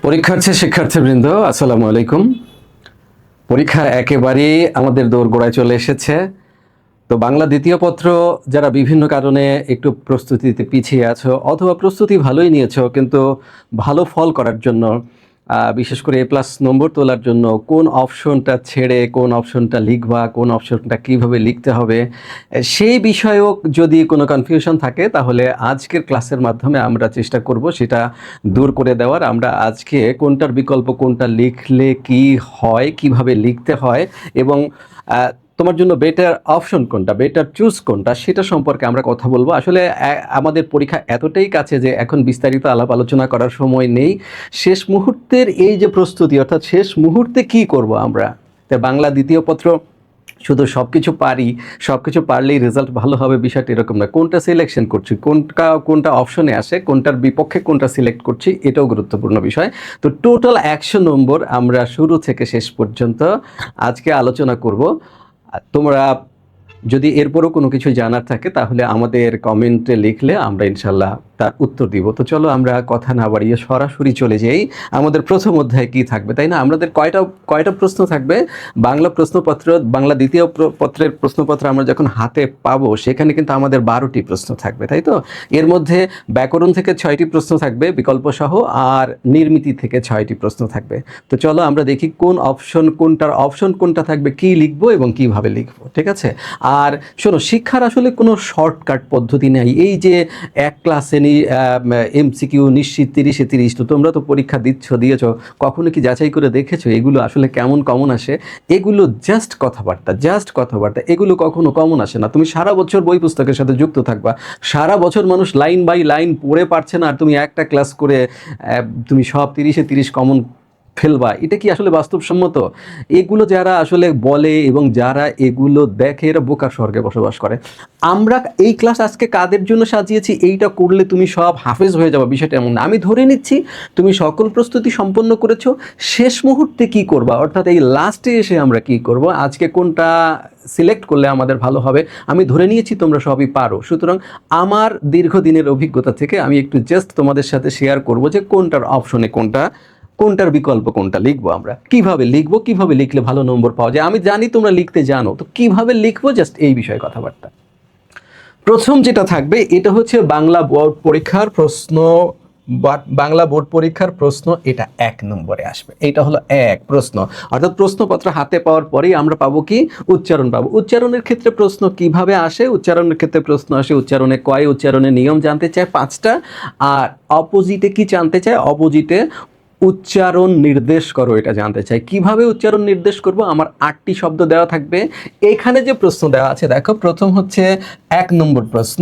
শিক্ষার্থীবৃন্দ, আসসালামু আলাইকুম। পরীক্ষা একেবারেই আমাদের দোরগোড়ায় চলে এসেছে। তো বাংলা দ্বিতীয় পত্র যারা বিভিন্ন কারণে একটু প্রস্তুতিতে পিছিয়ে আছো অথবা প্রস্তুতি ভালোই নিয়েছো, কিন্তু ভালো ফল করার জন্য বিশেষ করে A+ নম্বর তোলার জন্য কোন অপশনটা ছেড়ে কোন অপশনটা লিখবা, কোন অপশনটা কিভাবে লিখতে হবে, সেই বিষয়ক যদি কোনো কনফিউশন থাকে তাহলে আজকের ক্লাসের মাধ্যমে আমরা চেষ্টা করব সেটা দূর করে দেওয়ার। আমরা আজকে কোনটার বিকল্প কোনটা লিখলে কি হয়, কিভাবে লিখতে হয় এবং তোমার জন্য বেটার অপশন কোনটা, বেটার চুজ কোনটা, সেটা সম্পর্কে আমরা কথা বলবো। আসলে আমাদের পরীক্ষা এতটাই কাছে যে এখন বিস্তারিত আলাপ আলোচনা করার সময় নেই। শেষ মুহূর্তের এই যে প্রস্তুতি, অর্থাৎ শেষ মুহূর্তে কি করব আমরা, বাংলা দ্বিতীয় পত্র শুধু সব কিছু পারলেই রেজাল্ট ভালো হবে বিষয়টা এরকম না। কোনটা সিলেকশন করছি, কোনটা অপশনে আসে, কোনটার বিপক্ষে কোনটা সিলেক্ট করছি, এটাও গুরুত্বপূর্ণ বিষয়। তো টোটাল 100 নম্বর আমরা শুরু থেকে শেষ পর্যন্ত আজকে আলোচনা করব। তোমরা যদি এরপরও কোনো কিছু জানার থাকে তাহলে আমাদের কমেন্টে লিখলে আমরা ইনশাল্লাহ তার উত্তর দিব। তো চলো আমরা কথা না বাড়িয়ে সরাসরি চলে যাই। আমাদের প্রথম অধ্যায় কি থাকবে, তাই না? আমাদের কয়টা প্রশ্ন থাকবে? বাংলা প্রশ্নপত্র, বাংলা দ্বিতীয় পত্রের প্রশ্নপত্র আমরা যখন হাতে পাবো সেখানে কিন্তু আমাদের 12টি প্রশ্ন থাকবে, তাই তো? এর মধ্যে ব্যাকরণ থেকে 6টি প্রশ্ন থাকবে বিকল্প সহ, আর নির্মিতি থেকে 6টি প্রশ্ন থাকবে। তো চলো আমরা দেখি কোনটার অপশন কোনটা থাকবে, কি লিখবো এবং কিভাবে লিখবো, ঠিক আছে? আর শোনো, শিক্ষার আসলে কোনো শর্টকাট পদ্ধতি নেই। এই যে এক ক্লাসে MCQ নিশ্চিত 30-এ 30, তো তোমরা তো পরীক্ষা দিয়েছ, কখনো কি যাচাই করে দেখেছো এগুলো আসলে কেমন কমন আসে? এগুলো জাস্ট কথাবার্তা, এগুলো কখনো কমন আসে না। তুমি সারা বছর বই পুস্তকের সাথে যুক্ত থাকবা, সারা বছর মানুষ লাইন বাই লাইন পড়ে পারছে না, আর তুমি একটা ক্লাস করে তুমি সব 30-এ 30 কমন ফেলবা। এটা কি আসলে বাস্তবসম্মত? এগুলো যারা আসলে বলে এবং যারা এগুলো দেখে এরা বোকার স্বর্গে বসবাস করে। আমরা এই ক্লাস আজকে কাদের জন্য সাজিয়েছি, এইটা করলে তুমি সব হাফেজ হয়ে যাবে বিষয়টা এমন না। আমি ধরে নিচ্ছি তুমি সকল প্রস্তুতি সম্পন্ন করেছো, শেষ মুহূর্তে কি করবা, অর্থাৎ এই লাস্টে এসে আমরা কি করব, আজকে কোনটা সিলেক্ট করলে আমাদের ভালো হবে, আমি ধরে নিয়েছি তোমরা সবই পারো। সুতরাং আমার দীর্ঘদিনের অভিজ্ঞতা থেকে আমি একটু জাস্ট তোমাদের সাথে শেয়ার করব যে কোনটার অপশনে কোনটার বিকল্প কোনটা লিখবো, আমরা কিভাবে লিখবো, কিভাবে লিখলে ভালো নম্বর পাওয়া যায়। আমি জানি তোমরা লিখতে জানো, তো কিভাবে লিখবো জাস্ট এই বিষয়ে কথাবার্তা। প্রথম যেটা থাকবে এটা হচ্ছে বাংলা বোর্ড পরীক্ষার প্রশ্ন। এটা 1 নম্বরে আসবে। এটা হলো 1 প্রশ্ন, অর্থাৎ প্রশ্নপত্র হাতে পাওয়ার পরেই আমরা পাবো কি, উচ্চারণ পাবো। উচ্চারণের ক্ষেত্রে প্রশ্ন কিভাবে আসে? উচ্চারণের ক্ষেত্রে প্রশ্ন আসে উচ্চারণে উচ্চারণের নিয়ম জানতে চায় 5টা, আর অপোজিটে কি জানতে চায়? অপোজিটে উচ্চারণ নির্দেশ করো, এটা জানতে চাই। কিভাবে উচ্চারণ নির্দেশ করব? আমার 8টি শব্দ দেওয়া থাকবে। এখানে যে প্রশ্ন দেওয়া আছে দেখো, প্রথম হচ্ছে 1 নম্বর প্রশ্ন,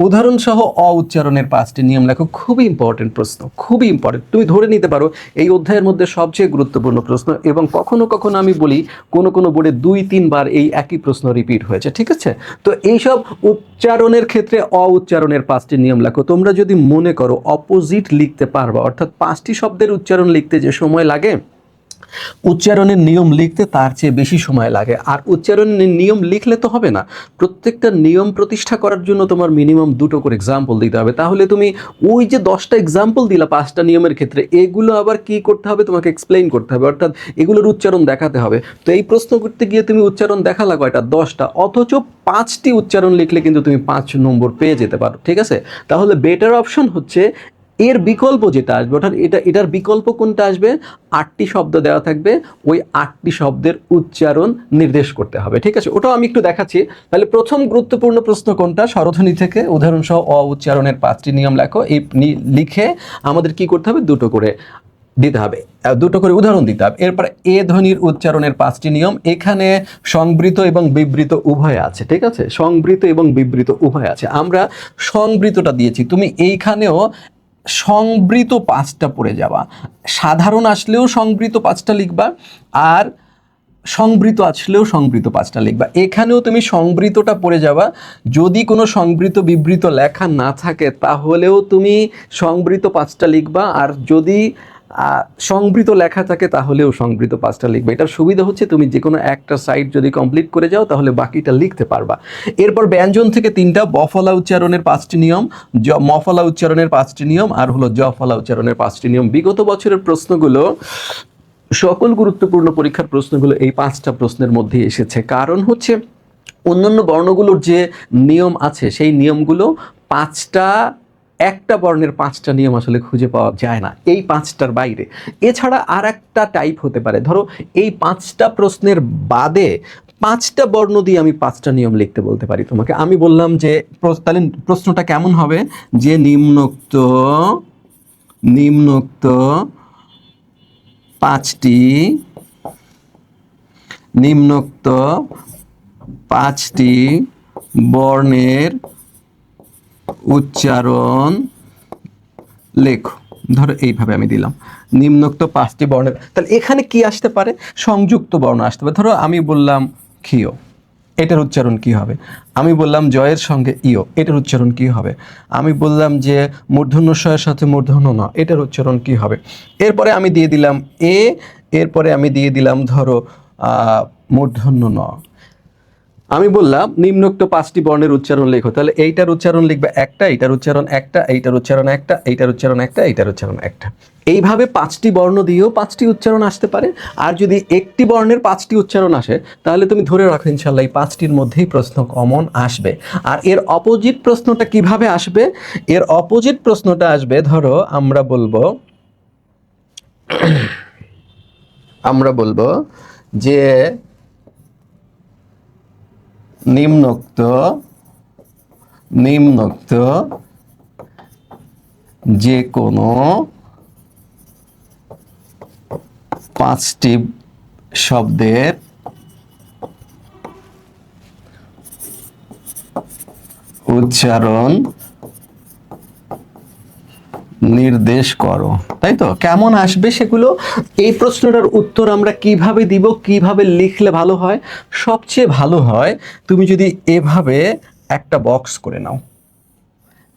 উদাহরণ সহ উচ্চারণের 5টি নিয়ম লেখো। খুবই ইম্পর্টেন্ট প্রশ্ন, খুবই ইম্পর্টেন্ট। তুমি ধরে নিতে পারো এই অধ্যায়ের মধ্যে সবচেয়ে গুরুত্বপূর্ণ প্রশ্ন, এবং কখনো কখনো আমি বলি কোনো বোর্ডে 2-3 বার এই একই প্রশ্ন রিপিট হয়েছে, ঠিক আছে? তো এইসব উচ্চারণের ক্ষেত্রে উচ্চারণের 5টি নিয়ম লেখো। তোমরা যদি মনে করো অপোজিট লিখতে পারবা, অর্থাৎ 5টি শব্দের উচ্চারণ লিখতে যে সময় লাগে, উচ্চারণের নিয়ম লিখতে তার চেয়ে বেশি সময় লাগে। আর উচ্চারণের নিয়ম লিখলে তো হবে না, প্রত্যেকটা নিয়ম প্রতিষ্ঠা করার জন্য তোমার মিনিমাম 2টো করে এক্সাম্পল দিতে হবে। তাহলে তুমি ওই যে 10টা এক্সাম্পল দিলা 5টা নিয়মের ক্ষেত্রে, এগুলো আবার কি করতে হবে, তোমাকে এক্সপ্লেইন করতে হবে, অর্থাৎ এগুলোর উচ্চারণ দেখাতে হবে। তো এই প্রশ্ন করতে গিয়ে তুমি উচ্চারণ দেখালা কয়টা? 10টা, অথচ 5টি উচ্চারণ লিখলে কিন্তু তুমি 5 নম্বর পেয়ে যেতে পারো, ঠিক আছে? তাহলে বেটার অপশন হচ্ছে এর বিকল্প যেটা আসবে, অর্থাৎ এটার বিকল্প কোনটা আসবে? 8টি শব্দ দেওয়া থাকবে, ওই 8টি শব্দের উচ্চারণ নির্দেশ করতে হবে, ঠিক আছে? ওটাও আমি একটু দেখাচ্ছি। তাহলে প্রথম গুরুত্বপূর্ণ প্রশ্ন কোনটা? স্বরধ্বনি থেকে উদাহরণ সহ উচ্চারণের 5টি নিয়ম লেখো। এই লিখে আমাদের কি করতে হবে? 2টো করে দিতে হবে, 2টো করে উদাহরণ দিতে হবে। এরপর ধ্বনির উচ্চারণের 5টি নিয়ম। এখানে সংবৃত এবং বিবৃত উভয় আছে, ঠিক আছে? সংবৃত এবং বিবৃত উভয় আছে। আমরা সংবৃতটা দিয়েছি, তুমি এইখানেও সংবৃত 5টা পড়ে যাবা। সাধারণ আসলেও সংবৃত 5টা লিখবা, আর সংবৃত আসলেও সংবৃত 5টা লিখবা। এখানেও তুমি সংবৃতটা পড়ে যাবা। যদি কোনো সংবৃত বিবৃত লেখা না থাকে তাহলেও তুমি সংবৃত 5টা লিখবা, আর যদি সংবৃত লেখা থাকে তাহলেও সংবৃত 5টা লিখবে। এটার সুবিধা হচ্ছে তুমি যে কোনো একটা সাইড যদি কমপ্লিট করে যাও তাহলে বাকিটা লিখতে পারবা। এরপর ব্যঞ্জন থেকে 3টা, বফলা উচ্চারণের 5টি নিয়ম, মফলা উচ্চারণের 5টি নিয়ম, আর হলো জফলা উচ্চারণের 5টি নিয়ম। বিগত বছরের প্রশ্নগুলো, সকল গুরুত্বপূর্ণ পরীক্ষার প্রশ্নগুলো এই 5টা প্রশ্নের মধ্যে এসেছে। কারণ হচ্ছে অন্যান্য বর্ণগুলোর যে নিয়ম আছে সেই নিয়মগুলো 5টা, একটা বর্ণের 5টা নিয়ম আসলে খুঁজে পাওয়া যায় না এই 5টার বাইরে। এছাড়া আর একটা টাইপ হতে পারে, ধরো এই 5টা প্রশ্নের বাদে 5টা বর্ণ দিয়ে আমি 5টা নিয়ম লিখতে বলতে পারি তোমাকে। আমি বললাম যে তাহলে প্রশ্নটা কেমন হবে, যে নিম্নোক্ত নিম্নোক্ত 5টি নিম্নোক্ত 5টি বর্ণের উচ্চারণ লেখো। ধরো এইভাবে আমি দিলাম নিম্নোক্ত 5টি বর্ণের, তাহলে এখানে কি আসতে পারে, সংযুক্ত বর্ণ আসতে পারে। ধরো আমি বললাম ক্ষিয়, এটার উচ্চারণ কি হবে? আমি বললাম জয়ের সঙ্গে ইয়, এটার উচ্চারণ কি হবে? আমি বললাম যে মূর্ধন্য ষয়ের সাথে মূর্ধন্য ন, এটার উচ্চারণ কি হবে? এরপরে আমি দিয়ে দিলাম এ, এরপরে আমি দিয়ে দিলাম ধরো মূর্ধন্য ন। আমি বললাম নিম্নোক্ত 5টি বর্ণের উচ্চারণ লেখো, তাহলে এইটার উচ্চারণ লিখবে একটা, এইটার উচ্চারণ একটা, এইটার উচ্চারণ একটা, এইটার উচ্চারণ একটা, এইটার উচ্চারণ একটা। এইভাবে 5টি বর্ণ দিয়েও 5টি উচ্চারণ আসতে পারে। আর যদি একটি বর্ণের 5টি উচ্চারণ আসে তাহলে তুমি ধরে রাখো ইনশাল্লাহ এই 5টির মধ্যেই প্রশ্ন কমন আসবে। আর এর অপোজিট প্রশ্নটা কিভাবে আসবে? এর অপোজিট প্রশ্নটা আসবে, ধরো আমরা বলবো যে নিম্নোক্ত যে কোনো 5টি শব্দের উচ্চারণ নির্দেশ করো। তাই তো, কেমন আসবে সেগুলো? এই প্রশ্নটার উত্তর আমরা কিভাবে দিব, কিভাবে লিখলে ভালো হয়? সবচেয়ে ভালো হয় তুমি যদি এভাবে একটা বক্স করে নাও,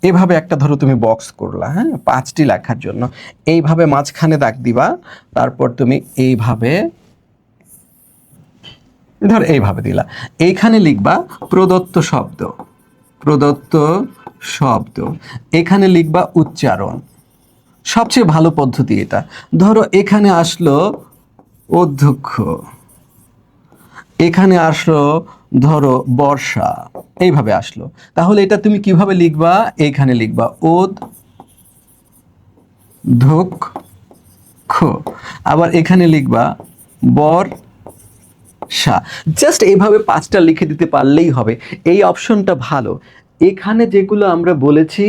এভাবে একটা ধরো তুমি বক্স করলা, হ্যাঁ, 5টি লেখার জন্য এইভাবে মাঝখানে দাগ দিবা, তারপর তুমি এইভাবে ধর এইভাবে দিলা, এইখানে লিখবা প্রদত্ত শব্দ, প্রদত্ত শব্দ, এখানে লিখবা উচ্চারণ। সবচেয়ে ভালো পদ্ধতি এটা। ধরো এখানে আসলো অধ্যক্ষ, এখানে আসলো ধরো বর্ষা, এইভাবে আসলো, তাহলে এটা তুমি কিভাবে লিখবা? এখানে লিখবা অধ্যক্ষ, আবার এখানে লিখবা বর্ষা। জাস্ট এইভাবে 5টা লিখে দিতে পারলেই হবে। এই অপশনটা ভালো। এখানে যেগুলো আমরা বলেছি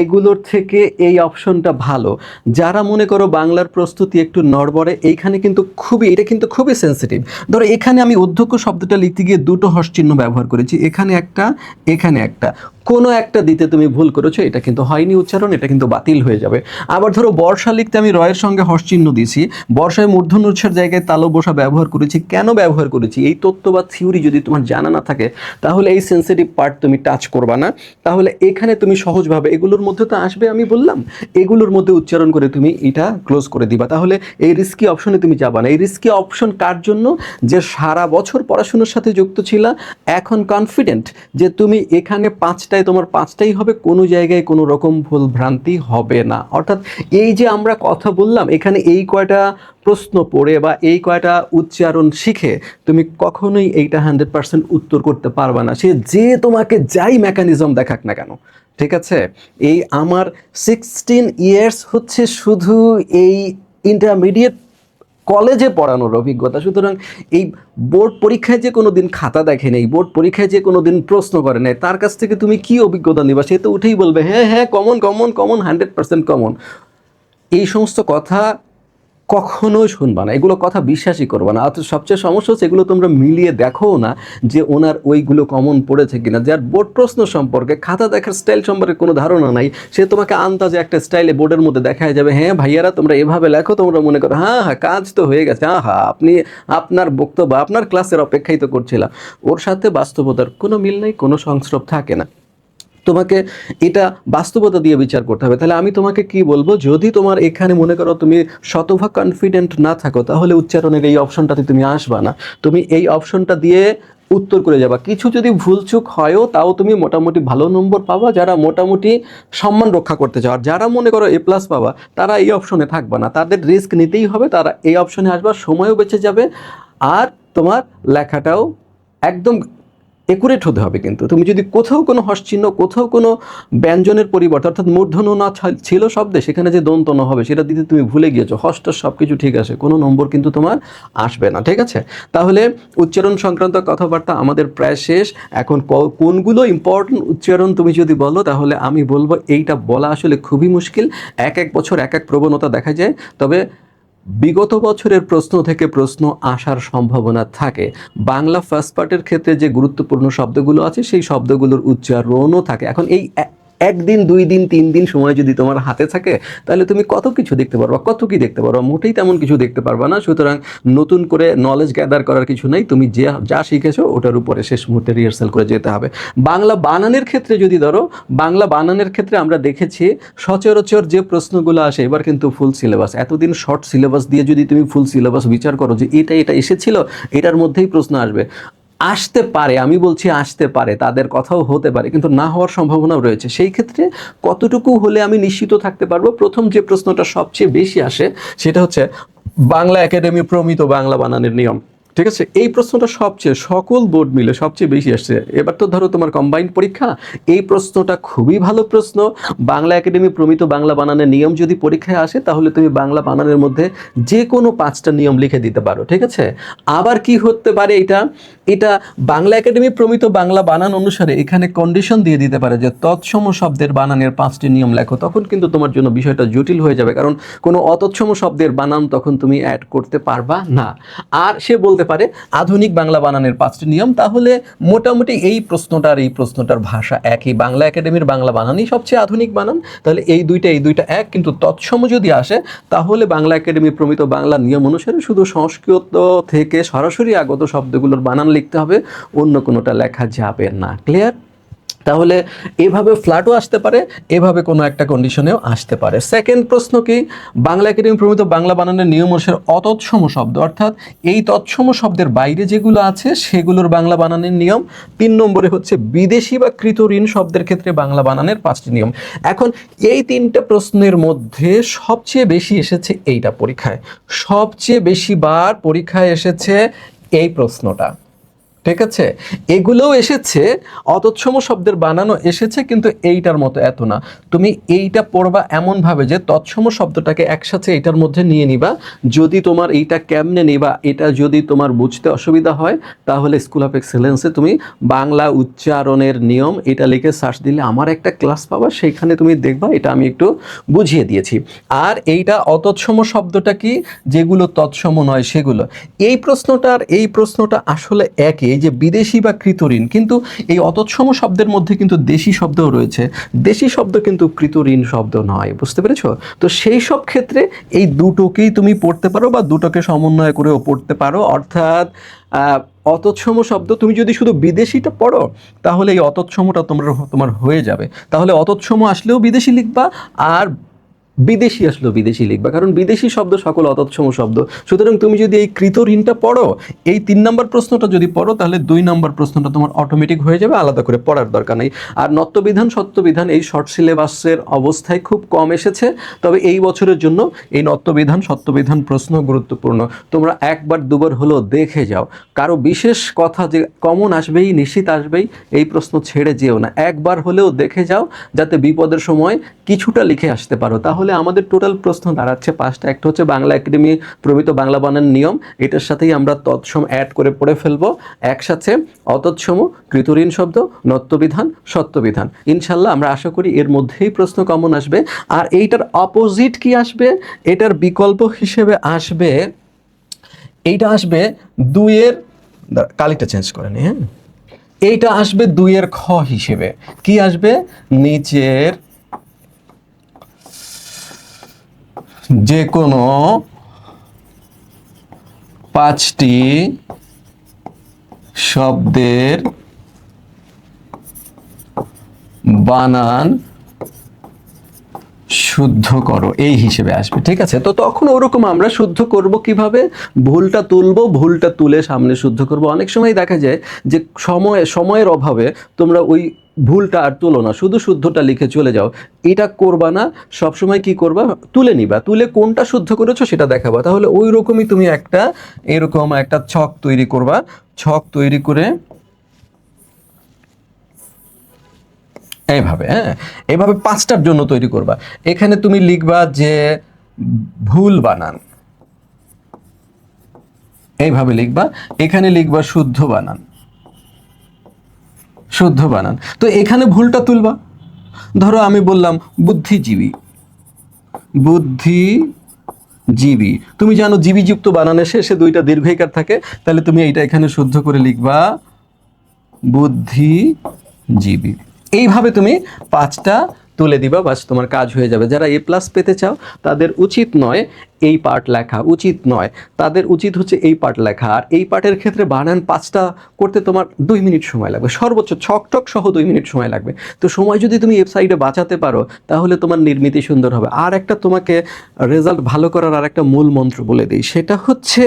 এগুলোর থেকে এই অপশনটা ভালো। যারা মনে করো বাংলার প্রস্তুতি একটু নড়বড়ে, এইখানে কিন্তু এটা কিন্তু খুবই সেন্সিটিভ। ধরো এখানে আমি অধ্যক্ষ শব্দটা লিখতে গিয়ে 2টো হর্ষ চিহ্ন ব্যবহার করেছি, এখানে একটা, এখানে একটা, কোনো একটা দিতে তুমি ভুল করেছো, এটা কিন্তু হয়নি উচ্চারণ, এটা কিন্তু বাতিল হয়ে যাবে। আবার ধরো বর্ষা লিখতে আমি রয়ের সঙ্গে হর্ষ চিহ্ন দিয়েছি, বর্ষায় মূর্ধন্য উচ্চার জায়গায় তালব বসা ব্যবহার করেছি। কেন ব্যবহার করেছি এই তত্ত্ব বা থিওরি যদি তোমার জানা না থাকে তাহলে এই সেন্সিটিভ পার্ট তুমি টাচ করবা না। তাহলে এখানে তুমি সহজভাবে এগুলোর মধ্যে তো আসবে, আমি বললাম এগুলোর মধ্যে উচ্চারণ করে তুমি এটা ক্লোজ করে দিবা। তাহলে এই রিস্কি অপশনে তুমি যাবা না। এই রিস্কি অপশন কার জন্য? যে সারা বছর পড়াশোনার সাথে যুক্ত ছিল, এখন কনফিডেন্ট যে তুমি এখানে 5টায় তোমার 5টাই হবে, কোনো জায়গায় কোনো রকম ভুল ভ্রান্তি হবে না। অর্থাৎ এই যে আমরা কথা বললাম, এখানে এই কয়টা প্রশ্ন পড়ে বা এই কয়টা উচ্চারণ শিখে তুমি কখনোই এইটা 100% উত্তর করতে পারবে না, সে যে তোমাকে যাই মেকানিজম দেখাক না কেন। ঠিক আছে, এই আমার 16 ইয়ার্স হচ্ছে শুধু এই ইন্টারমিডিয়েট কলেজে পড়ানোর অভিজ্ঞতা। সুতরাং এই বোর্ড পরীক্ষায় যে কোনো দিন খাতা দেখে নেই, বোর্ড পরীক্ষায় যে কোনো দিন প্রশ্ন করে নেই, তার কাছ থেকে তুমি কি অভিজ্ঞতা নিবা? সে তো উঠেই বলবে হ্যাঁ হ্যাঁ কমন কমন কমন 100% কমন। এই সমস্ত কথা কখনোই শুনবা না, এগুলো কথা বিশ্বাসই করবা না। অথচ সবচেয়ে সমস্যা হচ্ছে এগুলো তোমরা মিলিয়ে দেখো না যে ওনার ওইগুলো কমন পড়েছে কিনা। যার বোর্ড প্রশ্ন সম্পর্কে, খাতা দেখার স্টাইল সম্পর্কে কোনো ধারণা নাই, সে তোমাকে আন্দাজে একটা স্টাইলে বোর্ডের মধ্যে দেখায় যাবে, হ্যাঁ ভাইয়ারা তোমরা এভাবে লেখো, তোমরা মনে করো হ্যাঁ হ্যাঁ কাজ তো হয়ে গেছে, আপনি আপনার বক্তব্য আপনার ক্লাসের অপেক্ষাই তো করছিলাম। ওর সাথে বাস্তবতার কোনো মিল নেই, কোনো সংস্রব থাকে না। তোমাকে এটা বাস্তবতা দিয়ে বিচার করতে হবে। তাহলে আমি তোমাকে কি বলবো, যদি তোমার এখানে মনে করো তুমি শতভাগ কনফিডেন্ট না থাকো, তাহলে উচ্চারণের এই অপশনটাতে তুমি আসবা না, তুমি এই অপশনটা দিয়ে উত্তর করে যাবা। কিছু যদি ভুলচুক হয়ও তাও তুমি মোটামুটি ভালো নম্বর পাবা, যারা মোটামুটি সম্মান রক্ষা করতে চাও। আর যারা মনে করো এ প্লাস পাবা, তারা এই অপশনে থাকবা না, তাদের রিস্ক নিতেই হবে, তারা এই অপশনে আসবা, সময়ও বেঁচে যাবে, আর তোমার লেখাটাও একদম একুরেট হতে হবে। কিন্তু তুমি যদি কোথাও কোনো হর্ষচিহ্ন, কোথাও কোনো ব্যঞ্জনের পরিবর্তন, অর্থাৎ মূর্ধন্য না ছিল শব্দে, সেখানে যে দন্ত ন হবে সেটা দিতে তুমি ভুলে গিয়েছো, হর্ষটা সব কিছু ঠিক আছে, কোনো নম্বর কিন্তু তোমার আসবে না। ঠিক আছে, তাহলে উচ্চারণ সংক্রান্ত কথাবার্তা আমাদের প্রায় শেষ। এখন কোনগুলো ইম্পর্টেন্ট উচ্চারণ তুমি যদি বলো, তাহলে আমি বলবো এইটা বলা আসলে খুবই মুশকিল, এক এক বছর এক এক প্রবণতা দেখা যায়, তবে বিগত বছরের প্রশ্ন থেকে প্রশ্ন আসার সম্ভাবনা থাকে। বাংলা ফার্স্ট পার্টের ক্ষেত্রে যে গুরুত্বপূর্ণ শব্দগুলো আছে সেই শব্দগুলোর উচ্চারণও থাকে। এখন এই একদিন, 2 দিন, 3 দিন সময় যদি তোমার হাতে থাকে, তাহলে তুমি কত কিছু দেখতে পারবা, কত কি দেখতে পারবা, মোটেই তেমন কিছু দেখতে পারবা না। সুতরাং নতুন করে নলেজ গ্যাদার করার কিছু নেই, তুমি যা শিখেছো ওটার উপরে শেষ মুহূর্তে রিহার্সাল করে যেতে হবে। বাংলা বানানের ক্ষেত্রে যদি ধরো, বাংলা বানানের ক্ষেত্রে আমরা দেখেছি সচরাচর যে প্রশ্নগুলো আসে, এবার কিন্তু ফুল সিলেবাস, এতদিন শর্ট সিলেবাস দিয়ে যদি তুমি ফুল সিলেবাস বিচার করো যে এটা এসেছিল, এটার মধ্যেই প্রশ্ন আসবে, আসতে পারে, আমি বলছি আসতে পারে, তাদের কথাও হতে পারে, কিন্তু না হওয়ার সম্ভাবনাও রয়েছে। সেই ক্ষেত্রে কতটুকু হলে আমি নিশ্চিত থাকতে পারবো? প্রথম যে প্রশ্নটা সবচেয়ে বেশি আসে সেটা হচ্ছে বাংলা একাডেমি প্রমিত বাংলা বানানের নিয়ম। ঠিক আছে, এই প্রশ্নটা সবচেয়ে, সকল বোর্ড মিলে সবচেয়ে বেশি আসছে। এবার তো ধরো তোমার কম্বাইন্ড পরীক্ষা, এই প্রশ্নটা খুবই ভালো প্রশ্ন। বাংলা একাডেমি প্রমিত বাংলা বানানের নিয়ম যদি পরীক্ষায় আসে, তাহলে তুমি বাংলা বানানের মধ্যে যে কোনো 5টা নিয়ম লিখে দিতে পারো। ঠিক আছে, আবার কি হতে পারে, এটা বাংলা একাডেমি প্রমিত বাংলা বানান অনুসারে এখানে কন্ডিশন দিয়ে দিতে পারে যে তৎসম শব্দের বানানের 5টি নিয়ম লেখো। তখন কিন্তু তোমার জন্য বিষয়টা জটিল হয়ে যাবে, কারণ কোনো অতৎসম শব্দের বানান তখন তুমি অ্যাড করতে পারবা না। আর সে বলতে পারে আধুনিক বাংলা বানানের 5টি নিয়ম, তাহলে মোটামুটি এই প্রশ্নটার ভাষা একই, বাংলা একাডেমির বাংলা বানানই সবচেয়ে আধুনিক বানান, তাহলে এই দুইটা এক। কিন্তু তৎসম যদি আসে, তাহলে বাংলা একাডেমি প্রমিত বাংলা নিয়ম অনুসারে শুধু সংস্কৃত থেকে সরাসরি আগত শব্দগুলোর বানান লিখতে হবে, অন্য কোনোটা লেখা যাবে না। ক্লিয়ার? তাহলে এভাবে ফ্ল্যাটও আসতে পারে, এভাবে কোনো একটা কন্ডিশনেও আসতে পারে। সেকেন্ড প্রশ্ন কি, বাংলা একাডেমি প্রমিত বাংলা বানানের নিয়ম অনুসারে অতৎসম শব্দ, অর্থাৎ এই তৎসম শব্দের বাইরে যেগুলো আছে সেগুলোর বাংলা বানানের নিয়ম। 3 নম্বরে হচ্ছে বিদেশি বা কৃতঋণ শব্দের ক্ষেত্রে বাংলা বানানের 5টি নিয়ম। এখন এই 3টে প্রশ্নের মধ্যে সবচেয়ে বেশি এসেছে এইটা পরীক্ষায়, সবচেয়ে বেশি বার পরীক্ষায় এসেছে এই প্রশ্নটা। ঠিক আছে, এগুলোও এসেছে, অতৎসম শব্দের বানানো এসেছে, কিন্তু এইটার মতো এত না। তুমি এইটা পড়বা এমনভাবে যে তৎসম শব্দটাকে একসাথে এইটার মধ্যে নিয়ে নিবা। যদি তোমার এইটা কেমনে নিবা, এটা যদি তোমার বুঝতে অসুবিধা হয়, তাহলে স্কুল অফ এক্সেলেন্সে তুমি বাংলা উচ্চারণের নিয়ম এটা লিখে সার্চ দিলে আমার একটা ক্লাস পাবা, সেইখানে তুমি দেখবা এটা আমি একটু বুঝিয়ে দিয়েছি। আর এইটা অতৎসম শব্দটা কি, যেগুলো তৎসম নয় সেগুলো। এই প্রশ্নটা আসলে একই, এই যে বিদেশি বা কৃতঋণ, কিন্তু এই অতৎসম শব্দের মধ্যে কিন্তু দেশি শব্দও রয়েছে, দেশি শব্দ কিন্তু কৃতঋণ শব্দ নয়। বুঝতে পেরেছো? তো সেই সব ক্ষেত্রে এই দুটোকেই তুমি পড়তে পারো, বা দুটোকে সমন্বয় করেও পড়তে পারো। অর্থাৎ অতৎসম শব্দ তুমি যদি শুধু বিদেশিটা পড়ো, তাহলে এই অতৎসমটা তোমার হয়ে যাবে। তাহলে অতৎসম আসলেও বিদেশি লিখবা, আর বিদেশি আসলেও বিদেশি লিখবা, কারণ বিদেশি শব্দ সকল অতৎসম শব্দ। সুতরাং তুমি যদি এই কৃতঋণটা পড়ো, এই 3 নম্বর প্রশ্নটা যদি পড়ো, তাহলে 2 নম্বর প্রশ্নটা তোমার অটোমেটিক হয়ে যাবে, আলাদা করে পড়ার দরকার নেই। আর নত্যবিধান সত্যবিধান এই শর্ট সিলেবাসের অবস্থায় খুব কম এসেছে, তবে এই বছরের জন্য এই নত্যবিধান সত্যবিধান প্রশ্ন গুরুত্বপূর্ণ। তোমরা একবার দুবার হলো দেখে যাও, কারো বিশেষ কথা যে কমন আসবেই, নিশ্চিত আসবেই, এই প্রশ্ন ছেড়ে যেও না, একবার হলেও দেখে যাও, যাতে বিপদের সময় কিছুটা লিখে আসতে পারো। তাহলে আমাদের টোটাল প্রশ্ন দাঁড়াচ্ছে 5টা। একটা হচ্ছে বাংলা একাডেমি প্রমিত বাংলা বানান নিয়ম, এটার সাথেই আমরা তৎসম অ্যাড করে পড়ে ফেলবো, একসাথে অতৎসম, কৃতঋণ শব্দ, নত্যবিধান, সত্যবিধান। ইনশাল্লাহ আমরা আশা করি এর মধ্যেই প্রশ্ন কমন আসবে। আর এইটার অপোজিট কি আসবে, এটার বিকল্প হিসেবে আসবে, এইটা আসবে 2-এর, কালিটা চেঞ্জ করে নি, হ্যাঁ, এইটা আসবে 2-এর খ হিসেবে। কি আসবে, নিচের যে কোনো 5টি শব্দের বানান শুদ্ধ করো, এই হিসেবে আসবে। ঠিক আছে, তো তখন ওরকম আমরা শুদ্ধ করব কিভাবে, ভুলটা তুলবো, ভুলটা তুলে সামনে শুদ্ধ করব। অনেক সময় দেখা যায় যে সময়ের অভাবে তোমরা ওই ভুলটা আর তুলো না, শুধু শুদ্ধটা লিখে চলে যাও। এটা করবা না, সবসময় কি করবা, তুলে নিবা, তুলে কোনটা শুদ্ধ করেছো সেটা দেখাবা। তাহলে ওই রকমই তুমি এরকম একটা ছক তৈরি করবা, ছক তৈরি করে এইভাবে, হ্যাঁ, এইভাবে 5টার জন্য তৈরি করবা। এখানে তুমি লিখবা যে ভুল বানান, এইভাবে লিখবা। এখানে লিখবা শুদ্ধ বানান, শুদ্ধ বানান। তো এখানে ভুলটা তুলবা। ধরো আমি বললাম বুদ্ধিজীবী, বুদ্ধিজীবী, তুমি জানো জীবীযুক্ত বানানের শেষে 2টা দীর্ঘইকার থাকে, তাহলে তুমি এইটা এখানে শুদ্ধ করে লিখবা বুদ্ধিজীবী। এইভাবে তুমি 5টা তুলে দিবা, বাস তোমার কাজ হয়ে যাবে। যারা A+ পেতে চাও তাদের উচিত নয় এই পার্ট লেখা, উচিত নয়, তাদের উচিত হচ্ছে এই পার্ট লেখা। আর এই পার্টের ক্ষেত্রে বানান 5টা করতে তোমার 2 মিনিট সময় লাগবে, সর্বোচ্চ ছক সহ 2 মিনিট সময় লাগবে। তো সময় যদি তুমি ওয়েবসাইটে বাঁচাতে পারো তাহলে তোমার নির্মিতি সুন্দর হবে। আর একটা তোমাকে রেজাল্ট ভালো করার আর একটা মূল মন্ত্র বলে দিই, সেটা হচ্ছে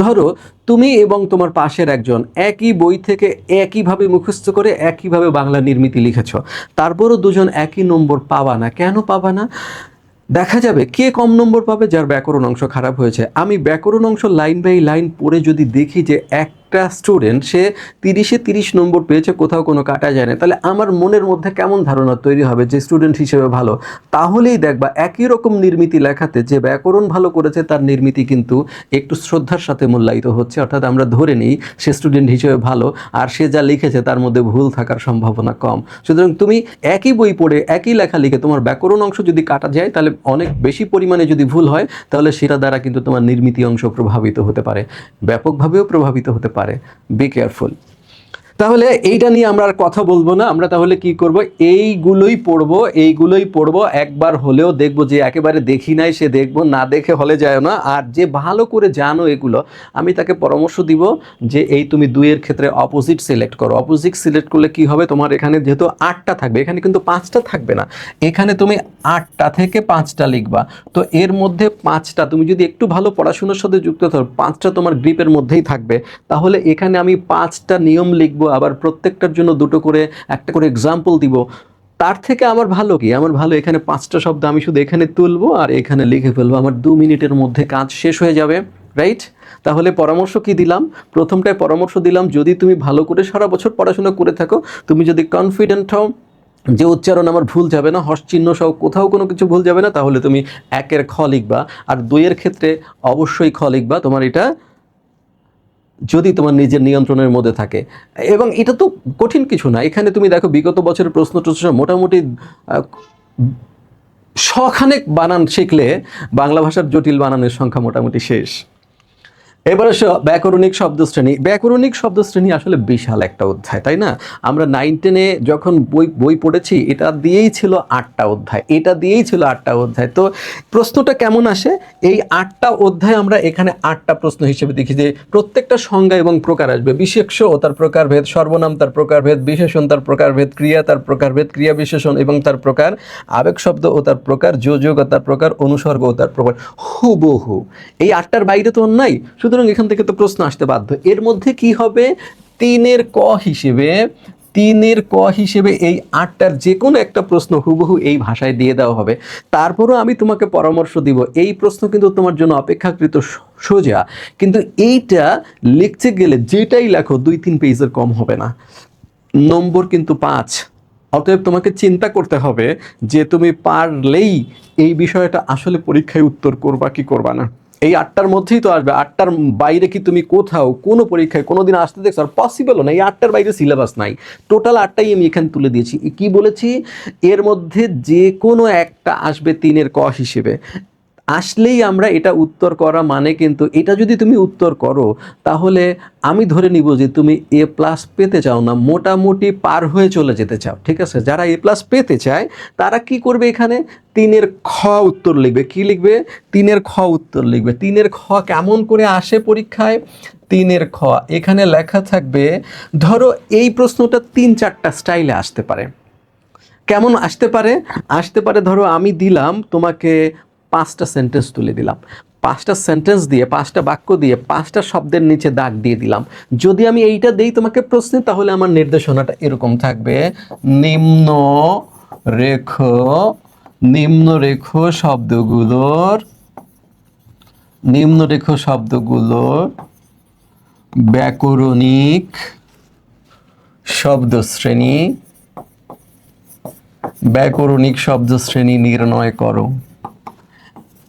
ধরো তুমি এবং তোমার পাশের একজন একই বই থেকে একইভাবে মুখস্থ করে একইভাবে বাংলা নির্মিতি লিখেছ, তারপরও দুজন একই নম্বর পাবা না। কেন পাবা না? দেখা যাবে কে কম নম্বর পাবে, যার ব্যাকরণ অংশ খারাপ হয়েছে। আমি ব্যাকরণ অংশ লাইন বাই লাইন পড়ে যদি দেখি যে একটা স্টুডেন্ট সে 30-এ 30 নম্বর পেয়েছে, কোথাও কোনো কাটা যায় না, তাহলে আমার মনের মধ্যে কেমন ধারণা তৈরি হবে যে স্টুডেন্ট হিসেবে ভালো। তাহলেই দেখবা একই রকম নির্মিতি লেখাতে যে ব্যাকরণ ভালো করেছে তার নির্মিতি কিন্তু একটু শ্রদ্ধার সাথে মূল্যায়িত হচ্ছে। অর্থাৎ আমরা ধরে নিই সে স্টুডেন্ট হিসেবে ভালো, আর সে যা লিখেছে তার মধ্যে ভুল থাকার সম্ভাবনা কম। সুতরাং তুমি একই বই পড়ে একই লেখা লিখে তোমার ব্যাকরণ অংশ যদি কাটা যায়, তাহলে অনেক বেশি পরিমাণে যদি ভুল হয়, তাহলে সেটা দ্বারা কিন্তু তোমার নির্মিতি অংশ প্রভাবিত হতে পারে, ব্যাপকভাবেও প্রভাবিত হতে পারে। Be careful. তাহলে এইটা নিয়ে আমরা আর কথা বলবো না, আমরা তাহলে কি করব, এইগুলোই পড়বো একবার হলেও দেখবো। যে একেবারে দেখি নাই সে দেখবো, না দেখে হলে যায় না। আর যে ভালো করে জানো এগুলো, আমি তাকে পরামর্শ দিব যে এই তুমি 2-এর ক্ষেত্রে অপোজিট সিলেক্ট করো। অপোজিট সিলেক্ট করলে কি হবে, তোমার এখানে যেহেতু 8টা থাকবে, এখানে কিন্তু 5টা থাকবে না, এখানে তুমি 8টা থেকে 5টা লিখবা। তো এর মধ্যে 5টা তুমি যদি একটু ভালো পড়াশোনার সাথে যুক্ত থাকো, 5টা তোমার গ্রিপের মধ্যেই থাকবে। তাহলে এখানে আমি 5টা নিয়ম লিখবো, আবার প্রত্যেকটার জন্য 2টো করে একটা করে এক্সাম্পল দিব। তার থেকে আমার ভালো কি, আমার ভালো এখানে 5টা শব্দ আমি শুধু এখানে তুলবো আর এখানে লিখে ফেলবো, আমার 2 মিনিটের মধ্যে কাজ শেষ হয়ে যাবে। রাইট? তাহলে পরামর্শ কি দিলাম, প্রথমটায় পরামর্শ দিলাম যদি তুমি ভালো করে সারা বছর পড়াশোনা করে থাকো, তুমি যদি কনফিডেন্ট হও যে উচ্চারণ আমার ভুল যাবে না, হর্ষ চিহ্ন সহ কোথাও কোনো কিছু ভুল যাবে না, তাহলে তুমি 1-এর খ লিখবা। আর 2-এর ক্ষেত্রে অবশ্যই খ লিখবা, তোমার এটা যদি তোমার নিজের নিয়ন্ত্রণের মধ্যে থাকে। এবং এটা তো কঠিন কিছু না। এখানে তুমি দেখো বিগত বছরের প্রশ্ন মোটামুটি শখানেক বানান শিখলে বাংলা ভাষার জটিল বানানের সংখ্যা মোটামুটি শেষ। এবার আসো ব্যাকরণিক শব্দশ্রেণী। ব্যাকরণিক শব্দশ্রেণী আসলে বিশাল একটা অধ্যায়, তাই না? আমরা 9-10-এ যখন বই পড়েছি, এটা দিয়েই ছিল 8টা অধ্যায়, এটা দিয়েই ছিল 8টা অধ্যায়। তো প্রশ্নটা কেমন আসে, এই 8টা অধ্যায় আমরা এখানে 8টা প্রশ্ন হিসেবে দেখি যে প্রত্যেকটা সংজ্ঞা এবং প্রকার আসবে। বিশেষ্য ও তার প্রকারভেদ, সর্বনাম তার প্রকারভেদ, বিশেষণ তার প্রকারভেদ, ক্রিয়া তার প্রকারভেদ, ক্রিয়া বিশেষণ এবং তার প্রকার, আবেগ শব্দ ও তার প্রকার, যোজক ও তার প্রকার, অনুসর্গ ও তার প্রকার। হুবহু এই 8টার বাইরে তো নাই, সুতরাং এখান থেকে তো প্রশ্ন আসতে বাধ্য। এর মধ্যে কি হবে, 3-এর ক হিসেবে এই 8টার যে কোনো একটা প্রশ্ন হুবহু এই ভাষায় দিয়ে দেওয়া হবে। তারপরও আমি তোমাকে পরামর্শ দিব, এই প্রশ্ন কিন্তু তোমার জন্য অপেক্ষাকৃত সোজা, কিন্তু এইটা লিখতে গেলে যেটাই লেখো 2-3 পেজের কম হবে না, নম্বর কিন্তু 5। অতএব তোমাকে চিন্তা করতে হবে যে তুমি পারলেই এই বিষয়টা আসলে পরীক্ষায় উত্তর করবা কি করবা না। এই 8টার মধ্যেই তো আসবে, 8টার বাইরে কি তুমি কোথাও কোনো পরীক্ষায় কোনোদিন আসতে দেখছো? আর পসিবলও না, এই 8টার বাইরে সিলেবাস নাই। টোটাল 8টাই আমি এখানে তুলে দিয়েছি। কি বলেছি, এর মধ্যে যে কোনো একটা আসবে 3-এর ক হিসেবে। আসলেই আমরা এটা উত্তর করা মানে, কিন্তু এটা যদি তুমি উত্তর করো তাহলে আমি ধরে নিব যে তুমি A+ পেতে চাও না, মোটামুটি পার হয়ে চলে যেতে চাও। ঠিক আছে? যারা A+ পেতে চায় তারা কি করবে, এখানে 3-এর খ উত্তর লিখবে। কি লিখবে? 3-এর খ উত্তর লিখবে। 3-এর খ কেমন করে আসে পরীক্ষায়, 3-এর খ এখানে লেখা থাকবে। ধরো এই প্রশ্নটা 3-4টা স্টাইলে আসতে পারে। কেমন আসতে পারে ধরো আমি দিলাম তোমাকে 5টা সেন্টেন্স তুলে দিলাম, 5টা সেন্টেন্স দিয়ে 5টা বাক্য দিয়ে 5টা শব্দের নিচে দাগ দিয়ে দিলাম। যদি আমি এইটা দেই তোমাকে প্রশ্নে, তাহলে আমার নির্দেশনাটা এরকম থাকবে, নিম্ন রেখো শব্দগুলোর ব্যাকরণিক শব্দশ্রেণী নির্ণয় করো।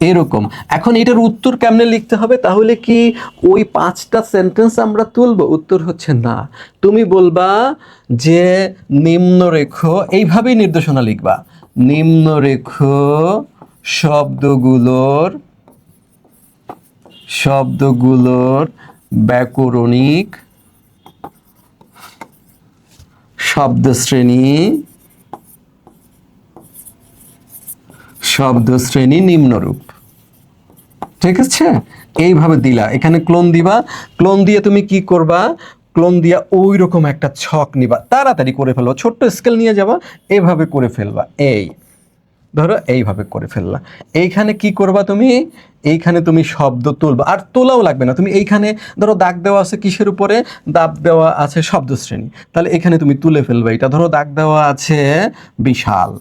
এরকম। এখন এটার উত্তর কেমনে লিখতে হবে? তাহলে কি ওই 5টা সেন্টেন্স আমরা তুলবো? উত্তর হচ্ছে না। তুমি বলবা যে নিম্নরেখ, এইভাবেই নির্দেশনা লিখবা, নিম্নরেখ শব্দগুলোর ব্যাকরণিক শব্দশ্রেণী নিম্নরূপ। ঠিক আছে? এইভাবে দিলা, এখানে ক্লোন দিবা, ক্লোন দিয়ে তুমি কি করবা? ক্লোন দিয়া ওই রকম একটা ছক নিবা, তাড়াতাড়ি করে ফেলবা, ছোট্ট স্কেল নিয়ে যাবা, এইভাবে করে ফেলবা। ধরো এইভাবে করে ফেললা। এইখানে কি করবা তুমি? এইখানে তুমি শব্দ তুলবা, আর তোলাও লাগবে না। তুমি এইখানে ধরো দাগ দেওয়া আছে কিসের উপরে? দাগ দেওয়া আছে শব্দশ্রেণী। তাহলে এখানে তুমি তুলে ফেলবা। এটা ধরো দাগ দেওয়া আছে বিশাল,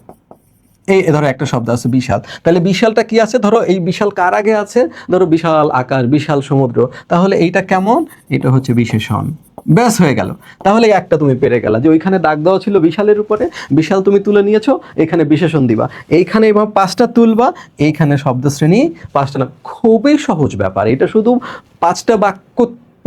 এই ধরো একটা শব্দ আছে বিশাল, তাহলে বিশালটা কি আছে? ধরো এই বিশাল কার আগে আছে? ধরো বিশাল আকাশ, বিশাল সমুদ্র, তাহলে এইটা কেমন? এটা হচ্ছে বিশেষণ। ব্যাস হয়ে গেল। তাহলে একটা তুমি পেরে গেলা যে ওইখানে দাগ দেওয়া ছিল বিশালের উপরে, বিশাল তুমি তুলে নিয়েছো, এখানে বিশেষণ দিবা, এইখানে এবার 5টা তুলবা, এইখানে শব্দশ্রেণী 5টা না। খুবই সহজ ব্যাপার এটা। শুধু 5টা বাক্য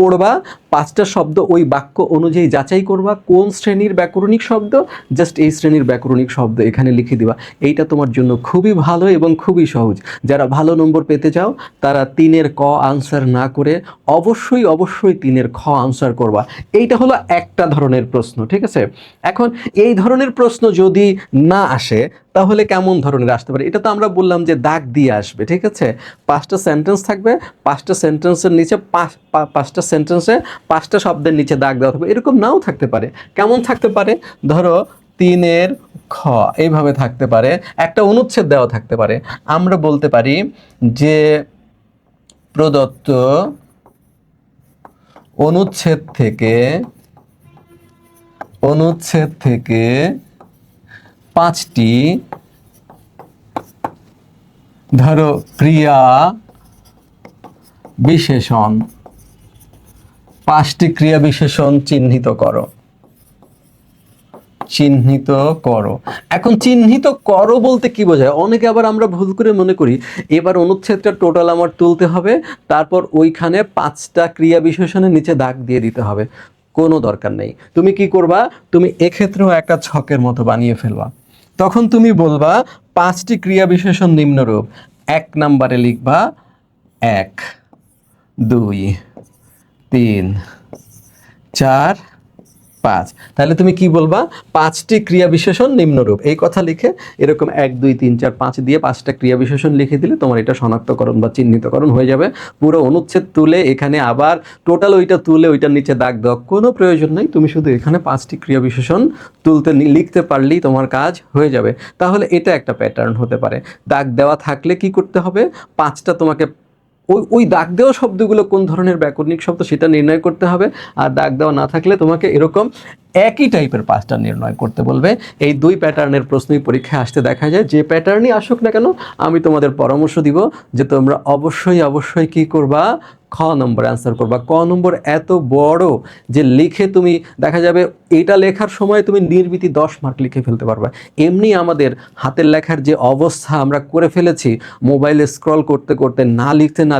পড়বা, 5টা শব্দ ওই বাক্য অনুযায়ী যাচাই করবা কোন শ্রেণীর ব্যাকরণিক শব্দ, জাস্ট এই শ্রেণীর ব্যাকরণিক শব্দ এখানে লিখে দিবা। এইটা তোমার জন্য খুবই ভালো এবং খুবই সহজ। যারা ভালো নম্বর পেতে চাও তারা 3-এর ক আনসার না করে অবশ্যই 3-এর খ আনসার করবা। এইটা হলো একটা ধরনের প্রশ্ন। ঠিক আছে? এখন এই ধরনের প্রশ্ন যদি না আসে, তাহলে কেমন ধরনের আসতে পারে? এটা তো আমরা বললাম যে দাগ দিয়ে আসবে। ঠিক আছে? 5টা সেন্টেন্স থাকবে, 5টা সেন্টেন্সের নিচে 5টা সেন্টেন্সে 5টা শব্দের নিচে দাগ দেওয়া থাকবে। এরকম নাও থাকতে পারে। কেমন থাকতে পারে? ধরো 3-এর খ এইভাবে থাকতে পারে, একটা অনুচ্ছেদ দেওয়া থাকতে পারে। আমরা বলতে পারি যে প্রদত্ত অনুচ্ছেদ থেকে 5টি ধরো ক্রিয়া বিশেষণ, 5টি ক্রিয়া বিশেষণ চিহ্নিত করো। এখন চিহ্নিত করো বলতে কি বোঝায়? অনেকে আবার আমরা ভুল করে মনে করি এবার অনুচ্ছেদটা টোটাল আমার তুলতে হবে, তারপর ওইখানে 5টা ক্রিয়া বিশেষণের নিচে দাগ দিয়ে দিতে হবে। কোনো দরকার নেই। তুমি কি করবা? তুমি এক্ষেত্রেও একটা ছকের মতো বানিয়ে ফেলবা। তখন তুমি বলবা 5টি ক্রিয়া বিশেষণ নিম্নরূপ। 1 নম্বরে লিখবা 1, 2, 3, 4, 5। তাহলে তুমি কি বলবা? 5টি ক্রিয়া বিশেষণ নিম্নরূপ, এই কথা লিখে এরকম 1, 2, 3, 4, 5 দিয়ে 5টা ক্রিয়া বিশেষণ লিখে দিলে তোমার এটা শনাক্তকরণ বা চিহ্নিতকরণ হয়ে যাবে। পুরো অনুচ্ছেদ তুলে এখানে আবার টোটাল ওইটা তুলে ওইটার নিচে দাগ দেওয়া কোনো প্রয়োজন নেই। তুমি শুধু এখানে 5টি ক্রিয়া বিশেষণ লিখতে পারলেই তোমার কাজ হয়ে যাবে। তাহলে এটা একটা প্যাটার্ন হতে পারে। দাগ দেওয়া থাকলে কি করতে হবে? 5টা তোমাকে ওই দাগ দেওয়া শব্দগুলো কোন ধরনের ব্যাকরণিক শব্দ সেটা নির্ণয় করতে হবে। আর দাগ দেওয়া না থাকলে তোমাকে এরকম একই টাইপের 5টা নির্ণয় করতে বলবে। এই 2 প্যাটার্নের প্রশ্নই পরীক্ষায় আসতে দেখা যায়। যে প্যাটার্নই আসুক না কেন, আমি তোমাদের পরামর্শ দিব যে তোমরা অবশ্যই কি করবা? খ নম্বর অ্যান্সার করবা। ক নম্বর এত বড় যে লিখে তুমি দেখা যাবে এটা লেখার সময় তুমি নির্বিতি 10 মার্ক লিখে ফেলতে পারবা। এমনি আমাদের হাতের লেখার যে অবস্থা আমরা করে ফেলেছি, মোবাইলে স্ক্রল করতে করতে না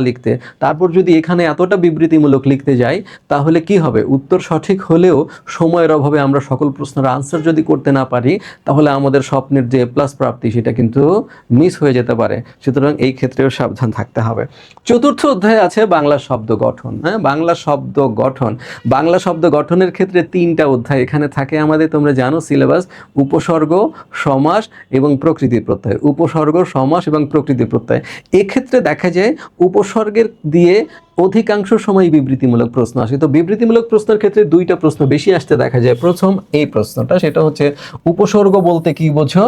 লিখতে তারপর যদি এখানে এতটা বিবৃতিমূলক লিখতে যাই, তাহলে কি হবে? উত্তর সঠিক হলেও সময়ের অভাবে আমরা সকল প্রশ্নের আনসার যদি করতে না পারি, তাহলে আমাদের স্বপ্নের যে প্লাস প্রাপ্তি সেটা কিন্তু মিস হয়ে যেতে পারে। সুতরাং এই ক্ষেত্রেও সাবধান থাকতে হবে। 4র্থ অধ্যায়ে আছে বাংলা শব্দ গঠন। হ্যাঁ, বাংলা শব্দ গঠনের ক্ষেত্রে 3টা অধ্যায় এখানে থাকে আমাদের। তোমরা জানো সিলেবাস, উপসর্গ, সমাস এবং প্রকৃতি প্রত্যয়। এক্ষেত্রে দেখা যায় উপসর্গের দিয়ে অধিকাংশ সময় বিবৃতিমূলক প্রশ্ন আসে। তো বিবৃতিমূলক প্রশ্নের ক্ষেত্রে দুইটা প্রশ্ন বেশি আসতে দেখা যায়। প্রথম এই প্রশ্নটা, সেটা হচ্ছে উপসর্গ বলতে কি বোঝো,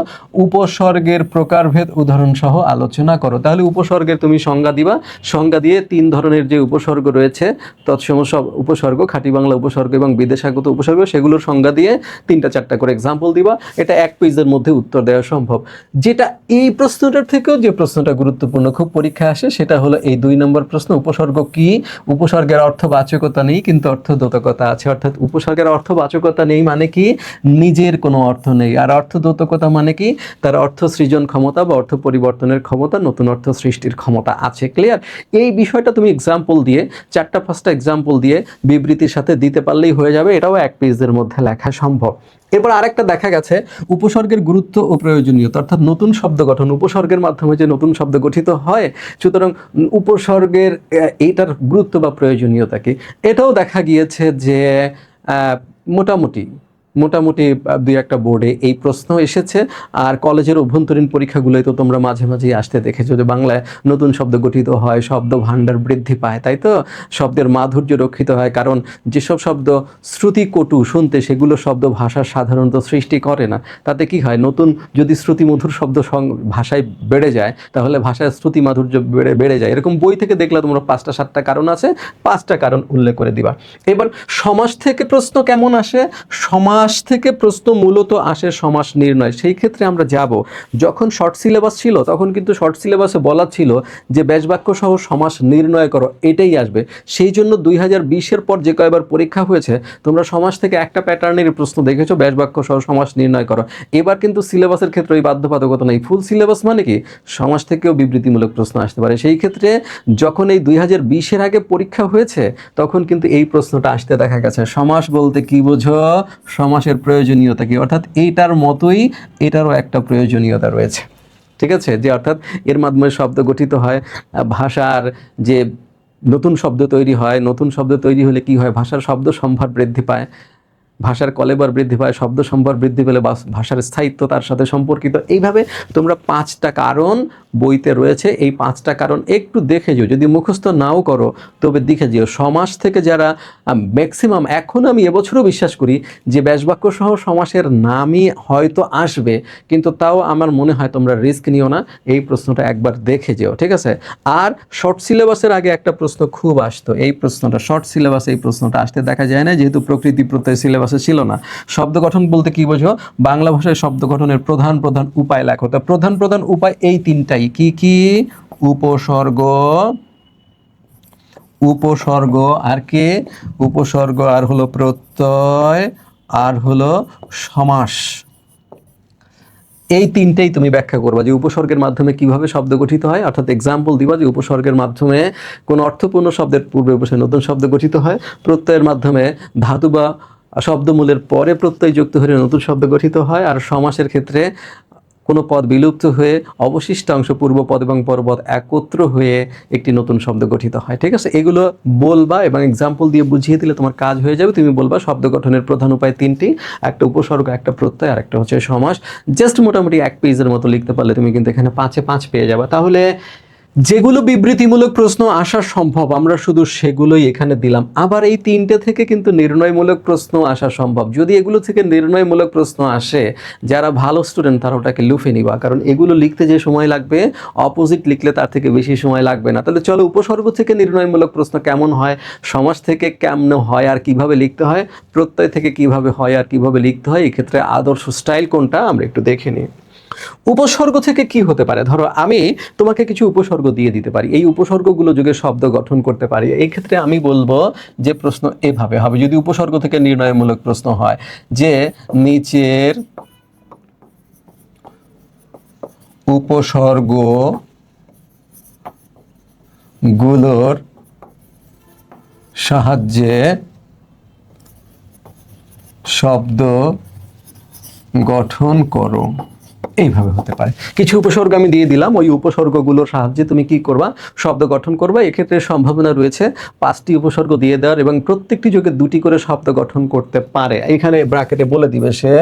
উপসর্গের প্রকারভেদ উদাহরণ সহ আলোচনা করো। তাহলে উপসর্গের তুমি সংজ্ঞা দিবা, সংজ্ঞা দিয়ে 3 ধরনের যে উপসর্গ রয়েছে তৎসম সব উপসর্গ, খাঁটি বাংলা উপসর্গ এবং বিদেশাগত উপসর্গ, সেগুলোর সংজ্ঞা দিয়ে 3টা 4টা করে এক্সাম্পল দিবা। এটা 1 পেজের মধ্যে উত্তর দেওয়া সম্ভব। যেটা এই প্রশ্নটার থেকেও যে প্রশ্নটা গুরুত্বপূর্ণ, খুব পরীক্ষায় আসে, সেটা হলো এই 2 নম্বর প্রশ্ন, উপসর্গ কি? উপসর্গের অর্থবাচকতা নেই কিন্তু অর্থদ্যোতকতা আছে। অর্থাৎ উপসর্গের অর্থবাচকতা নেই মানে কি, নিজের কোনো অর্থ নেই। আর অর্থদ্যোতকতা মানে কি, তার অর্থ সৃজন ক্ষমতা বা অর্থ পরিবর্তনের ক্ষমতা, নতুন অর্থ সৃষ্টির ক্ষমতা আছে। ক্লিয়ার? এই বিষয়টা তুমি এক্সাম্পল দিয়ে 4টা 5টা এক্সাম্পল দিয়ে বিবৃতির সাথে দিতে পারলেই হয়ে যাবে। এটাও 1 পেজের মধ্যে লেখা সম্ভব। এরপর আরেকটা দেখা গেছে উপসর্গের গুরুত্ব ও প্রয়োজনীয়তা, অর্থাৎ নতুন শব্দ গঠন, উপসর্গের মাধ্যমে যে নতুন শব্দ গঠিত হয়, সুতরাং উপসর্গের এইটার গুরুত্ব বা প্রয়োজনীয়তা কি, এটাও দেখা গিয়েছে যে মোটামুটি 2-1টা বোর্ডে এই প্রশ্ন এসেছে। আর কলেজের অভ্যন্তরীণ পরীক্ষাগুলোয় তো তোমরা মাঝে মাঝেই আসতে দেখেছো যে বাংলায় নতুন শব্দ গঠিত হয়, শব্দ ভাণ্ডার বৃদ্ধি পায়, তাই তো? শব্দের মাধুর্য রক্ষিত হয়, কারণ যেসব শব্দ শ্রুতিকটু শুনতে, সেগুলো শব্দ ভাষার সাধারণত সৃষ্টি করে না। তাতে কি হয়, নতুন যদি শ্রুতিমধুর শব্দ ভাষায় বেড়ে যায়, তাহলে ভাষায় শ্রুতি মাধুর্য বেড়ে যায়। এরকম বই থেকে দেখলে তোমরা 5টা 7টা কারণ আছে, 5টা কারণ উল্লেখ করে দিবা। এবার সমাস থেকে প্রশ্ন কেমন আসে? সমাস থেকে প্রশ্ন মূলত আসে সমাস নির্ণয়। সেই ক্ষেত্রে আমরা যাব, যখন শর্ট সিলেবাস ছিল তখন কিন্তু শর্ট সিলেবাসে বলা ছিল যে ব্যাসবাক্য সহ সমাস নির্ণয় করো, এটাই আসবে। সেই জন্য 2020-এর পর যে কয়বার পরীক্ষা হয়েছে, তোমরা সমাস থেকে একটা প্যাটার্নের প্রশ্ন দেখেছো, ব্যাসবাক্য সহ সমাস নির্ণয় করো। এবার কিন্তু সিলেবাসের ক্ষেত্রে ওই বাধ্যবাধকতা নেই। ফুল সিলেবাস মানে কি, সমাস থেকেও বিবৃতিমূলক প্রশ্ন আসতে পারে। সেই ক্ষেত্রে যখন এই 2020-এর আগে পরীক্ষা হয়েছে, তখন কিন্তু এই প্রশ্নটা আসতে দেখা গেছে, সমাস বলতে কি বোঝো, সমাসের প্রয়োজনীয়তা কি। অর্থাৎ এইটার মতোই এটারও একটা প্রয়োজনীয়তা রয়েছে। ঠিক আছে? যে অর্থাৎ এর মাধ্যমে শব্দ গঠিত হয়, ভাষার যে নতুন শব্দ তৈরি হয়, নতুন শব্দ তৈরি হলে কি হয়, ভাষার শব্দ সম্ভার বৃদ্ধি পায়, ভাষার কলেবর বৃদ্ধি পায়, শব্দ সম্ভার বৃদ্ধি পেলে ভাষার স্থায়িত্ব তার সাথে সম্পর্কিত। এইভাবে তোমরা 5টা কারণ বইতে রয়েছে। এই 5টা কারণ একটু দেখে যেও, যদি মুখস্থ নাও করো তবে দেখে যেও। সমাস থেকে যারা ম্যাক্সিমাম, এখন আমি এবছরও বিশ্বাস করি যে ব্যাসবাক্য সহ সমাসের নামই হয়তো আসবে, কিন্তু তাও আমার মনে হয় তোমরা রিস্ক নিও না, এই প্রশ্নটা একবার দেখে যেও। ঠিক আছে? আর শর্ট সিলেবাসের আগে একটা প্রশ্ন খুব আসতো, এই প্রশ্নটা শর্ট সিলেবাসে এই প্রশ্নটা আসতে দেখা যায় না, যেহেতু প্রকৃতি প্রত্যয় সিলেবাসে ছিল না। শব্দ গঠন বলতে কি বোঝো, বাংলা ভাষায় শব্দ গঠনের প্রধান উপায় লেখো। তা প্রধান উপায় এই 3টাই। কি কি? উপসর্গ আর কি, উপসর্গ আর হলো প্রত্যয় আর হলো সমাস। এই 3টাই তুমি ব্যাখ্যা করবা যে উপসর্গের মাধ্যমে কিভাবে শব্দ গঠিত হয়, অর্থাৎ এক্সাম্পল দিবা যে উপসর্গের মাধ্যমে কোন অর্থপূর্ণ শব্দের পূর্বে বসে নতুন শব্দ গঠিত হয়, প্রত্যয়ের মাধ্যমে ধাতু বা শব্দমূলের পরে প্রত্যয় যুক্ত হয়ে নতুন শব্দ গঠিত হয়, আর সমাসের ক্ষেত্রে কোনো পদ বিলুপ্ত হয়ে অবশিষ্ট অংশ পূর্বপদ এবং পরপদ একত্র হয়ে একটি নতুন শব্দ গঠিত হয়। ঠিক আছে? এগুলো বলবা এবং এক্সাম্পল দিয়ে বুঝিয়ে দিলে তোমার কাজ হয়ে যাবে। তুমি বলবা শব্দ গঠনের প্রধান উপায় 3টি, একটা উপসর্গ, একটা প্রত্যয়, আর একটা হচ্ছে সমাস। জাস্ট মোটামুটি 1 পেজের মতো লিখতে পারলে তুমি কিন্তু এখানে 5-এ 5 পেয়ে যাবে। তাহলে যেগুলো বিবৃতিমূলক প্রশ্ন আসা সম্ভব, আমরা শুধু সেগুলোই এখানে দিলাম। আবার এই 3টে থেকে কিন্তু নির্ণয়মূলক প্রশ্ন আসা সম্ভব। যদি এগুলো থেকে নির্ণয়মূলক প্রশ্ন আসে, যারা ভালো স্টুডেন্ট তারা ওটাকে লুফে নিবা, কারণ এগুলো লিখতে যে সময় লাগবে, অপোজিট লিখলে তার থেকে বেশি সময় লাগবে না। তাহলে চলো উপসর্গ থেকে নির্ণয়মূলক প্রশ্ন কেমন হয়, সমাস থেকে কেমন হয় আর কিভাবে লিখতে হয়, প্রত্যয় থেকে কিভাবে হয় আর কিভাবে লিখতে হয়, এক্ষেত্রে আদর্শ স্টাইল কোনটা আমরা একটু দেখে নিই। উপসর্গ থেকে কি হতে পারে, ধরো আমি তোমাকে কিছু উপসর্গ দিয়ে দিতে পারি, এই উপসর্গগুলো যোগে শব্দ গঠন করতে পারি। এই ক্ষেত্রে আমি বলবো যে প্রশ্ন এভাবে হবে, যদি উপসর্গ থেকে নির্ণয়মূলক প্রশ্ন হয়, যে নিচের উপসর্গ গুলোর সাহায্যে শব্দ গঠন করো, এইভাবে হতে পারে। কিছু উপসর্গ আমি দিয়ে দিলাম, ওই উপসর্গগুলোর সাহায্যে তুমি কি করবা, শব্দ গঠন করবা। এক্ষেত্রে সম্ভাবনা রয়েছে 5টি উপসর্গ দিয়ে দেওয়ার, এবং প্রত্যেকটি যোগে 2টি করে শব্দ গঠন করতে পারে। এখানে ব্র্যাকেটে বলে দিবে সে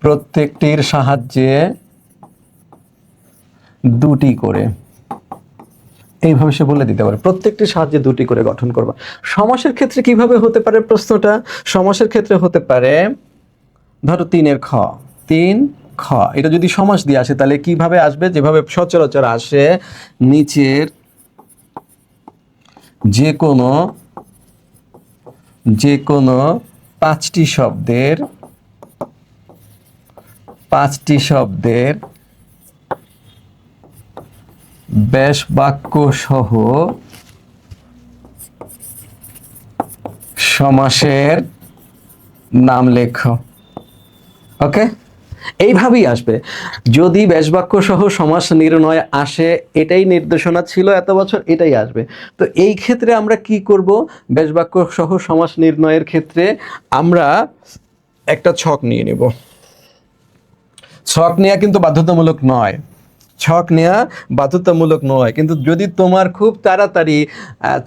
প্রত্যেকটির সাহায্যে 2টি করে। এইভাবে সে বলে দিতে পারে। প্রত্যেকটির সাহায্যে দুটি করে গঠন করবা। সমাসের ক্ষেত্রে কিভাবে হতে পারে প্রশ্নটা? সমাসের ক্ষেত্রে হতে পারে, ধরো 3-এর খ, 3 খ, এটা যদি সমাস দিয়ে আসে তাহলে কিভাবে আসবে? যেভাবে সচরাচর আসে, নিচের যে কোনো 5টি শব্দের ব্যাস বাক্য সহ সমাসের নাম লেখো। ওকে, এইভাবেই আসবে। যদি ব্যাস বাক্য সহ সমাস নির্ণয় আসে, এটাই নির্দেশনা ছিল এত বছর, এটাই আসবে। তো এই ক্ষেত্রে আমরা কি করব? ব্যাস বাক্য সহ সমাস নির্ণয়ের ক্ষেত্রে আমরা একটা ছক নিয়ে নেব। ছক নেওয়া কিন্তু বাধ্যতামূলক নয়, কিন্তু যদি তোমার খুব তাড়াতাড়ি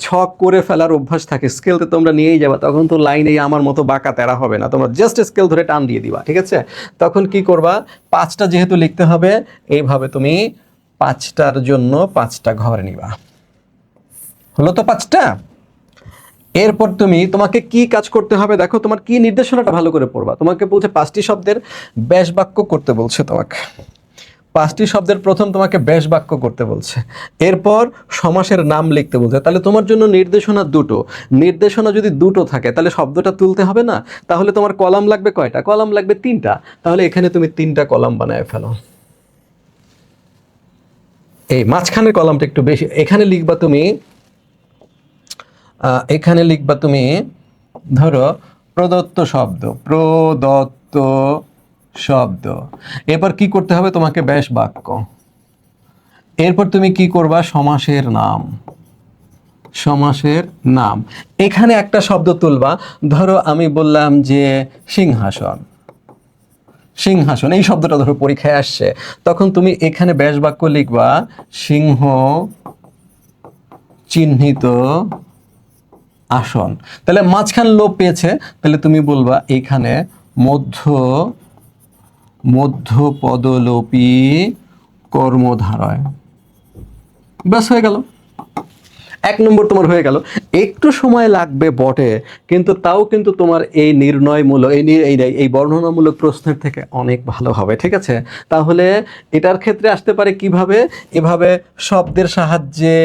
ছক করে ফেলার অভ্যাস থাকে, স্কেলতে তোমরা নিয়েই যাবা, তখন তো লাইনে আমার মতো বাঁকা তেরা হবে না, তোমরা জাস্ট স্কেল ধরে টান দিয়ে দিবা, ঠিক আছে? তখন কি করবা? 5টা যেহেতু লিখতে হবে, এইভাবে তুমি 5টার জন্য 5টা ঘর নিবা। হলো তো 5টা? এরপর তোমাকে কি কাজ করতে হবে দেখো, তোমার কি নির্দেশনাটা ভালো করে পড়বা। তোমাকে বলছে 5টি শব্দের ব্যাস বাক্য করতে বলছে, তোমাকে 5টি শব্দের প্রথম তোমাকে ব্যাস বাক্য করতে বলছে, এরপর সমাসের নাম লিখতে বলছে। তাহলে তোমার জন্য নির্দেশনা যদি দুটো থাকে, তাহলে শব্দটা তুলতে হবে না? তাহলে তোমার কলাম লাগবে কয়টা? কলাম লাগবে 3টা। তাহলে এখানে তুমি 3টা কলাম বানায় ফেলো। এই মাঝখানের কলামটা একটু বেশি, এখানে লিখবা তুমি ধরো প্রদত্ত শব্দ। এরপর কি করতে হবে? তোমাকে ব্যাস বাক্য। এরপর তুমি কি করবা? সমাসের নাম। এখানে একটা শব্দ তুলবা। ধরো আমি বললাম যে সিংহাসন, এই শব্দটা ধরো পরীক্ষায় আসছে, তখন তুমি এখানে ব্যাস বাক্য লিখবা সিংহ চিহ্নিত আসন। তাহলে মাঝখান লোপ পেয়েছে, তাহলে তুমি বলবা এখানে মধ্যপদলোপী কর্মধারয়। ব্যাস, হয়ে গেল। 1 নম্বর তোমার হয়ে গেল। একটু সময় লাগবে বটে, কিন্তু তাও কিন্তু তোমার এই নির্ণয়মূলক এই বর্ণনামূলক প্রশ্নের থেকে অনেক ভালো হবে, ঠিক আছে? তাহলে এটার ক্ষেত্রে আসতে পারে কিভাবে? এভাবে শব্দের সাহায্যে,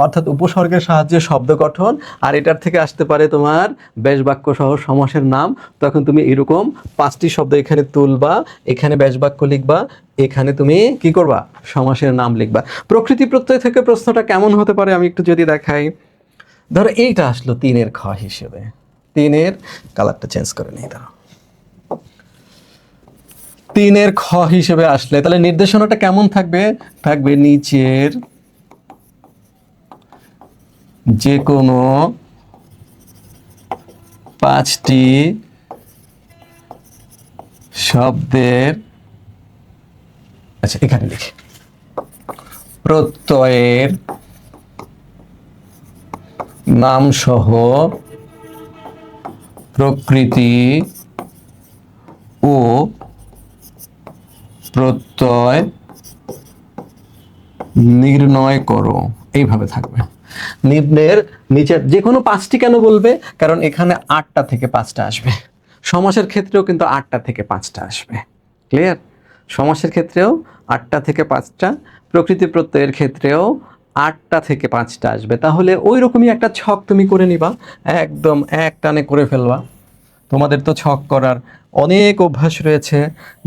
অর্থাৎ উপসর্গের সাহায্যে শব্দ গঠন, আর এটার থেকে আসতে পারে তোমার ব্যাস বাক্য সহ সমাসের নাম। তখন তুমি এরকম 5টি শব্দ এখানে তুলবা, এখানে ব্যাস বাক্য লিখবা, এখানে তুমি কি করবা? সমাসের নাম লিখবা। প্রকৃতি প্রত্যয় থেকে প্রশ্নটা কেমন হতে পারে আমি একটু যদি দেখাই। ধরো এইটা আসলো 3-এর খ হিসেবে, 3-এর কালারটা চেঞ্জ করে নিই, ধরো 3-এর খ হিসেবে আসলে তাহলে নির্দেশনাটা কেমন থাকবে? থাকবে নিচের যে কোনো 5টি শব্দের, আচ্ছা এখানে লিখি, প্রত্যয়ের নাম সহ প্রকৃতি ও প্রত্যয় নির্ণয় করো। এইভাবে থাকবে। নিম্নের নিচের যে কোনো 5টি কেন বলবে? কারণ এখানে 8টা থেকে 5টা আসবে। সমাসের ক্ষেত্রেও কিন্তু 8টা থেকে 5টা আসবে। ক্লিয়ার? সমাসের ক্ষেত্রেও 8টা থেকে 5টা, প্রকৃতি প্রত্যয়ের ক্ষেত্রেও 8টা থেকে 5টা আসবে। তাহলে ওই রকমই একটা ছক তুমি করে নিবা, একদম এক টানে করে ফেলবা। তোমাদের তো ছক করার অনেক অভ্যাস রয়েছে।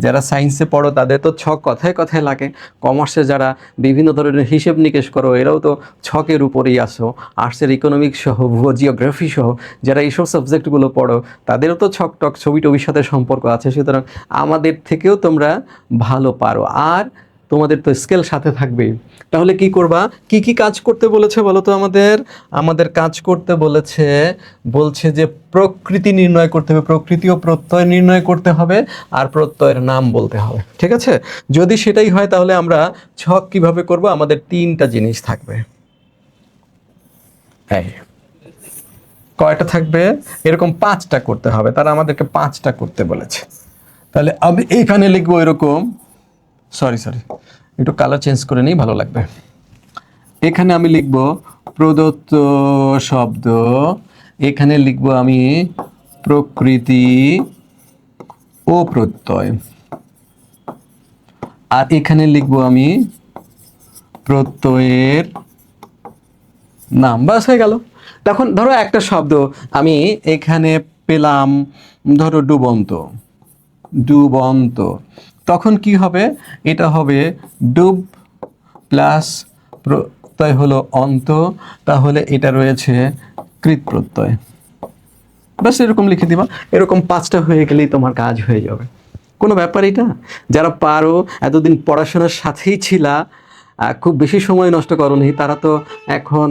যারা সায়েন্সে পড়ো তাদের তো ছক কথায় কথায় লাগে। কমার্সে যারা বিভিন্ন ধরনের হিসেব নিকেশ করো, এরাও তো ছকের উপরেই আসো। আর্টসের ইকোনমিক্স সহ, জিওগ্রাফি সহ যারা এইসব সাবজেক্টগুলো পড়ো, তাদেরও তো ছক টক ছবি টবির সাথে সম্পর্ক আছে। সুতরাং আমাদের থেকেও তোমরা ভালো পারো, আর তোমাদের তো স্কেল সাথে থাকবেই। তাহলে কি করবা? কি কাজ করতে বলেছে বলো তো? আমাদের কাজ করতে বলছে যে প্রকৃতি নির্ণয় করতে হবে, প্রকৃতি ও প্রত্যয় নির্ণয় করতে হবে, আর প্রত্যয়ের নাম বলতে হবে, ঠিক আছে? যদি সেটাই হয় তাহলে আমরা ছক কিভাবে করব? আমাদের 3টা জিনিস থাকবে। এই কয়টা থাকবে? এরকম 5টা করতে হবে, তারা আমাদেরকে 5টা করতে বলেছে। তাহলে আমি এইখানে লিখবো এরকম, সরি একটু কালার চেঞ্জ করে নিই, ভালো লাগবে। এখানে আমি লিখব প্রদত্ত শব্দ, এখানে লিখব আমি প্রকৃতি ও প্রত্যয়, আর এখানে লিখব আমি প্রত্যয়ের নাম। বাস হয়ে গেল। তখন ধরো একটা শব্দ আমি এখানে পেলাম, ধরো ডুবন্ত, ডুবন্ত, তখন কি হবে? এটা হবে ডুব প্লাস প্রত্যয় হলো অন্ত, তাহলে এটা রয়েছে কৃত প্রত্যয়। ব্যাস এরকম লিখে দিবা। এরকম 5টা হয়ে গেলেই তোমার কাজ হয়ে যাবে। কোনো ব্যাপার এটা। যারা পারো, এতদিন পড়াশোনার সাথেই ছিলা, খুব বেশি সময় নষ্ট করোনি, তারা তো এখন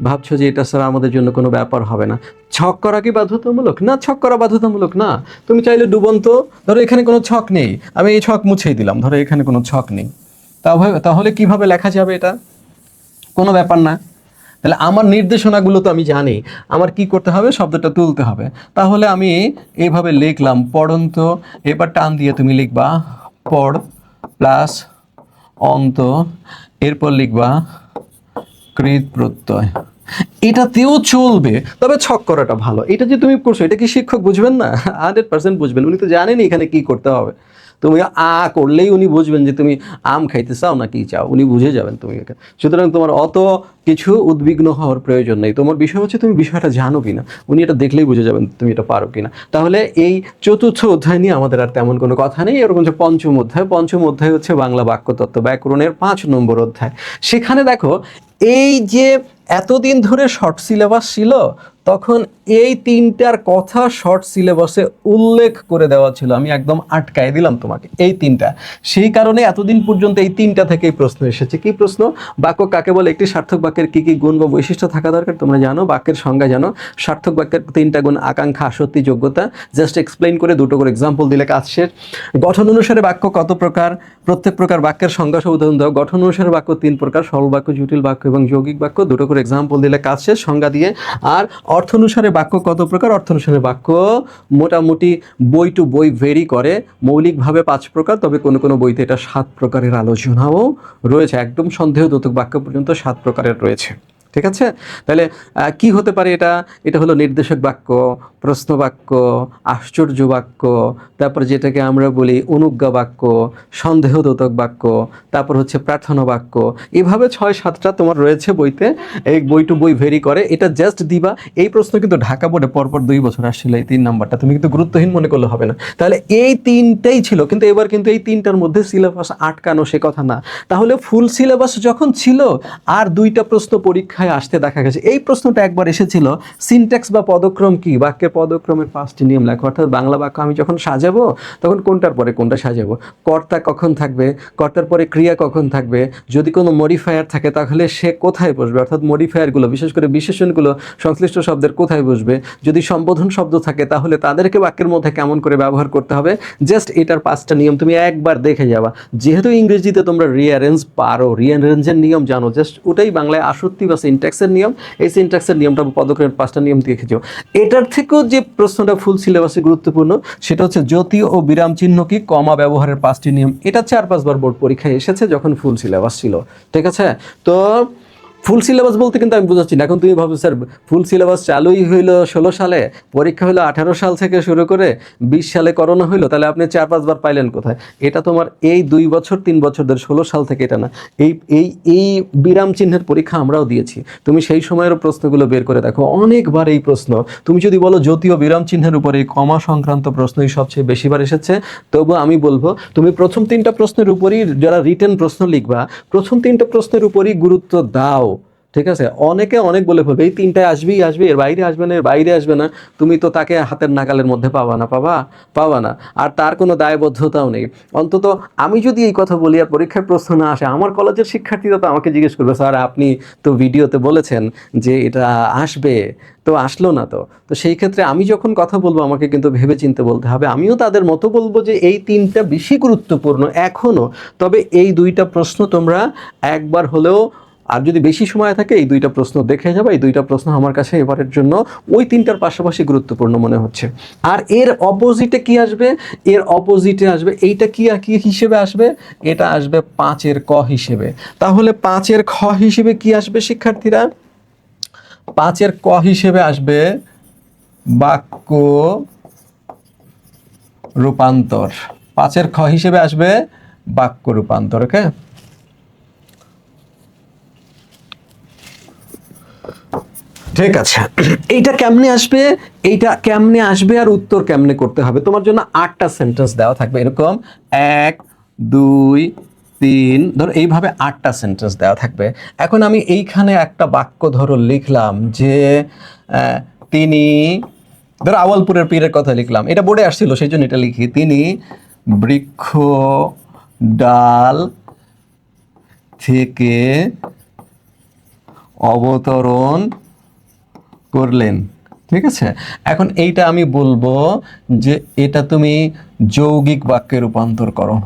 ভাবছো যে এটা ছাড়া আমাদের জন্য কোনো ব্যাপার হবে না। ছক করা কি বাধ্যতামূলক? না, ছক করা বাধ্যতামূলক না। তুমি চাইলে ডুবন্ত, ধরো এখানে কোনো ছক নেই, আমি এই ছক মুছেই দিলাম, ধরো এখানে কোনো ছক নেই, তাহলে কিভাবে লেখা যাবে এটা? কোনো ব্যাপার না। তাহলে আমার নির্দেশনাগুলো তো আমি জানি, আমার কি করতে হবে? শব্দটা তুলতে হবে। তাহলে আমি এইভাবে লিখলাম পড়ন্ত, এবার টান দিয়ে তুমি লিখবা পড় প্লাস অন্ত, এরপর লিখবা কৃত প্রত্যয়। এটাতেও চলবে, তবে ছক করাটা ভালো। এটা যে তুমি করছো, এটা কি শিক্ষক বুঝবেন না? 100% বুঝবেন। উনি তো জানেন এখানে কি করতে হবে। তুমি করলেই উনি বুঝবেন যে তুমি আম খাইতে চাও না কি চাও, উনি বুঝে যাবেন তুমি। সুতরাং তোমার অত কিছু উদ্বিগ্ন হওয়ার প্রয়োজন নেই। তোমার বিষয় হচ্ছে তুমি বিষয়টা জানো কিনা, উনি এটা দেখলেই বুঝে যাবেন তুমি এটা পারো কিনা। তাহলে এই 4র্থ অধ্যায় নিয়ে আমাদের আর তেমন কোনো কথা নেই। এরকম যে 5ম অধ্যায়, 5ম অধ্যায় হচ্ছে বাংলা বাক্যতত্ত্ব ব্যাকরণের 5 নম্বর অধ্যায়। সেখানে দেখো, এই যে এতদিন ধরে শর্ট সিলেবাস ছিল, তখন এই 3টার কথা শর্ট সিলেবাসে উল্লেখ করে দেওয়া ছিল। আমি একদম আটকায় দিলাম তোমাকে এই 3টা। সেই কারণে এতদিন পর্যন্ত এই 3টা থেকেই প্রশ্ন এসেছে। কি প্রশ্ন? বাক্য কাকে বলে? একটি সার্থক বাক্যের কি কি গুণ বা বৈশিষ্ট্য থাকা দরকার তোমরা জানো, বাক্যের সংজ্ঞা জানো। সার্থক বাক্যের 3টা গুণ: আকাঙ্ক্ষা, আসক্তি, যোগ্যতা। জাস্ট এক্সপ্লেইন করে 2টো করে এক্সাম্পল দিলে কাজ শেষ। গঠন অনুসারে বাক্য কত প্রকার? প্রত্যেক প্রকার বাক্যের সংজ্ঞা সহ উদাহরণ দাও। গঠন অনুসারে বাক্য 3 প্রকার: সরল বাক্য, জটিল বাক্য এবং যৌগিক বাক্য। 2টো করে এক্সাম্পল দিলে কাজ শেষ সংজ্ঞা দিয়ে। আর অর্থ অনুসারে বাক্য কত প্রকার? অর্থ অনুসারে বাক্য মোটামুটি বই টু বই ভেরি করে, মৌলিকভাবে 5 প্রকার, তবে কোনো কোনো বইতে এটা 7 প্রকারের আলোচনাও রয়েছে। একদম সন্দেহদ্যোতক বাক্য পর্যন্ত 7 প্রকারের রয়েছে। ঠিক আছে? তাহলে কি হতে পারে এটা? এটা হলো নির্দেশক বাক্য, প্রশ্ন বাক্য, আশ্চর্য বাক্য, তারপর যেটাকে আমরা বলি অনুজ্ঞা বাক্য, সন্দেহদ্যোতক বাক্য, তারপর হচ্ছে প্রার্থনা বাক্য। এভাবে 6-7টা তোমার রয়েছে বইতে। এই বই টু বই ভেরি করে, এটা জাস্ট দিবা। এই প্রশ্ন কিন্তু ঢাকা বোর্ডে পরপর 2 বছর আসছিল, এই 3 নাম্বারটা তুমি কিন্তু গুরুত্বহীন মনে করলে হবে না। তাহলে এই 3টাই ছিল, কিন্তু এবার কিন্তু এই 3টার মধ্যে সিলেবাস আটকানো সে কথা না। তাহলে ফুল সিলেবাস যখন ছিল, আর 2টা প্রশ্ন পরীক্ষায় আসতে দেখা গেছে। এই প্রশ্নটা একবার এসেছিল, সিনট্যাক্স বা পদক্রম কি? বাক্যের পদক্রমের 5টি নিয়ম লেখো। অর্থাৎ বাংলা বাক্য আমি যখন সাজাবো, তখন কোনটার পরে কোনটা সাজাবো, কর্তা কখন থাকবে, কর্তার পরে ক্রিয়া কখন থাকবে, যদি কোনো মডিফায়ার থাকে তাহলে সে কোথায় বসবে, অর্থাৎ মডিফায়ারগুলো বিশেষ করে বিশেষণগুলো সংশ্লিষ্ট শব্দের কোথায় বসবে, যদি সম্বোধন শব্দ থাকে তাহলে তাদেরকে বাক্যের মধ্যে কেমন করে ব্যবহার করতে হবে। জাস্ট এটার 5টা নিয়ম তুমি একবার দেখে যাবা। যেহেতু ইংরেজিতে তোমরা রিঅ্যারেঞ্জ পারো, রিঅ্যারেঞ্জের নিয়ম জানো, জাস্ট ওটাই বাংলায় আসক্তি বা সিনট্যাক্সের নিয়ম। এই সিনট্যাক্সের নিয়মটা পদক্রমের 5টা নিয়ম দেখে যাও। এটার থেকেও যে প্রশ্নটা ফুল সিলেবাসে গুরুত্বপূর্ণ, সেটা হচ্ছে জ্যোতি ও বিরাম চিহ্ন কি, কমা ব্যবহারের 5টি নিয়ম। এটা 4-5 বার বোর্ড পরীক্ষায় এসেছে যখন ফুল সিলেবাস ছিল। ঠিক আছে? তো ফুল সিলেবাস বলতে কিন্তু আমি বুঝাচ্ছি না। এখন তুমি ভাবো স্যার ফুল সিলেবাস চালুই হইলো 16 সালে, পরীক্ষা হলো 18 সাল থেকে শুরু করে 20 সালে করোনা হইলো, তাহলে আপনি 4-5 বার পাইলেন কোথায়? এটা তোমার এই 2 বছর 3 বছর ধরে, 16 সাল থেকে এটা না। এই এই এই বিরাম চিহ্নের পরীক্ষা আমরাও দিয়েছি। তুমি সেই সময়ের প্রশ্নগুলো বের করে দেখো, অনেকবার এই প্রশ্ন। তুমি যদি বলো জ্যোতি ও বিরাম চিহ্নের উপরে কমা সংক্রান্ত প্রশ্নই সবচেয়ে বেশিবার এসেছে, তবু আমি বলবো তুমি প্রথম 3টা প্রশ্নের উপরই, যারা রিটেন প্রশ্ন লিখবা, প্রথম 3টা প্রশ্নের উপরই গুরুত্ব দাও। ঠিক আছে? অনেকে অনেক বলে ফেলবে এই 3টায় আসবেই আসবে, এর বাইরে আসবে না, এর বাইরে আসবে না। তুমি তো তাকে হাতের নাগালের মধ্যে পাবা না। আর তার কোনো দায়বদ্ধতাও নেই। অন্তত আমি যদি এই কথা বলি আর পরীক্ষার প্রশ্ন না আসে, আমার কলেজের শিক্ষার্থীরা তো আমাকে জিজ্ঞেস করবে, স্যার আপনি তো ভিডিওতে বলেছেন যে এটা আসবে, তো আসলো না। তো সেই ক্ষেত্রে আমি যখন কথা বলবো আমাকে কিন্তু ভেবে চিন্তে বলতে হবে। আমিও তাদের মতো বলবো যে এই 3টা বেশি গুরুত্বপূর্ণ এখনও, তবে এই 2টা প্রশ্ন তোমরা একবার হলেও আর যদি বেশি সময় থাকে এই দুইটা প্রশ্ন দেখে যাবে। এই দুইটা প্রশ্ন আমার কাছে এবারের জন্য ওই তিনটার পাশাপাশি গুরুত্বপূর্ণ মনে হচ্ছে। আর এর অপোজিটে কি আসবে? এর অপোজিটে আসবে এইটা কি কি হিসেবে আসবে? এটা আসবে 5-এর ক হিসেবে। তাহলে 5-এর খ হিসেবে কি আসবে শিক্ষার্থীরা? 5-এর ক হিসেবে আসবে বাক্য রূপান্তর। 5-এর খ হিসেবে আসবে বাক্য রূপান্তর। ওকে, ঠিক আছে। এইটা কেমনে আসবে? এইটা কেমনে আসবে আর উত্তর কেমনে করতে হবে? তোমার জন্য 8টা সেন্টেন্স দেওয়া থাকবে, এরকম 1 2 3, ধরো এইভাবে 8টা সেন্টেন্স দেওয়া থাকবে। এখন আমি এইখানে একটা বাক্য ধরো লিখলাম যে তিনি, ধরো আওয়ালপুরের পীরের কথা লিখলাম, এটা বোর্ডে আসছিল সেই জন্য এটা লিখি। তিনি বৃক্ষ ডাল থেকে অবতরণ করলেন। ঠিক আছে, এখন এইটা আমি বলবো যে এটা তুমি যৌগিক বাক্যে রূপান্তর করো।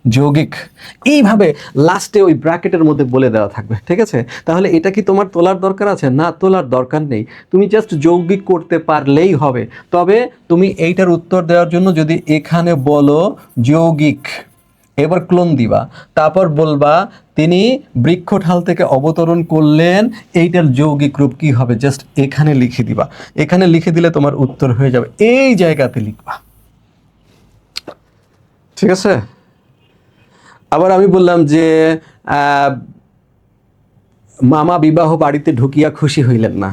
যৌগিক, এইভাবে লাস্টে ওই ব্র্যাকেটের মধ্যে বলে দেওয়া থাকবে। ঠিক আছে, তাহলে এটা কি তোমার তোলার দরকার আছে? না, তোলার দরকার নেই, তুমি জাস্ট যৌগিক করতে পারলেই হবে। তবে তুমি এইটার উত্তর দেওয়ার জন্য যদি এখানে বলো যৌগিক, এবার ক্লোন দিবা, তারপর বলবা তিনি বৃক্ষঢাল থেকে অবতরণ করলেন, এইটার যৌগিক রূপ কি হবে জাস্ট এখানে লিখে দিবা। এখানে লিখে দিলে তোমার উত্তর হয়ে যাবে, এই জায়গাতে লিখবা। ঠিক আছে, আবার আমি বললাম যে মামা বিবাহ বাড়িতে ঢুকিয়া খুশি হইলেন না।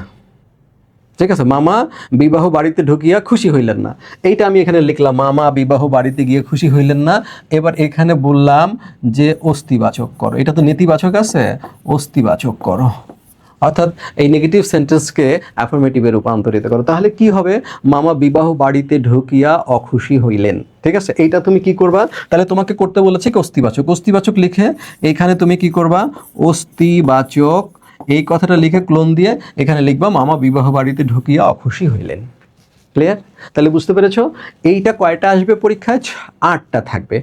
ঠিক আছে, মামা বিবাহ বাড়িতে ঢুকিয়া খুশি হইলেন না, এইটা আমি এখানে লিখলাম মামা বিবাহ বাড়িতে গিয়ে খুশি হইলেন না। এবার এখানে বললাম যে অস্তিবাচক করো, এটা তো নেতিবাচক আছে, অস্তিবাচক করো, অর্থাৎ এই নেগেটিভ সেন্টেন্সকে অ্যাফার্মেটিভে রূপান্তরিত করো। তাহলে কি হবে? মামা বিবাহ বাড়িতে ঢুকিয়া অখুশি হইলেন। ঠিক আছে, এইটা তুমি কি করবা? তাহলে তোমাকে করতে বলেছে কি অস্তিবাচক, অস্তিবাচক লিখে এইখানে তুমি কি করবা? অস্তিবাচক এই কথাটা লিখে ক্লোন দিয়ে এখানে লিখবা মামা বিবাহ বাড়িতে ঢুকিয়া অখুশি হইলেন। ক্লিয়ার? তাহলে বুঝতে পেরেছো এইটা কয়টা আসবে পরীক্ষায়? 8টা থাকবে।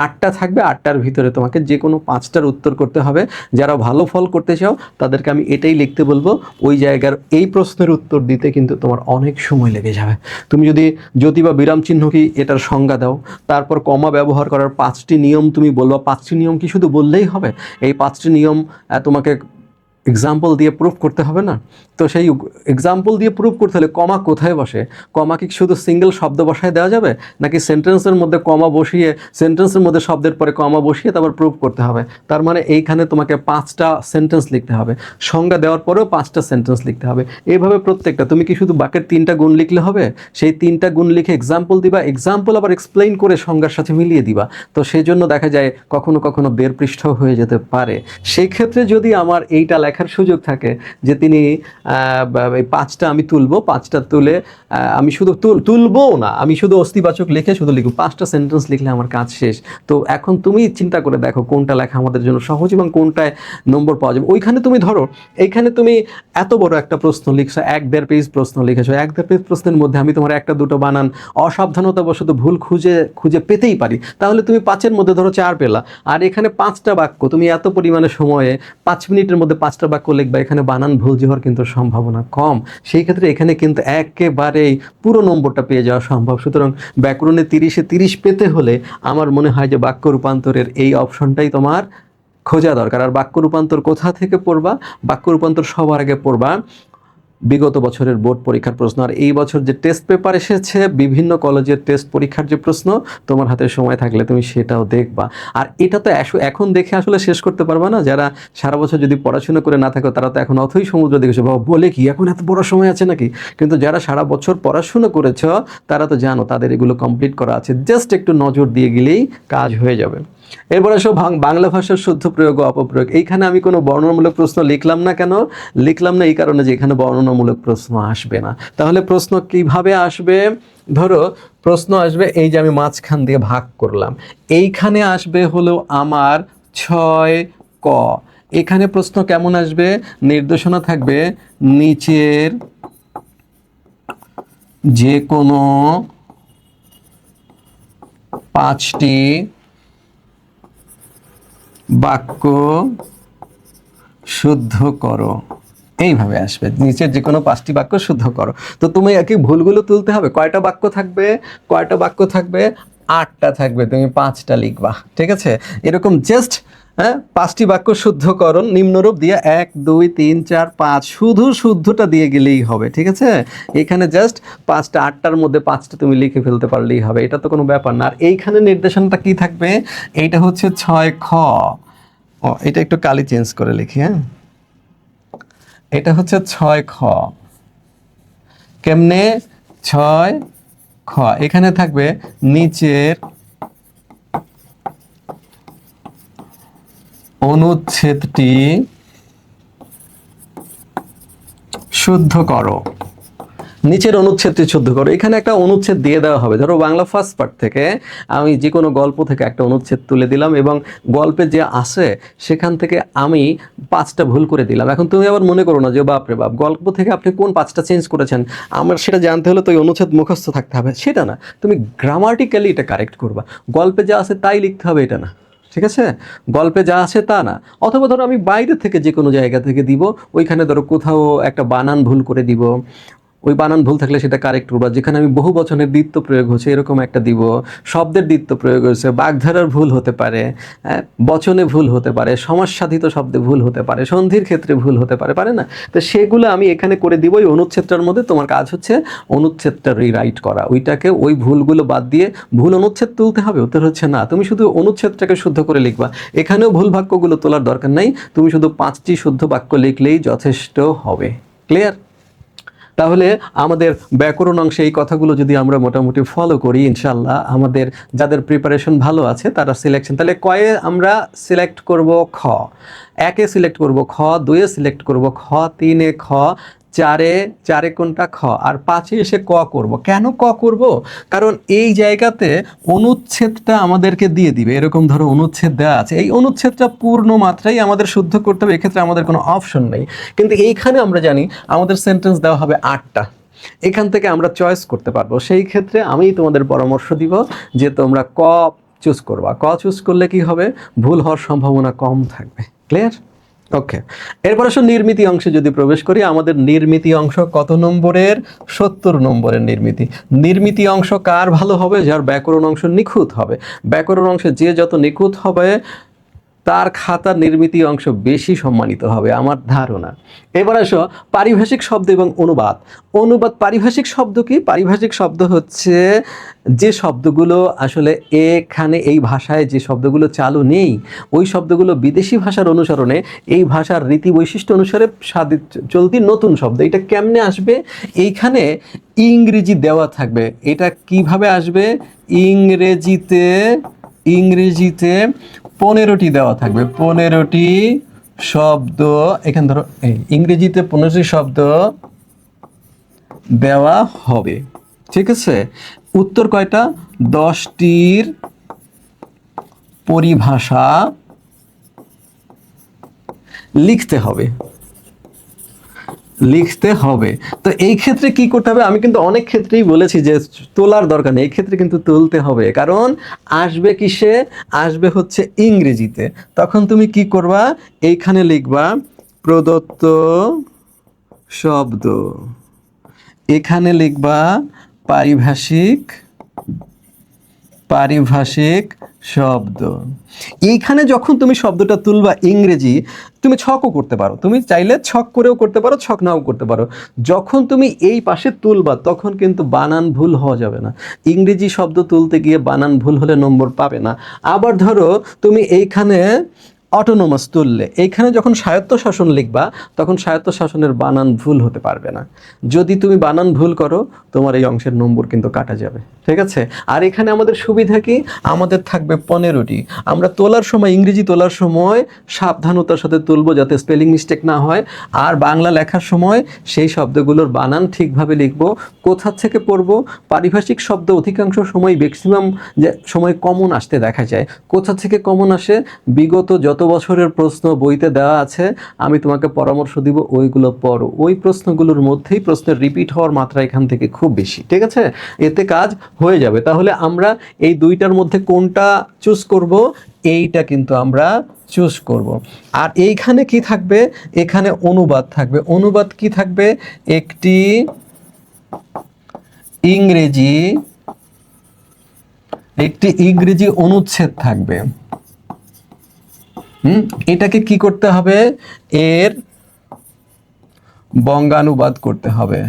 8টা থাকবে, 8টার ভিতরে তোমাকে যে কোনো 5টার উত্তর করতে হবে। যারা ভালো ফল করতে চাও তাদেরকে আমি এটাই লিখতে বলবো। ওই জায়গার এই প্রশ্নের উত্তর দিতে কিন্তু তোমার অনেক সময় লেগে যাবে। তুমি যদি জ্যোতি বা বিরাম চিহ্ন কি এটার সংজ্ঞা দাও, তারপর কমা ব্যবহার করার 5টি নিয়ম তুমি বলবা। 5টি নিয়ম কি শুধু বললেই হবে? এই 5টি নিয়ম তোমাকে এক্সাম্পল দিয়ে প্রুফ করতে হবে না? তো সেই এক্সাম্পল দিয়ে প্রুফ করতে হলে কমা কোথায় বসে? কমা কি শুধু সিঙ্গেল শব্দ বসায় দেওয়া যাবে, নাকি সেন্টেন্সের মধ্যে কমা বসিয়ে, সেন্টেন্সের মধ্যে শব্দের পরে কমা বসিয়ে তারপর প্রুফ করতে হবে? তার মানে এইখানে তোমাকে 5টা সেন্টেন্স লিখতে হবে, সংজ্ঞা দেওয়ার পরেও 5টা সেন্টেন্স লিখতে হবে। এইভাবে প্রত্যেকটা, তুমি কি শুধু বাক্যের 3টা গুণ লিখলে হবে? সেই 3টা গুণ লিখে এক্সাম্পল দিবা, এক্সাম্পল আবার এক্সপ্লেইন করে সংজ্ঞার সাথে মিলিয়ে দিবা। তো সেই জন্য দেখা যায় কখনো কখনো 1.5 পৃষ্ঠাও হয়ে যেতে পারে। সেই ক্ষেত্রে যদি আমার এইটা লেখার সুযোগ থাকে যে তিনি এই 5টা আমি তুলবো, 5টা তুলে আমি শুধু তুলবো না, আমি শুধু অস্তিবাচক লিখে শুধু লিখবো, 5টা সেন্টেন্স লিখলে আমার কাজ শেষ। তো এখন তুমি চিন্তা করে দেখো কোনটা লেখা আমাদের জন্য সহজ এবং কোনটায় নম্বর পাওয়া যাবে। ওইখানে তুমি ধরো এইখানে তুমি এত বড় একটা প্রশ্ন লিখছো, 1-1.5 পেজ প্রশ্ন লিখেছো, 1-1.5 পেজ প্রশ্নের মধ্যে আমি তোমার একটা দুটো বানান অসাবধানতাবশত ভুল খুঁজে পেতেই পারি, তাহলে তুমি 5-এর মধ্যে ধরো 4 পেলা। আর এখানে 5টা বাক্য তুমি এত পরিমাণে সময়ে 5 মিনিটের মধ্যে 5টা বাক্য লিখবা, এখানে বানান ভুল যাওয়ার কিন্তু সম্ভাবনা কম। সেই ক্ষেত্রে এখানে কিন্তু একেবারেই পুরো নম্বরটা পেয়ে যাওয়া সম্ভব। সুতরাং ব্যাকরণে 30-এ 30 পেতে হলে আমার মনে হয় যে বাক্য রূপান্তরের এই অপশনটাই তোমার খোঁজা দরকার। আর বাক্য রূপান্তর কোথা থেকে পড়বা? বাক্য রূপান্তর সবার আগে পড়বা বিগত বছরের বোর্ড পরীক্ষার প্রশ্ন। আর এই বছর যে টেস্ট পেপার এসেছে, বিভিন্ন কলেজের টেস্ট পরীক্ষার যে প্রশ্ন, তোমার হাতে সময় থাকলে তুমি সেটাও দেখবা। আর এটা তো এখন দেখে আসলে শেষ করতে পারবা না। যারা সারা বছর যদি পড়াশোনা করে না থাকো তারা তো এখন অথই সমুদ্র দেখেছো, বাবা বলে কি এখন এত বড় সময় আছে নাকি? কিন্তু যারা সারা বছর পড়াশোনা করেছ তারা তো জানো তাদের এগুলো কমপ্লিট করা আছে, জাস্ট একটু নজর দিয়ে গেলেই কাজ হয়ে যাবে। এরপরে সব বাংলা ভাষার শুদ্ধ প্রয়োগ ও অপপ্রয়োগ। এইখানে আমি কোনো বর্ণনামূলক প্রশ্ন লিখলাম না। কেন লিখলাম না? এই কারণে যে এখানে বর্ণনামূলক প্রশ্ন আসবে না। তাহলে প্রশ্ন কিভাবে আসবে? ধরো প্রশ্ন আসবে এই যে আমি মাঝখান দিয়ে ভাগ করলাম, এইখানে আসবে হলো আমার 6ক। এখানে প্রশ্ন কেমন আসবে? নির্দেশনা থাকবে নিচের যে কোনো 5টি বাক্য শুদ্ধ করো, এইভাবে আসবে। নিচের যে কোনো 5টি বাক্য শুদ্ধ করো। তো তুমি একই ভুলগুলো তুলতে হবে। কয়টা বাক্য থাকবে? কয়টা বাক্য থাকবে? 8টা থাকবে, তুমি 5টা লিখবা, ঠিক আছে? এরকম জাস্ট 5টি বাক্য শুদ্ধকরণ নিম্নরূপ দিয়ে 1 2 3 4 5 শুধু শুদ্ধটা দিয়ে গেলেই হবে, ঠিক আছে? এখানে জাস্ট 5টা, 8টার মধ্যে 5টা তুমি লিখে ফেলতে পারলেই হবে, এটা তো কোনো ব্যাপার না। আর এইখানে নির্দেশনটা কি থাকবে? এইটা হচ্ছে 6খ। এটা একটু কালি চেঞ্জ করে লিখি, হ্যাঁ? এটা হচ্ছে 6খ। কেমনে? 6খ এখানে থাকবে নিচের অনুচ্ছেদটি শুদ্ধ করো। নিচের অনুচ্ছেদটি শুদ্ধ করো। এখানে একটা অনুচ্ছেদ দিয়ে দেওয়া হবে। ধরো বাংলা ফার্স্ট পার্ট থেকে আমি যে কোনো গল্প থেকে একটা অনুচ্ছেদ তুলে দিলাম এবং গল্পে যে আসে সেখান থেকে আমি 5টা ভুল করে দিলাম। এখন তুমি আবার মনে করো না যে বাপরে বাপ, গল্প থেকে আপনি কোন 5টা চেঞ্জ করেছেন, আমার সেটা জানতে হলে তো ওই অনুচ্ছেদ মুখস্থ থাকতে হবে, সেটা না। তুমি গ্রামাটিক্যালি এটা কারেক্ট করবা। গল্পে যা আছে তাই লিখতে হবে, এটা না, ঠিক আছে? গল্পে যা আছে তা না। অথবা ধরো আমি বাইরে থেকে যে কোনো জায়গা থেকে দিব, ওইখানে ধরো কোথাও একটা বানান ভুল করে দিব, ওই বানান ভুল থাকলে সেটা কারেক্ট করবা। যেখানে আমি বহু বচনের দ্বিত্ব প্রয়োগ হচ্ছে এরকম একটা দিব, শব্দের দ্বিত্ব প্রয়োগ হচ্ছে, বাগধারার ভুল হতে পারে, বচনে ভুল হতে পারে, সমাজসাধিত শব্দে ভুল হতে পারে, সন্ধির ক্ষেত্রে ভুল হতে পারে, পারে না? তো সেগুলো আমি এখানে করে দিব। ওই অনুচ্ছেদটার মধ্যে তোমার কাজ হচ্ছে অনুচ্ছেদটা রিরাইট করা, ওইটাকে ওই ভুলগুলো বাদ দিয়ে ভুল অনুচ্ছেদ তুলতে হবে। উত্তর হচ্ছে না, তুমি শুধু অনুচ্ছেদটাকে শুদ্ধ করে লিখবা। এখানেও ভুল বাক্যগুলো তোলার দরকার নাই, তুমি শুধু 5টি শুদ্ধ বাক্য লিখলেই যথেষ্ট হবে। ক্লিয়ার? তাহলে আমাদের ব্যাকরণ অংশে এই কথাগুলো যদি আমরা মোটামুটি ফলো করি, ইনশাল্লাহ আমাদের যাদের প্রিপারেশন ভালো আছে তারা সিলেকশন, তাহলে কয়ে আমরা সিলেক্ট করব খ, 1-এ সিলেক্ট করব খ, 2-এ সিলেক্ট করব খ, 3-এ খ, 4-এ কোনটা? খ। আর 5-এ এসে ক করব। কেন ক করব? কারণ এই জায়গাতে অনুচ্ছেদটা আমাদেরকে দিয়ে দিবে। এরকম ধরো অনুচ্ছেদ দেওয়া আছে, এই অনুচ্ছেদটা পূর্ণ মাত্রায় আমাদের শুদ্ধ করতে হবে, এক্ষেত্রে আমাদের কোনো অপশন নেই। কিন্তু এইখানে আমরা জানি আমাদের সেন্টেন্স দেওয়া হবে 8টা, এখান থেকে আমরা চয়েস করতে পারবো। সেই ক্ষেত্রে আমি তোমাদের পরামর্শ দিব যে তোমরা ক চুজ করবা। ক চুজ করলে কি হবে? ভুল হওয়ার সম্ভাবনা কম থাকবে। ক্লিয়ার? ওকে, এরপর আসলে নির্মিতি অংশে যদি প্রবেশ করি, আমাদের নির্মিতি অংশ কত নম্বরের? 70 নম্বরের নির্মিতি। নির্মিতি অংশ কার ভালো হবে? যার ব্যাকরণ অংশ নিখুঁত হবে। ব্যাকরণ অংশে যে যত নিখুঁত হবে তার খাতার নির্মিতি অংশ বেশি সম্মানিত হবে আমার ধারণা। এবার আসো পারিভাষিক শব্দ এবং অনুবাদ। অনুবাদ, পারিভাষিক শব্দ কি? পারিভাষিক শব্দ হচ্ছে যে শব্দগুলো আসলে এখানে এই ভাষায় যে শব্দগুলো চালু নেই, ওই শব্দগুলো বিদেশি ভাষার অনুসরণে এই ভাষার রীতি বৈশিষ্ট্য অনুসারে চলতি নতুন শব্দ। এটা কেমনে আসবে? এইখানে ইংরেজি দেওয়া থাকবে। এটা কিভাবে আসবে? ইংরেজিতে 15টি দেওয়া থাকবে, 15টি শব্দ। এখানে ধরো ইংরেজিতে 15টি শব্দ দেওয়া হবে, ঠিক আছে? উত্তর কয়টা? 10টির পরিভাষা লিখতে হবে। তো এই ক্ষেত্রে কি করতে হবে? আমি কিন্তু অনেক ক্ষেত্রেই বলেছি যে তোলার দরকার নেই, এই ক্ষেত্রে কিন্তু তুলতে হবে। কারণ আসবে কিসে? আসবে হচ্ছে ইংরেজিতে। তখন তুমি কি করবা? এইখানে লিখবা প্রদত্ত শব্দ, এখানে লিখবা পারিভাষিক শব্দ। এইখানে যখন তুমি শব্দটা তুলবা ইংরেজি, তুমি ছকও করতে পারো, তুমি চাইলে ছক করেও করতে পারো, ছক নাও করতে পারো। যখন তুমি এই পাশে তুলবা তখন কিন্তু বানান ভুল হওয়া যাবে না। ইংরেজি শব্দ তুলতে গিয়ে বানান ভুল হলে নম্বর পাবে না। আবার ধরো তুমি এইখানে অটোনোমাস তুললে, এইখানে যখন স্বায়ত্তশাসন লিখবা তখন স্বায়ত্তশাসনের বানান ভুল হতে পারবে না। যদি তুমি বানান ভুল করো তোমার এই অংশের নম্বর কিন্তু কাটা যাবে, ঠিক আছে? আর এখানে আমাদের সুবিধা কি? আমাদের থাকবে 15টি। আমরা তোলার সময়, ইংরেজি তোলার সময় সাবধানতার সাথে তুলবো যাতে স্পেলিং মিস্টেক না হয়। আর বাংলা লেখার সময় সেই শব্দগুলোর বানান ঠিকভাবে লিখবো। কোথা থেকে পড়বো? পারিভাষিক শব্দ অধিকাংশ সময় ম্যাক্সিমাম যে সময় কমন আসতে দেখা যায়। কোথা থেকে কমন আসে? বিগত যত বছরের প্রশ্ন বইতে দেওয়া আছে, আমি তোমাকে পরামর্শ দিব ওইগুলো পড়ো। ওই প্রশ্নগুলোর মধ্যেই প্রশ্নের রিপিট হওয়ার মাত্রা এখান থেকে খুব বেশি, ঠিক আছে? এতে কাজ হয়ে যাবে। তাহলে আমরা এই দুইটার মধ্যে কোনটা চুজ করব? এইটা কিন্তু আমরা চুজ করব। আর এইখানে কি থাকবে? এখানে অনুবাদ থাকবে। অনুবাদ কি থাকবে? একটি ইংরেজি অনুচ্ছেদ থাকবে। এটাকে কি করতে হবে? এর বঙ্গানুবাদ করতে হবে।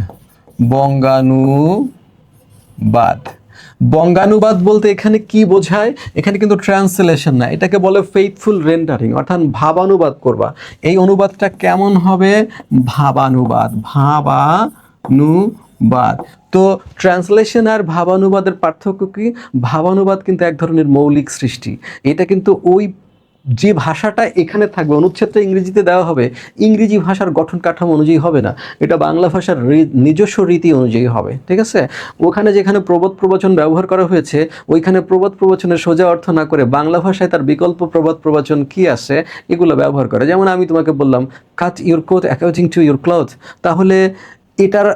বঙ্গানুবাদ বলতে এখানে কি বোঝায়? এখানে কিন্তু ট্রান্সলেশন না, এটাকে বলে ফেইথফুল রেন্ডারিং, অর্থাৎ ভাবানুবাদ করবা। এই অনুবাদটা কেমন হবে? ভাবানুবাদ। তো ট্রান্সলেশন আর ভাবানুবাদের পার্থক্য কি? ভাবানুবাদ কিন্তু এক ধরনের মৌলিক সৃষ্টি। এটা কিন্তু ওই যে ভাষাটা এখানে থাকবে, অনুচ্ছেদটা ইংরেজিতে দেওয়া হবে, ইংরেজি ভাষার গঠন কাঠামো অনুযায়ী হবে না, এটা বাংলা ভাষার নিজস্ব রীতি অনুযায়ী হবে, ঠিক আছে? ওখানে যেখানে প্রবাদ প্রবচন ব্যবহার করা হয়েছে, ওইখানে প্রবাদ প্রবচনের সোজা অর্থ না করে বাংলা ভাষায় তার বিকল্প প্রবাদ প্রবচন কি আছে এগুলো ব্যবহার করে। যেমন আমি তোমাকে বললাম cut your coat according to your cloth, তাহলে এটার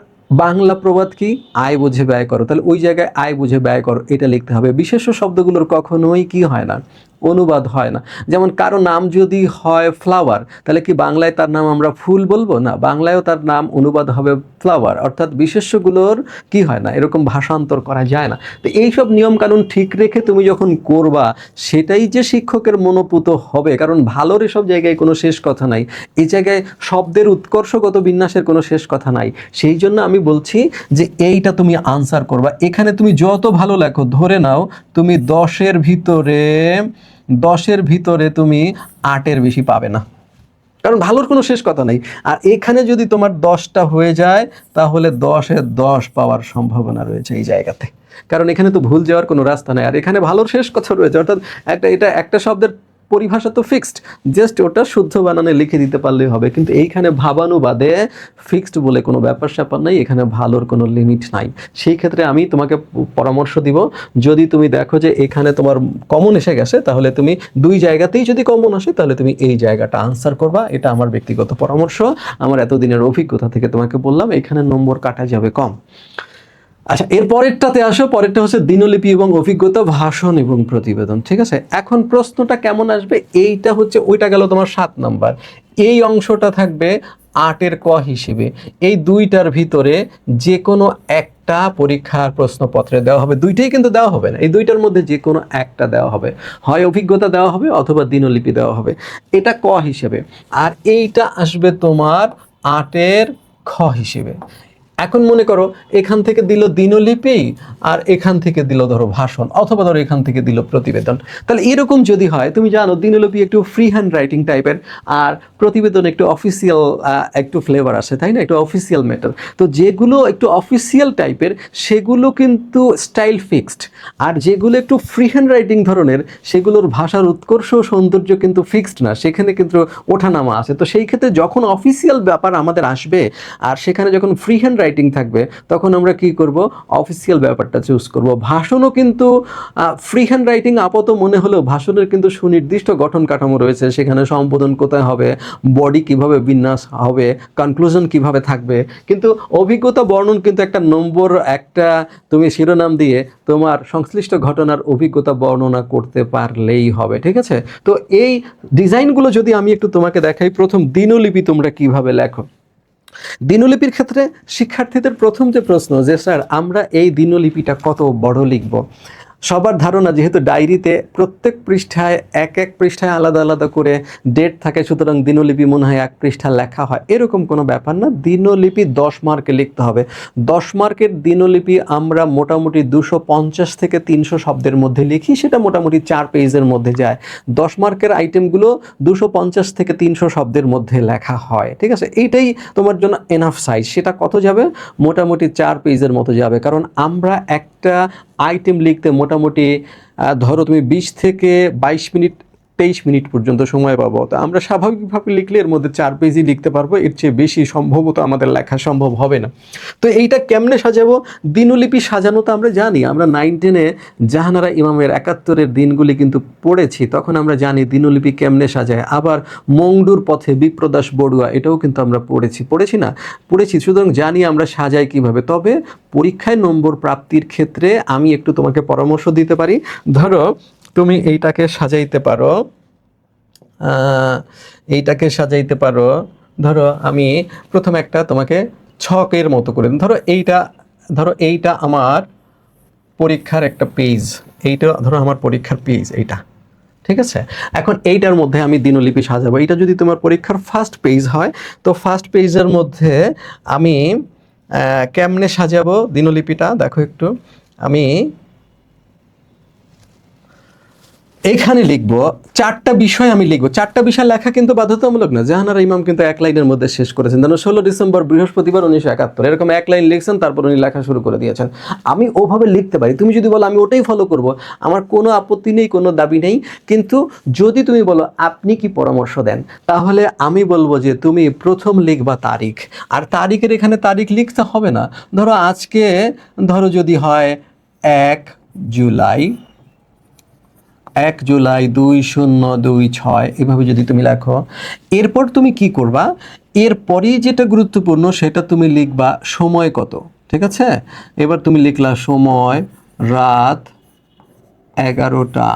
বাংলা প্রবাদ কি? আয় বুঝে ব্যয় করো। তাহলে ওই জায়গায় আয় বুঝে ব্যয় করো এটা লিখতে হবে। বিশেষ্য শব্দগুলোর কখনোই কি হয় না? অনুবাদ হয় না। যেমন কারো নাম যদি হয় ফ্লাওয়ার, তাহলে কি বাংলায় তার নাম আমরা ফুল বলবো? না, বাংলায়ও তার নাম অনুবাদ হবে ফ্লাওয়ার। অর্থাৎ বিশেষ্যগুলোর কি হয় না, এরকম ভাষান্তর করা যায় না। তো এইসব নিয়মকানুন ঠিক রেখে তুমি যখন করবা, সেটাই যে শিক্ষকের মনোপুত হবে। কারণ ভালোর এসব জায়গায় কোনো শেষ কথা নাই, এই জায়গায় শব্দের উৎকর্ষগত বিন্যাসের কোনো শেষ কথা নাই। সেই জন্য আমি বলছি যে এইটা তুমি আনসার করবা। এখানে তুমি যত ভালো লেখো, ধরে নাও তুমি 10-এর ভিতরে তুমি 8-এর বেশি পাবে না, কারণ ভালোর কোনো শেষ কথা নেই। আর এখানে যদি তোমার 10টা হয়ে যায়, তাহলে 10-এ 10 পাওয়ার সম্ভাবনা রয়েছে এই জায়গাতে, কারণ এখানে তো ভুল যাওয়ার কোনো রাস্তা নেই। আর এখানে ভালোর শেষ কথা রয়েছে, অর্থাৎ একটা শব্দের পরিভাষা তো ফিক্সড, জাস্ট ওটা শুদ্ধ বানানে লিখে দিতে পারলেই হবে। কিন্তু এইখানে ভাবানুবাদে ফিক্সড বলে কোনো ব্যাপার স্যাপার নাই, এখানে ভালোর কোনো লিমিট নাই। সেই ক্ষেত্রে আমি তোমাকে পরামর্শ দিব, যদি তুমি দেখো যে এখানে তোমার কমন এসে গেছে, তাহলে তুমি দুই জায়গাতেই যদি কমন আসে, তাহলে তুমি এই জায়গাটা আনসার করবা। এটা আমার ব্যক্তিগত পরামর্শ, আমার এতদিনের অভিজ্ঞতা থেকে তোমাকে বললাম। এখানে নম্বর কাটা যাবে কম। আচ্ছা, এর পরেরটাতে আসো। পরেরটা হচ্ছে দিনলিপি এবং অভিজ্ঞতা, ভাষণ এবং প্রতিবেদন, ঠিক আছে? এখন প্রশ্নটা কেমন আসবে? এইটা হচ্ছে, ওইটা গেল তোমার 7 নাম্বার, এই অংশটা থাকবে 8-এর ক হিসেবে। এই দুইটার ভিতরে যে কোনো একটা পরীক্ষার প্রশ্নপত্রে দেওয়া হবে, দুইটাই কিন্তু দেওয়া হবে না, এই দুইটার মধ্যে যে কোনো একটা দেওয়া হবে, হয় অভিজ্ঞতা দেওয়া হবে অথবা দিনলিপি দেওয়া হবে, এটা ক হিসেবে। আর এইটা আসবে তোমার 8-এর খ হিসেবে। এখন মনে করো এখান থেকে দিল দিনলিপি, আর এখান থেকে দিল ধরো ভাষণ, অথবা ধরো এখান থেকে দিল প্রতিবেদন। তাহলে এরকম যদি হয়, তুমি জানো দিনলিপি একটু ফ্রি হ্যান্ড রাইটিং টাইপের, আর প্রতিবেদন একটু অফিসিয়াল, একটু ফ্লেভার আসে, তাই না? একটু অফিসিয়াল ম্যাটার। তো যেগুলো একটু অফিসিয়াল টাইপের সেগুলো কিন্তু স্টাইল ফিক্সড, আর যেগুলো একটু ফ্রি হ্যান্ড রাইটিং ধরনের সেগুলোর ভাষার উৎকর্ষ সৌন্দর্য কিন্তু ফিক্সড না, সেখানে কিন্তু ওঠানামা আছে। তো সেই ক্ষেত্রে যখন অফিসিয়াল ব্যাপার আমাদের আসবে, আর সেখানে যখন ফ্রি হ্যান্ড রাইটিং থাকবে, তখন আমরা কি করব? অফিসিয়াল ব্যাপারটা চুজ করব। ভাষণও কিন্তু ফ্রি হ্যান্ড রাইটিং আপাতত মনে হলেও ভাষণের কিন্তু সুনির্দিষ্ট গঠন কাঠামো রয়েছে, সেখানে সম্বোধন কোথায় হবে, বডি কিভাবে বিন্যাস হবে, কনক্লুশন কিভাবে থাকবে। কিন্তু অভিজ্ঞতা বর্ণন কিন্তু একটা নম্বর, একটা তুমি শিরোনাম দিয়ে তোমার সংশ্লিষ্ট ঘটনার অভিজ্ঞতা বর্ণনা করতে পারলেই হবে, ঠিক আছে? তো এই ডিজাইনগুলো যদি আমি একটু তোমাকে দেখাই, প্রথম দিনলিপি তোমরা কিভাবে লেখো। দিনলিপির ক্ষেত্রে শিক্ষার্থীদের প্রথম যে প্রশ্ন, যে স্যার আমরা এই দিনলিপিটা কত বড় লিখব। সবার ধারণা যেহেতু ডায়েরিতে প্রত্যেক পৃষ্ঠায় এক পৃষ্ঠায় আলাদা আলাদা করে ডেট থাকে, সুতরাং দিনলিপি মনে হয় 1 পৃষ্ঠা লেখা হয়, এরকম কোনো ব্যাপার না। দিনলিপি 10 মার্কে লিখতে হবে। 10 মার্কের দিনলিপি আমরা মোটামুটি 250 থেকে 300 শব্দের মধ্যে লিখি, সেটা মোটামুটি 4 পেজের মধ্যে যায়। 10 মার্কের আইটেমগুলো 250 থেকে 300 শব্দের মধ্যে লেখা হয়, ঠিক আছে? এইটাই তোমার জন্য এনাফ সাইজ। সেটা কত যাবে? মোটামুটি 4 পেজের মতো যাবে। কারণ আমরা একটা আইটেম লিখতে মোটামুটি ধরো তুমি 20 থেকে 22 মিনিট 23 মিনিট পর্যন্ত সময় পাবো। তো আমরা স্বাভাবিকভাবে লিখলে এর মধ্যে 4 পেজই লিখতে পারবো, এর চেয়ে বেশি সম্ভবত আমাদের লেখা সম্ভব হবে না। তো এইটা কেমনে সাজাবো? দিনলিপি সাজানো তো আমরা জানি, আমরা 9-10-এ জাহানারা ইমামের 71-এর দিনগুলি কিন্তু পড়েছি, তখন আমরা জানি দিনলিপি কেমনে সাজায়। আবার মংডুর পথে বিপ্রদাস বড়ুয়া, এটাও কিন্তু আমরা পড়েছি না? পড়েছি, সুতরাং জানি আমরা সাজাই কিভাবে। তবে পরীক্ষায় নম্বর প্রাপ্তির ক্ষেত্রে আমি একটু তোমাকে পরামর্শ দিতে পারি। ধরো তুমি এইটাকে সাজাইতে পারো, ধরো আমি প্রথম একটা তোমাকে ছকের মতো করে, ধরো এইটা আমার পরীক্ষার একটা পেজ, এইটা ধরো আমার পরীক্ষার পেজ এইটা, ঠিক আছে? এখন এইটার মধ্যে আমি দিনলিপি সাজাবো। এটা যদি তোমার পরীক্ষার ফার্স্ট পেজ হয়, তো ফার্স্ট পেজের মধ্যে আমি কেমনে সাজাবো দিনলিপিটা দেখো একটু। আমি এইখানে লিখবো 4টা বিষয়, আমি লিখবো 4টা বিষয়। লেখা কিন্তু বাধ্যতামূলক না, জাহানারা ইমাম কিন্তু 1 লাইনের মধ্যে শেষ করেছেন। যেন 16 ডিসেম্বর বৃহস্পতিবার 1971 এরকম 1 লাইন লিখছেন, তারপর উনি লেখা শুরু করে দিয়েছেন। আমি ওভাবে লিখতে পারি, তুমি যদি বলো আমি ওটাই ফলো করব, আমার কোনো আপত্তি নেই, কোনো দাবি নেই। কিন্তু যদি তুমি বলো আপনি কি পরামর্শ দেন, তাহলে আমি বলবো যে তুমি প্রথম লিখবা তারিখ, আর তারিখের এখানে তারিখ লিখতে হবে না। ধরো আজকে ধরো যদি হয় 1 জুলাই 2026, এভাবে যদি তুমি লেখো। এরপর তুমি কি করবা, এরপরই যেটা গুরুত্বপূর্ণ সেটা তুমি লিখবা সময় কত, ঠিক আছে? এবার তুমি লিখলা সময় রাত 11টা।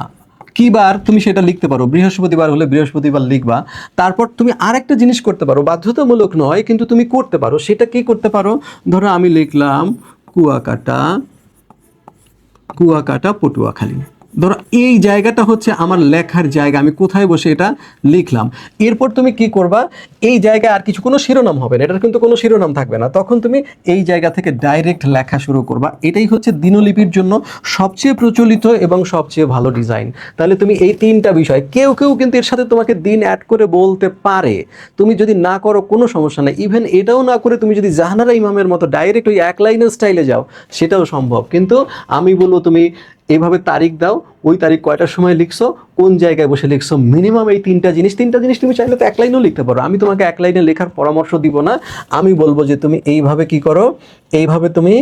কি বার তুমি সেটা লিখতে পারো, বৃহস্পতিবার হলে বৃহস্পতিবার লিখবা। তারপর তুমি আরেকটা জিনিস করতে পারো, বাধ্যতামূলক নয় কিন্তু তুমি করতে পারো। সেটা কি করতে পারো, ধরো আমি লিখলাম কুয়াকাটা পটুয়াখালী। ধরো এই জায়গাটা হচ্ছে আমার লেখার জায়গা, আমি কোথায় বসে এটা লিখলাম। এরপর তুমি কি করবা, এই জায়গায় আর কিছু কোনো শিরোনাম হবে না, এটার কিন্তু কোনো শিরোনাম থাকবে না। তখন তুমি এই জায়গা থেকে ডাইরেক্ট লেখা শুরু করবা। এটাই হচ্ছে দিনলিপির জন্য সবচেয়ে প্রচলিত এবং সবচেয়ে ভালো ডিজাইন। তাহলে তুমি এই 3টা বিষয়, কেউ কিন্তু এর সাথে তোমাকে দিন অ্যাড করে বলতে পারে, তুমি যদি না করো কোনো সমস্যা নেই। ইভেন এটাও না করে তুমি যদি জাহানারা ইমামের মতো ডাইরেক্ট ওই 1 লাইনের স্টাইলে যাও, সেটাও সম্ভব। কিন্তু আমি বলবো তুমি এইভাবে তারিখ দাও, ওই তারিখ কয়টার সময় লিখছো, কোন জায়গায় বসে লিখছো, মিনিমাম এই 3টা জিনিস তুমি চাইলে তো 1 লাইনেও লিখতে পারো। আমি তোমাকে 1 লাইনে লেখার পরামর্শ দিব না, আমি বলবো যে তুমি এইভাবে কি করো, এইভাবে তুমি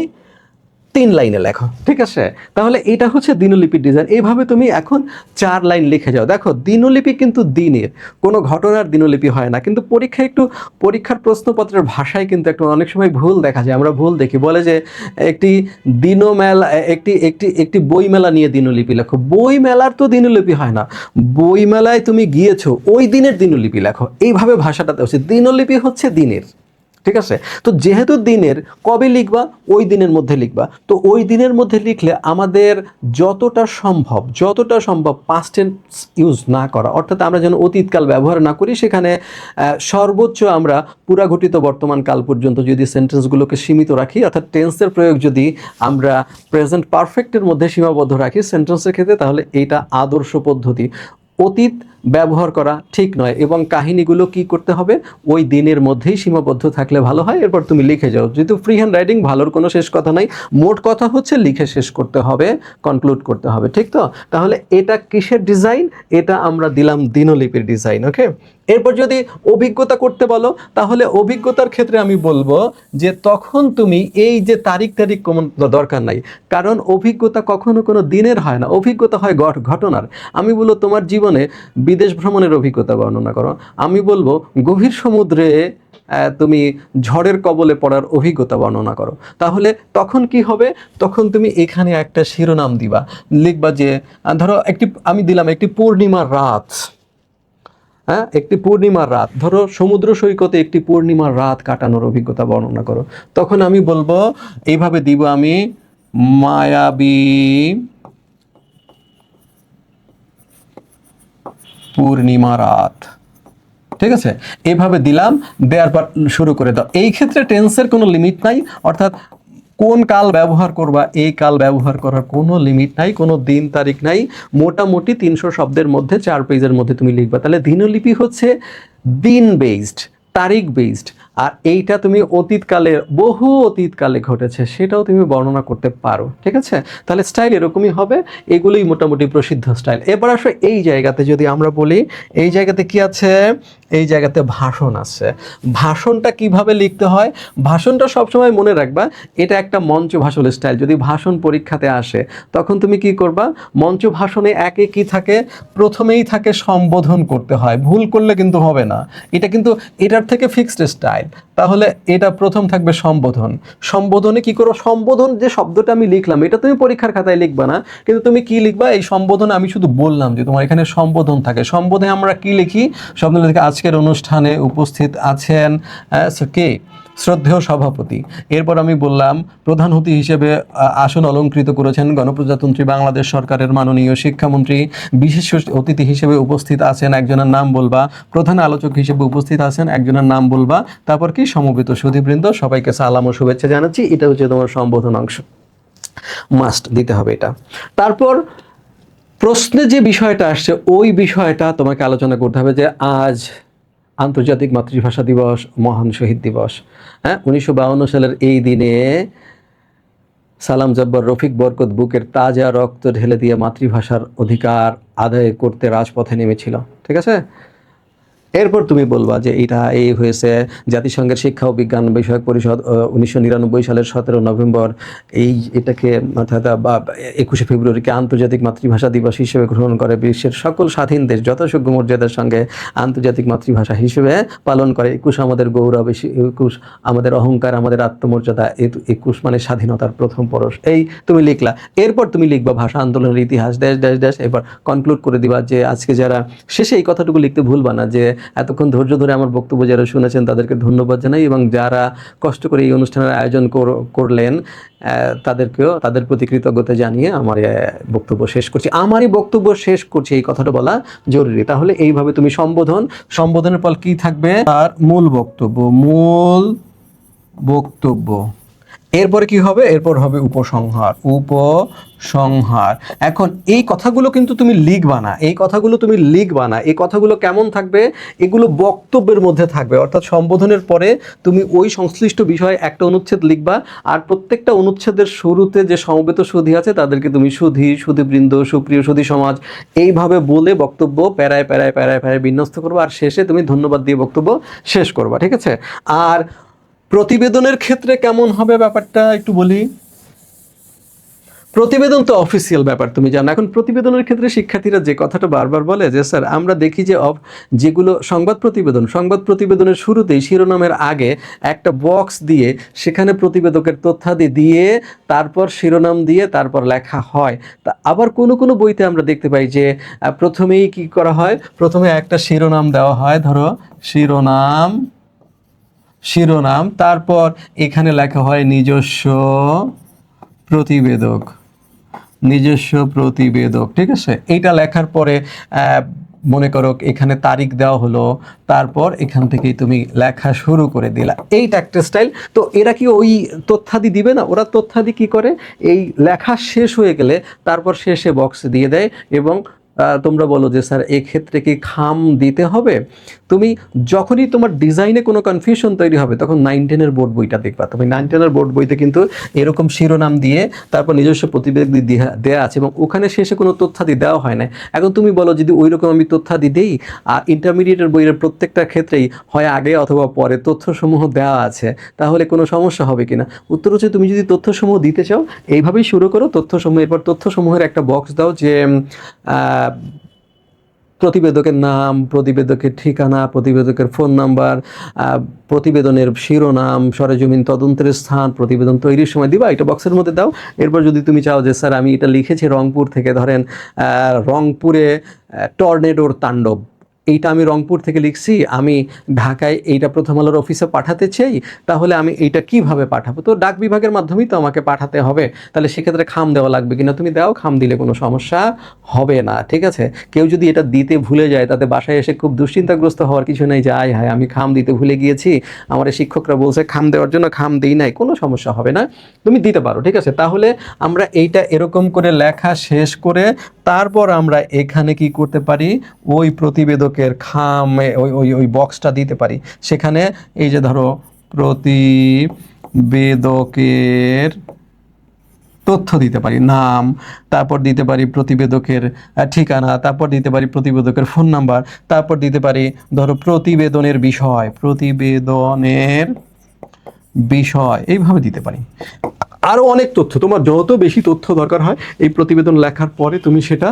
3 লাইনে লেখো, ঠিক আছে? তাহলে এটা হচ্ছে দিনলিপির ডিজাইন। এইভাবে তুমি এখন 4 লাইন লিখে যাও। দেখো দিনলিপি কিন্তু দিনের কোনো ঘটনার দিনলিপি হয় না, কিন্তু পরীক্ষার প্রশ্নপত্রের ভাষায় কিন্তু একটু অনেক সময় ভুল দেখা যায়। আমরা ভুল দেখি, বলে যে একটি দিনমেলা, একটি বইমেলা নিয়ে দিনলিপি লেখো। বইমেলার তো দিনলিপি হয় না, বইমেলায় তুমি গিয়েছো ওই দিনের দিনলিপি লেখো। এইভাবে ভাষাটাতে হচ্ছে দিনলিপি হচ্ছে দিনের, ঠিক আছে? তো যেহেতু দিনের, কবে লিখবা, ওই দিনের মধ্যে লিখবা। তো ওই দিনের মধ্যে লিখলে আমাদের যতটা সম্ভব পাস্ট টেন্স ইউজ না করা, অর্থাৎ আমরা যেন অতীতকাল ব্যবহার না করি। সেখানে সর্বোচ্চ আমরা পুরাঘটিত বর্তমান কাল পর্যন্ত যদি সেন্টেন্সগুলোকে সীমিত রাখি, অর্থাৎ টেন্সের প্রয়োগ যদি আমরা প্রেজেন্ট পারফেক্টের মধ্যে সীমাবদ্ধ রাখি সেন্টেন্সের ক্ষেত্রে, তাহলে এইটা আদর্শ পদ্ধতি। অতীত ব্যবহার করা ঠিক নয়, এবং কাহিনীগুলো কি করতে হবে, ওই দিনের মধ্যেই সীমাবদ্ধ থাকলে ভালো হয়। এরপর তুমি লিখে যাও, যেহেতু ফ্রি হ্যান্ড রাইটিং, ভালোর কোনো শেষ কথা নাই। মোট কথা হচ্ছে লিখে শেষ করতে হবে, কনক্লুড করতে হবে, ঠিক তো? তাহলে এটা কিসের ডিজাইন, এটা আমরা দিলাম দিনলিপির ডিজাইন। ওকে, এরপর যদি অভিজ্ঞতা করতে বলো, তাহলে অভিজ্ঞতার ক্ষেত্রে আমি বলবো যে তখন তুমি এই যে তারিখ কোনো দরকার নাই, কারণ অভিজ্ঞতা কখনো কোনো দিনের হয় না, অভিজ্ঞতা হয় ঘটনার। আমি বলবো তোমার জীবনে বিদেশ ভ্রমণের অভিজ্ঞতা বর্ণনা করো, আমি বলবো গভীর সমুদ্রে তুমি ঝড়ের কবলে পড়ার অভিজ্ঞতা বর্ণনা করো। তাহলে তখন কি হবে, তখন তুমি এখানে একটা শিরোনাম দিবা, লিখবা যে ধরো আমি দিলাম একটি পূর্ণিমার রাত। হ্যাঁ, একটি পূর্ণিমার রাত, ধরো সমুদ্র সৈকতে একটি পূর্ণিমার রাত কাটানোর অভিজ্ঞতা বর্ণনা করো। তখন আমি বলবো এইভাবে দিব, আমি মায়াবী পূর্ণিমা রাত, ঠিক আছে? এইভাবে দিলাম, দেওয়ার পর শুরু করে দাও। এই ক্ষেত্রে টেন্সের কোনো লিমিট নাই, অর্থাৎ কোন কাল ব্যবহার করবা, এই কাল ব্যবহার করার কোনো লিমিট নাই, কোনো দিন তারিখ নাই। মোটামুটি 300 শব্দের মধ্যে 4 পেজের মধ্যে তুমি লিখবা। তাহলে দিনলিপি হচ্ছে দিন বেসড, তারিখ বেসড, আর এইটা তুমি অতীতকালে, বহু অতীতকালে ঘটেছে সেটাও তুমি বর্ণনা করতে পারো, ঠিক আছে? তাহলে স্টাইল এরকমই হবে, এগুলোই মোটামুটি প্রসিদ্ধ স্টাইল। এবার আসো এই জায়গাতে যদি আমরা বলি, এই জায়গাতে কি আছে? এই জায়গাতে ভাষণ আছে। ভাষণটা কিভাবে লিখতে হয়? ভাষণটা সবসময় মনে রাখবা, এটা একটা মঞ্চ ভাষণের স্টাইল। যদি ভাষণ পরীক্ষাতে আসে তখন তুমি কি করবা? মঞ্চ ভাষণে একে কি থাকে? প্রথমেই থাকে সম্বোধন করতে হয়, ভুল করলে কিন্তু হবে না। এটা কিন্তু এটার থেকে ফিক্সড স্টাইল। তাহলে এটা প্রথম থাকবে সম্বোধন। সম্বোধনে কি করো? সম্বোধন যে শব্দটা আমি লিখলাম এটা তুমি পরীক্ষার খাতায় লিখবা না, কিন্তু তুমি কি লিখবা? এই সম্বোধনে আমি শুধু বললাম যে তোমার এখানে সম্বোধন থাকে। সম্বোধনে আমরা কি লিখি? শব্দ লিখি আজকের অনুষ্ঠানে উপস্থিত আছেন কে? শ্রদ্ধেয় সভাপতি। এরপর আমি বললাম প্রধান অতিথি হিসেবে আসন অলঙ্কৃত করেছেন গণপ্রজাতন্ত্রী বাংলাদেশ সরকারের মাননীয় শিক্ষামন্ত্রী। বিশেষ অতিথি হিসেবে উপস্থিত আছেন একজনের নাম বলবা। প্রধান আলোচক হিসেবে উপস্থিত আছেন একজনের নাম বলবা। তারপর কি? সমবেত সুধীবৃন্দ, সবাইকে সালাম ও শুভেচ্ছা জানাচ্ছি। এটা হচ্ছে তোমার সম্বোধন অংশ, মাস্ট দিতে হবে এটা। তারপর প্রশ্নে যে বিষয়টা আসছে ওই বিষয়টা তোমাকে আলোচনা করতে হবে যে আজ আন্তর্জাতিক মাতৃভাষা দিবস, মহান শহীদ দিবস। হ্যাঁ, 1952 সালের এই দিনে সালাম জব্বার, রফিক বরকত বুকের তাজা রক্ত ঢেলে দিয়ে মাতৃভাষার অধিকার আদায় করতে রাজপথে নেমেছিল, ঠিক আছে? এরপর তুমি বলবা যে এটা এই হয়েছে জাতিসংঘের শিক্ষা ও বিজ্ঞান বিষয়ক পরিষদ 1999 সালের 17 নভেম্বর এটাকে অর্থাৎ 21শে ফেব্রুয়ারিকে আন্তর্জাতিক মাতৃভাষা দিবস হিসেবে গ্রহণ করে। বিশ্বের সকল স্বাধীন দেশ যথাযোগ্য মর্যাদার সঙ্গে আন্তর্জাতিক মাতৃভাষা হিসেবে পালন করে। 21 আমাদের গৌরব, 21 আমাদের অহংকার, আমাদের আত্মমর্যাদা। 21 মানে স্বাধীনতার প্রথম পরশ। এই তুমি লিখলা। এরপর তুমি লিখবা ভাষা আন্দোলনের ইতিহাস ড্যাশ ড্যাশ ড্যাশ। এবার কনক্লুড করে দিবা যে আজকে যারা, শেষে এই কথাটুকু লিখতে ভুলবা না যে এতক্ষণ ধৈর্য ধরে আমার বক্তব্য যারা শুনেছেন তাদেরকে ধন্যবাদ জানাই, এবং যারা কষ্ট করে এই অনুষ্ঠানের আয়োজন করলেন তাদেরকেও, তাদের প্রতি কৃতজ্ঞতা জানিয়ে আমার বক্তব্য শেষ করছি। আমারই বক্তব্য শেষ করছি, এই কথাটা বলা জরুরি। তাহলে এইভাবে তুমি সম্বোধনের পর কি থাকবে? আর মূল বক্তব্য। এরপরে কি হবে? এরপর হবে উপসংহার। এখন এই কথাগুলো কিন্তু তুমি লিখবা না, এই কথাগুলো কেমন থাকবে? এগুলো বক্তব্যের মধ্যে থাকবে, অর্থাৎ সম্বোধনের পরে তুমি ওই সংশ্লিষ্ট বিষয়ে একটা অনুচ্ছেদ লিখবা, আর প্রত্যেকটা অনুচ্ছেদের শুরুতে যে সমবেত সুধী আছে তাদেরকে তুমি সুধী, সুধীবৃন্দ, সুপ্রিয় সুধী সমাজ এইভাবে বলে বক্তব্য প্যারায় বিন্যস্ত করবা, আর শেষে তুমি ধন্যবাদ দিয়ে বক্তব্য শেষ করবা, ঠিক আছে? আর প্রতিবেদনের ক্ষেত্রে কেমন হবে ব্যাপারটা একটু বলি। প্রতিবেদন তো অফিসিয়াল ব্যাপার, তুমি জানো। এখন প্রতিবেদনের ক্ষেত্রে শিক্ষার্থীরা যে কথাটা বারবার বলে যে স্যার আমরা দেখি যে যেগুলো সংবাদ প্রতিবেদনের শুরুতেই শিরোনামের আগে একটা বক্স দিয়ে সেখানে প্রতিবেদকের তথ্যাদি দিয়ে তারপর শিরোনাম দিয়ে তারপর লেখা হয়। তা আবার কোনো বইতে আমরা দেখতে পাই যে প্রথমেই কি করা হয়? প্রথমে একটা শিরোনাম দেওয়া হয়, ধরো শিরোনাম, তারপর এখানে লেখা হয় নিজস্ব প্রতিবেদক, ঠিক আছে? এইটা লেখার পরে মনে করো এখানে তারিখ দেওয়া হলো, তারপর এখান থেকেই তুমি লেখা শুরু করে দিলা। এইটা একটা স্টাইল। তো এরা কি ওই তথ্যাদি দিবে না? ওরা তথ্যাদি কি করে? এই লেখা শেষ হয়ে গেলে তারপর শেষে বক্স দিয়ে দেয়, এবং তোমরা বলো যে স্যার এক্ষেত্রে কি খাম দিতে হবে? তুমি যখনই তোমার ডিজাইনে কোনো কনফিউশন তৈরি হবে তখন 9-10-এর বোর্ড বইটা দেখবা। তুমি 9-10-এর বোর্ড বইতে কিন্তু এরকম শিরোনাম দিয়ে তারপর নিজস্ব প্রতিবেদক দেওয়া আছে, এবং ওখানে শেষে কোনো তথ্যাদি দেওয়া হয় না। এখন তুমি বলো যদি ওই রকম আমি তথ্যাদি দেই, আর ইন্টারমিডিয়েটের বইয়ের প্রত্যেকটা ক্ষেত্রেই হয় আগে অথবা পরে তথ্যসমূহ দেওয়া আছে, তাহলে কোনো সমস্যা হবে কিনা? উত্তর হচ্ছে তুমি যদি তথ্যসমূহ দিতে চাও এইভাবেই শুরু করো তথ্যসমূহ। এরপর তথ্যসমূহের একটা বক্স দাও যে প্রতিবেদকের নাম, প্রতিবেদকের ঠিকানা, প্রতিবেদকের ফোন নাম্বার, প্রতিবেদনের শিরোনাম, সরেজমিন তদন্তের স্থান, প্রতিবেদন তৈরির সময় দিবা, এটা বক্সের মধ্যে দাও। এরপর যদি তুমি চাও যে স্যার আমি এটা লিখেছি রংপুর থেকে, ধরেন রংপুরে টর্নেডোর তাণ্ডব, এইটা আমি রংপুর থেকে লিখছি, আমি ঢাকায় এইটা প্রথম আলোর অফিসে পাঠাতে চাই, তাহলে আমি এইটা কিভাবে পাঠাবো? তো ডাক বিভাগের মাধ্যমেই তো আমাকে পাঠাতে হবে। তাহলে সেক্ষেত্রে খাম দেওয়া লাগবে কিনা? তুমি দাও, খাম দিলে কোনো সমস্যা হবে না, ঠিক আছে? কেউ যদি এটা দিতে ভুলে যায় তাতে বাসায় এসে খুব দুশ্চিন্তাগ্রস্ত হওয়ার কিছু নেই যে আয় হায় আমি খাম দিতে ভুলে গিয়েছি, আমার শিক্ষকরা বলছে খাম দেওয়ার জন্য, খাম দিই নাই। কোনো সমস্যা হবে না, তুমি দিতে পারো, ঠিক আছে? তাহলে আমরা এইটা এরকম করে লেখা শেষ করে তারপর আমরা এখানে কি করতে পারি, ওই প্রতিবেদকের খামে ওই ওই ওই বক্সটা দিতে পারি। সেখানে এই যে ধরো প্রতিবেদকের তথ্য দিতে পারি, নাম, তারপর দিতে পারি প্রতিবেদকের ঠিকানা, তারপর দিতে পারি প্রতিবেদকের ফোন নাম্বার, তারপর দিতে পারি ধরো প্রতিবেদনের বিষয়, এইভাবে দিতে পারি। আরও অনেক তথ্য, তোমার যত বেশি তথ্য দরকার হয় এই প্রতিবেদন লেখার পরে তুমি সেটা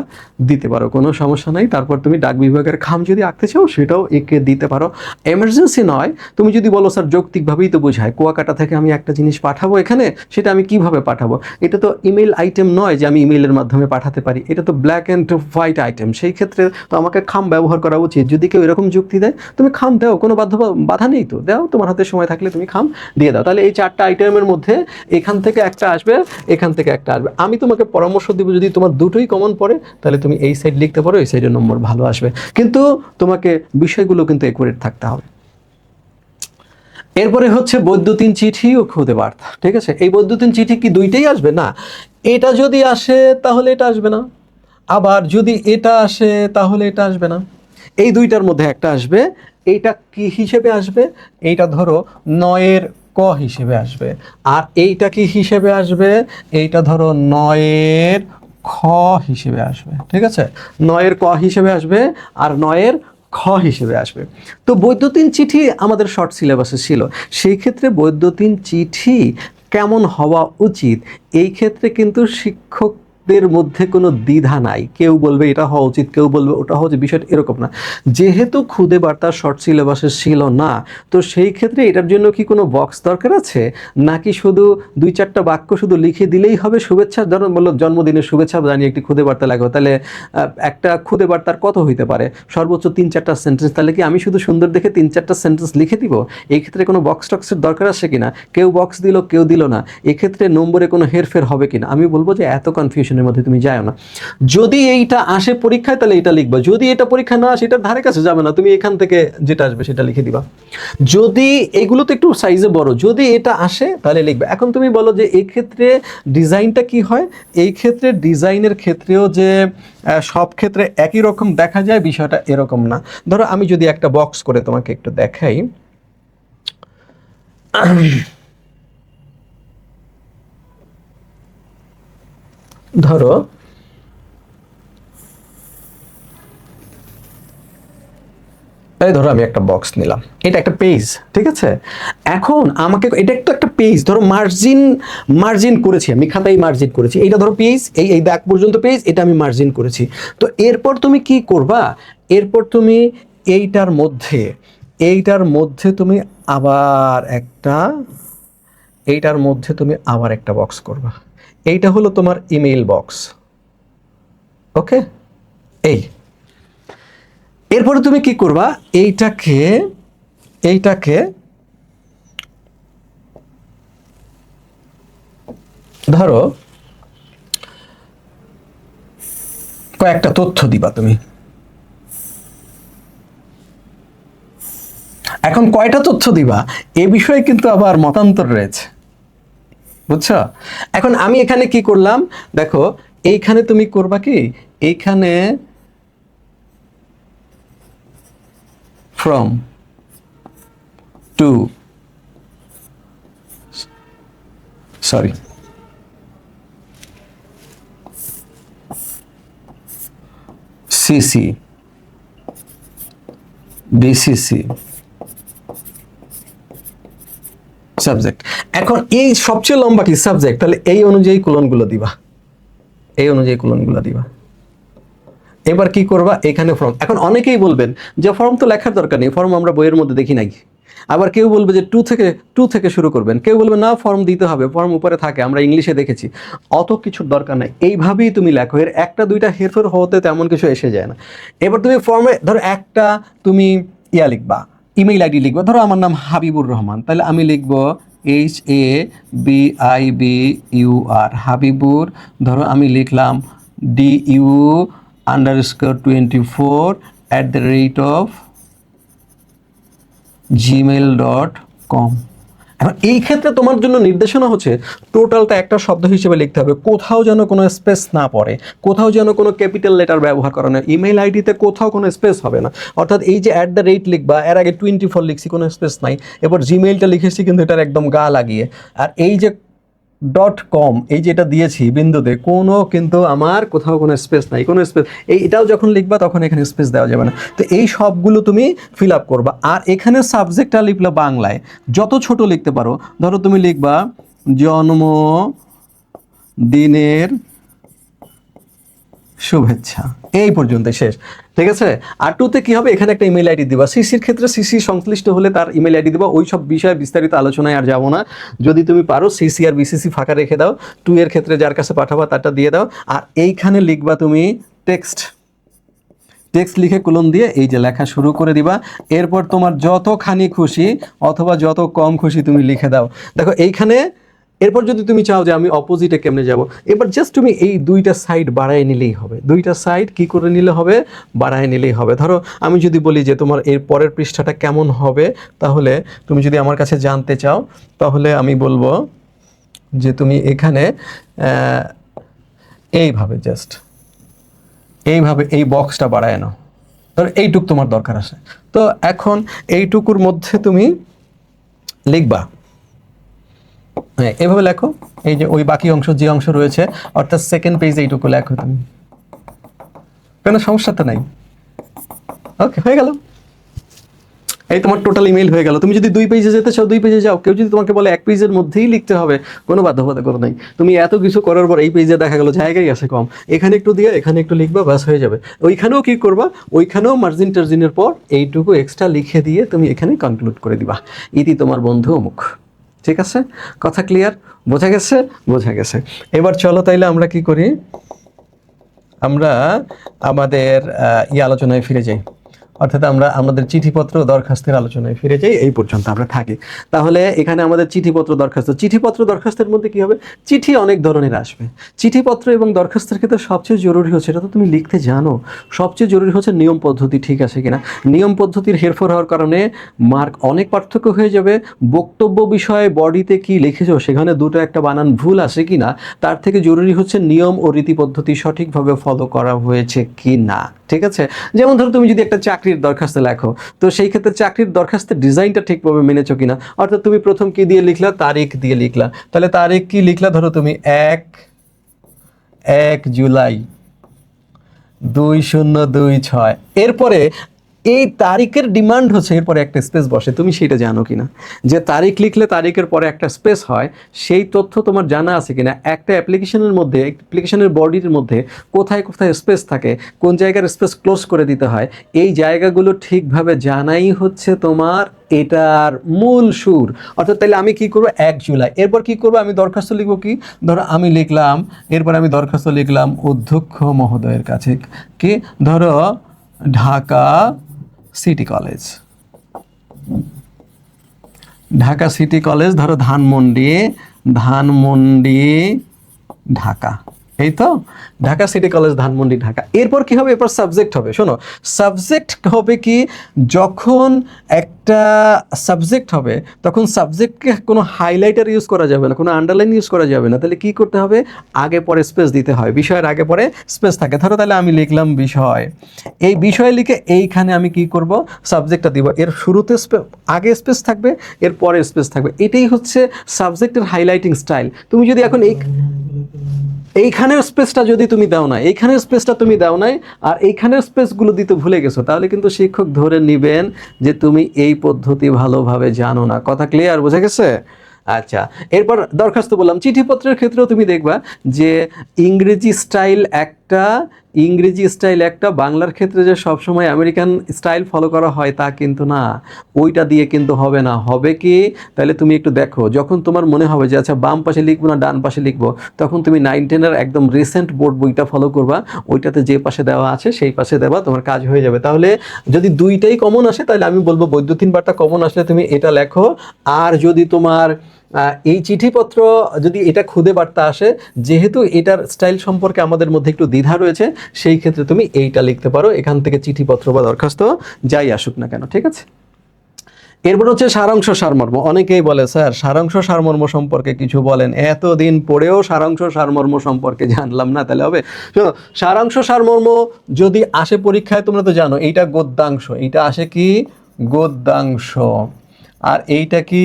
দিতে পারো, কোনো সমস্যা নাই। তারপর তুমি ডাক বিভাগের খাম যদি আঁকতে চাও সেটাও এঁকে দিতে পারো। এমার্জেন্সি নয়, তুমি যদি বলো স্যার যৌক্তিকভাবেই তো বোঝায়, কুয়াকাটা থেকে আমি একটা জিনিস পাঠাবো এখানে, সেটা আমি কিভাবে পাঠাবো? এটা তো ইমেল আইটেম নয় যে আমি ইমেলের মাধ্যমে পাঠাতে পারি, এটা তো ব্ল্যাক অ্যান্ড হোয়াইট আইটেম। সেই ক্ষেত্রে তো আমাকে খাম ব্যবহার করা উচিত। যদি কেউ এরকম যুক্তি দেয়, তুমি খাম দাও, কোনো বাধা নেই তো, দাও, তোমার হাতে সময় থাকলে তুমি খাম দিয়ে দাও। তাহলে এই 4টা আইটেমের মধ্যে এখান থেকে একটা আসবে, এখান থেকে একটা আসবে। আমি তোমাকে পরামর্শ দিব, যদি তোমার দুটোই কমন পড়ে তাহলে তুমি এই সাইড লিখতে পারো, এই সাইডের নম্বর ভালো আসবে, কিন্তু তোমাকে বিষয়গুলো কিন্তু একুরেট থাকতে হবে। এরপরে হচ্ছে বৈদ্যুতিন চিঠি ও খুদে বার্তা। ঠিক আছে, এই বৈদ্যুতিন চিঠি কি দুইটাই আসবে? না, এটা যদি আসে তাহলে এটা আসবে না, আবার যদি এটা আসে তাহলে এটা আসবে না। এই দুইটার মধ্যে একটা আসবে। এইটা কি হিসেবে আসবে? এইটা ধরো 9-এর ক হিসেবে আসবে। আর এইটা কি হিসেবে আসবে? এইটা ধরো 9-এর খ হিসেবে আসবে। ঠিক আছে, 9-এর ক হিসেবে আসবে আর 9-এর খ হিসেবে আসবে। তো বৈদ্যুতিন চিঠি আমাদের শর্ট সিলেবাসে ছিল, সেই ক্ষেত্রে বৈদ্যুতিন চিঠি কেমন হওয়া উচিত, এই ক্ষেত্রে কিন্তু শিক্ষকদের মধ্যে কোনো দ্বিধা নাই। কেউ বলবে এটা হওয়া উচিত, কেউ বলবে ওটা হওয়া উচিত, বিষয়টা এরকম না। যেহেতু খুদে বার্তা শর্ট সিলেবাসে ছিল না, তো সেই ক্ষেত্রে এটার জন্য কি কোনো বক্স দরকার আছে, নাকি শুধু 2-4টা বাক্য শুধু লিখে দিলেই হবে? শুভেচ্ছা, ধরো বললো জন্মদিনের শুভেচ্ছা জানিয়ে একটি খুদে বার্তা লাগবে, তাহলে একটা খুদে বার্তার কত হইতে পারে? সর্বোচ্চ 3-4টা সেন্টেন্স। তাহলে কি আমি শুধু সুন্দর দেখে 3-4টা সেন্টেন্স লিখে দিব? এই ক্ষেত্রে কোনো বক্স টক্সের দরকার আছে কিনা? কেউ বক্স দিল, কেউ দিল না, এক্ষেত্রে নম্বরে কোনো হেরফের হবে কিনা? আমি বলবো যে এত কনফিউশনের মধ্যে তুমি যাও না। যদি এইটা আসে পরীক্ষায় তাহলে এটা লিখবা, যদি এটা পরীক্ষা না আসে এটার ধারে কাছে যাবে না, তুমি এখান থেকে যেটা আসবে সেটা লিখে দিবা। যদি এগুলো তো একটু সাইজে বড়, যদি এটা আসে তাহলে লিখবে। এখন তুমি বলো যে এই ক্ষেত্রে ডিজাইনটা কি হয়? এই ক্ষেত্রে ডিজাইনের ক্ষেত্রেও যে সব ক্ষেত্রে একই রকম দেখা যায়, বিষয়টা এরকম না। ধরো আমি যদি একটা বক্স করে তোমাকে একটু দেখাই, ধরো এই ধরো আমি একটা বক্স নিলাম, এটা একটা পেজ। ঠিক আছে, এখন আমাকে এটা একটা পেজ, ধরো মার্জিন করেছি আমি, খাতায় মার্জিন করেছি, এইটা ধরো পেজ, এই দাগ পর্যন্ত পেজ, এটা আমি মার্জিন করেছি। তো এরপর তুমি কি করবা? এরপর তুমি এইটার মধ্যে তুমি আবার একটা বক্স করবা। এইটা হলো তোমার ইমেইল বক্স। ওকে, এরপরে তুমি কি করবা? এইটাকে ধরো কয়েকটা তথ্য দিবা তুমি। এখন কয়টা তথ্য দিবা এ বিষয়ে কিন্তু আবার মতান্তর রয়েছে, বুঝছো? এখন আমি এখানে কি করলাম দেখো, এইখানে তুমি করবা কি, এইখানে from to sorry CC BCC subject. এখন এই সবচেয়ে লম্বা কি সাবজেক্ট, তাহলে এই অনুযায়ী কোলনগুলো দিবা, এবার কি করবা? এখানে ফর্ম। এখন অনেকেই বলবেন যে ফর্ম তো লেখার দরকার নেই, ফর্ম আমরা বইয়ের মধ্যে দেখি নাই। আবার কেউ বলবে যে টু থেকে শুরু করবেন, কেউ বলবে না ফর্ম দিতে হবে, ফর্ম উপরে থাকে, আমরা ইংলিশে দেখেছি। অত কিছুর দরকার নাই, এইভাবেই তুমি লেখো, এর 1-2টা হেরফের হতে তেমন কিছু এসে যায় না। এবার তুমি ফর্মে ধরো একটা তুমি লিখবা, ইমেইল আইডি লিখবা, ধরো আমার নাম হাবিবুর রহমান, তাহলে আমি লিখবো HABIBUR হাবিবুর, ধরো আমি লিখলাম DU_24@gmail.com। এখন এই ক্ষেত্রে তোমার জন্য নির্দেশনা হচ্ছে টোটালটা একটা শব্দ হিসেবে লিখতে হবে, কোথাও যেন কোনো স্পেস না পড়ে, কোথাও যেন কোনো ক্যাপিটাল লেটার ব্যবহার করা না, ইমেল আইডিতে কোথাও কোনো স্পেস হবে না। অর্থাৎ এই যে @ লিখবা, এর আগে 24 লিখছি, কোনো স্পেস নাই। এবার জিমেইলটা লিখেছি কিন্তু এটার একদম গা লাগিয়ে। আর এই যে .com এই যেটা দিয়েছি বিন্দুতে, কোনো কিন্তু আমার কোথাও কোনো স্পেস নাই, কোনো স্পেস। এটাও যখন লিখবা তখন এখানে স্পেস দেওয়া যাবে না। তো এই সবগুলো তুমি ফিল আপ করবা। আর এখানে সাবজেক্টটা লিখলে বাংলায় যত ছোট লিখতে পারো, ধরো তুমি লিখবা জন্মদিনের শুভেচ্ছা, এই পর্যন্ত শেষ, ঠিক আছে। আর 2তে কি হবে, এখানে একটা ইমেল আইডি দিবা। সিসির ক্ষেত্রে সিসি সংশ্লিষ্ট হলে তার ইমেল আইডি দিবা। ওই সব বিষয়ে বিস্তারিত আলোচনায় আর যাবো না। যদি তুমি পারো সিসি আর বিসিসি ফাঁকা রেখে দাও, 2 এর ক্ষেত্রে যার কাছে পাঠাবা তারটা দিয়ে দাও। আর এইখানে লিখবা তুমি টেক্সট লিখে কোলন দিয়ে এই যে লেখা শুরু করে দিবা। এরপর তোমার যতখানি খুশি অথবা যত কম খুশি তুমি লিখে দাও। দেখো এইখানে, এরপর যদি তুমি চাও যে আমি অপোজিটে কেমনে যাব, এবার জাস্ট তুমি এই 2টা সাইড বাড়ায় নিলেই হবে। 2টা সাইড কি করে নিলে হবে, বাড়ায় নিলেই হবে। ধরো আমি যদি বলি যে তোমার এর পরের পৃষ্ঠাটা কেমন হবে, তাহলে তুমি যদি আমার কাছে জানতে চাও, তাহলে আমি বলবো যে তুমি এখানে এইভাবে জাস্ট এইভাবে এই বক্সটা বাড়ায় নাও। ধরো এইটুক তোমার দরকার আছে। তো এখন এইটুকুর মধ্যে তুমি লিখবা, হ্যাঁ এভাবে লেখো। এই যে ওই বাকি অংশ যে অংশ রয়েছে, অর্থাৎ সেকেন্ড পেজে এইটুকু লেখো তুমি, কোনো সমস্যা তো নাই। ওকে, হয়ে গেল। এই তোমার টোটাল ইমেল হয়ে গেল। তুমি যদি 2 পেজে যেতে চাও 2 পেজে যাও। কেউ যদি তোমাকে বলে 1 পেজের মধ্যেই লিখতে হবে, কোনো বাধ্যবাধকতা নেই। তুমি এত কিছু করার পর এই পেজে দেখা গেল জায়গায় আছে কম, এখানে একটু দিয়ে এখানে একটু লিখবা, বাস হয়ে যাবে। ওইখানেও কি করবা, ওইখানেও মার্জিন টার্জিনের পর এইটুকু এক্সট্রা লিখে দিয়ে তুমি এখানে কনক্লুড করে দিবা, ইতি তোমার বন্ধু অমুক। ঠিক আছে, কথা ক্লিয়ার? বোঝা গেছে? বোঝা গেছে। এবার চলো তাইলে আমরা কি করি, আমরা আমাদের আলোচনায় ফিরে যাই। অর্থাৎ আমরা আমাদের চিঠিপত্র দরখাস্তের আলোচনায় ফিরে যাই। এই পর্যন্ত আমরা থাকি। তাহলে এখানে আমাদের চিঠিপত্র দরখাস্তের মধ্যে কি হবে, চিঠি অনেক ধরনের আসবে। চিঠিপত্র এবং দরখাস্তের ক্ষেত্রে সবচেয়ে জরুরি হচ্ছে, এটা তো তুমি লিখতে জানো, সবচেয়ে জরুরি হচ্ছে নিয়ম পদ্ধতি ঠিক আছে কিনা। নিয়ম পদ্ধতির হেরফের হওয়ার কারণে মার্ক অনেক পার্থক্য হয়ে যাবে। বক্তব্য বিষয়ে বডিতে কি লিখেছো সেখানে দুটো একটা বানান ভুল আছে কিনা, তার থেকে জরুরি হচ্ছে নিয়ম ও রীতি পদ্ধতি সঠিকভাবে ফলো করা হয়েছে কি না। ঠিক আছে, যেমন ধরো তুমি যদি একটা চাকরির দরখাস্ত লেখো, তো সেই ক্ষেত্রে চাকরির দরখাস্তের ডিজাইনটা ঠিকভাবে মেনেছো কিনা। অর্থাৎ তুমি প্রথম কি দিয়ে লিখলা, তারিখ দিয়ে লিখলা। তাহলে তারিখ কি লিখলা, ধরো তুমি 1 জুলাই 2026। এরপরে এই তারিখের ডিমান্ড হচ্ছে এরপরে একটা স্পেস বসে, তুমি সেটা জানো কিনা, যে তারিখ লিখলে তারিখের পরে একটা স্পেস হয়, সেই তথ্য তোমার জানা আছে কিনা। একটা অ্যাপ্লিকেশনের মধ্যে, অ্যাপ্লিকেশনের বডির মধ্যে কোথায় কোথায় স্পেস থাকে, কোন জায়গার স্পেস ক্লোজ করে দিতে হয়, এই জায়গাগুলো ঠিকভাবে জানাই হচ্ছে তোমার এটার মূল সুর। অর্থাৎ তাহলে আমি কি করবো, 1 জুলাই, এরপর কি করবো, আমি দরখাস্ত লিখবো কি, ধরো আমি লিখলাম, এরপর আমি দরখাস্ত লিখলাম অধ্যক্ষ মহোদয়ের কাছে, কি ধরো ঢাকা সিটি কলেজ, ধরো ধানমন্ডি ঢাকা, এই তো ঢাকা সিটি কলেজ ধানমন্ডি ঢাকা। এরপর কি হবে, এরপর সাবজেক্ট হবে। শোনো, সাবজেক্ট হবে কি, যখন একটা সাবজেক্ট হবে তখন সাবজেক্টকে কোনো হাইলাইটার ইউজ করা যাবে না, কোনো আন্ডারলাইন ইউজ করা যাবে না। তাহলে কি করতে হবে, আগে পরে স্পেস দিতে হয়, বিষয়ের আগে পরে স্পেস থাকে। ধরো তাহলে আমি লিখলাম বিষয়, এই বিষয় লিখে এইখানে আমি কি করব, সাবজেক্টটা দিব। এর শুরুতে আগে স্পেস থাকবে, এর পরে স্পেস থাকবে। এটাই হচ্ছে সাবজেক্টের হাইলাইটিং স্টাইল। তুমি যদি এখন এইখানের স্পেসটা যদি তুমি দাও না, এইখানের স্পেসটা তুমি দাও নাই, আর এইখানের স্পেসগুলো দিতে ভুলে গেছো, তাহলে কিন্তু শিক্ষক ধরে নেবেন যে তুমি এই পদ্ধতি ভালোভাবে জানো না। কথা ক্লিয়ার? বোঝা গেছে? আচ্ছা, এরপর দরখাস্ত বললাম। চিঠিপত্রের ক্ষেত্রেও তুমি দেখবা যে ইংরেজি স্টাইল একটা, বাংলার ক্ষেত্রে যে সবসময় আমেরিকান স্টাইল ফলো করা হয় তা কিন্তু না, ওইটা দিয়ে কিন্তু হবে না। হবে কি, তাহলে তুমি একটু দেখো, যখন তোমার মনে হবে যে আচ্ছা বাম পাশে লিখবো না ডান পাশে লিখবো, তখন তুমি 9-10-এর একদম রিসেন্ট বোর্ড বইটা ফলো করবা, ওইটাতে যে পাশে দেওয়া আছে সেই পাশে দেওয়া, তোমার কাজ হয়ে যাবে। তাহলে যদি দুইটাই কমন আসে, তাহলে আমি বলবো বৈদ্যুতিন বার্তা কমন আসলে তুমি এটা লেখো। আর যদি তোমার এই চিঠিপত্র যদি এটা খুদে বার্তা আসে, যেহেতু এটার স্টাইল সম্পর্কে আমাদের মধ্যে একটু দ্বিধা রয়েছে, সেই ক্ষেত্রে তুমি এইটা লিখতে পারো। এখান থেকে চিঠিপত্র বা দরখাস্ত যাই আসুক না কেন, ঠিক আছে? এরপর হচ্ছে সারাংশ সারমর্ম। অনেকেই বলে স্যার সারাংশ সারমর্ম সম্পর্কে কিছু বলেন, এতদিন পরেও সারাংশ সারমর্ম সম্পর্কে জানলাম না, তাহলে হবে? শোনো, সারাংশ সারমর্ম যদি আসে পরীক্ষায়, তোমরা তো জানো এইটা গদ্যাংশ, এইটা আসে কি গদ্যাংশ, আর এইটা কি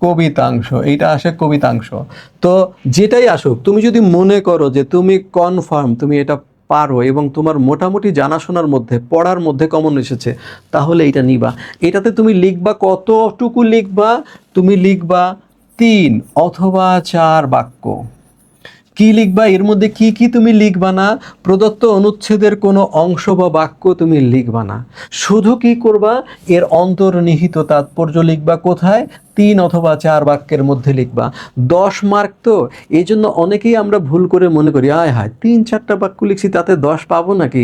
কবিতাংশ, এইটা আসে কবিতাংশ। তো যেটাই আসুক, তুমি যদি মনে করো যে তুমি কনফার্ম তুমি এটা পারো এবং তোমার মোটামুটি জানাশোনার মধ্যে পড়ার মধ্যে কমন এসেছে, তাহলে এইটা নিবা। এটাতে তুমি লিখবা কতটুকু লিখবা, তুমি লিখবা 3 অথবা 4 বাক্য। কি লিখবা, এর মধ্যে কি কি তুমি লিখবা না, প্রদত্ত অনুচ্ছেদের কোনো অংশ বা বাক্য তুমি লিখবা না, শুধু কি করবা, এর অন্তর্নিহিত তাৎপর্য লিখবা। কোথায়? 3 অথবা 4 বাক্যের মধ্যে লিখবা। 10 মার্ক তো, এই জন্য অনেকেই আমরা ভুল করে মনে করি আয় হায় 3-4টা বাক্য লিখছি তাতে 10 পাবো নাকি,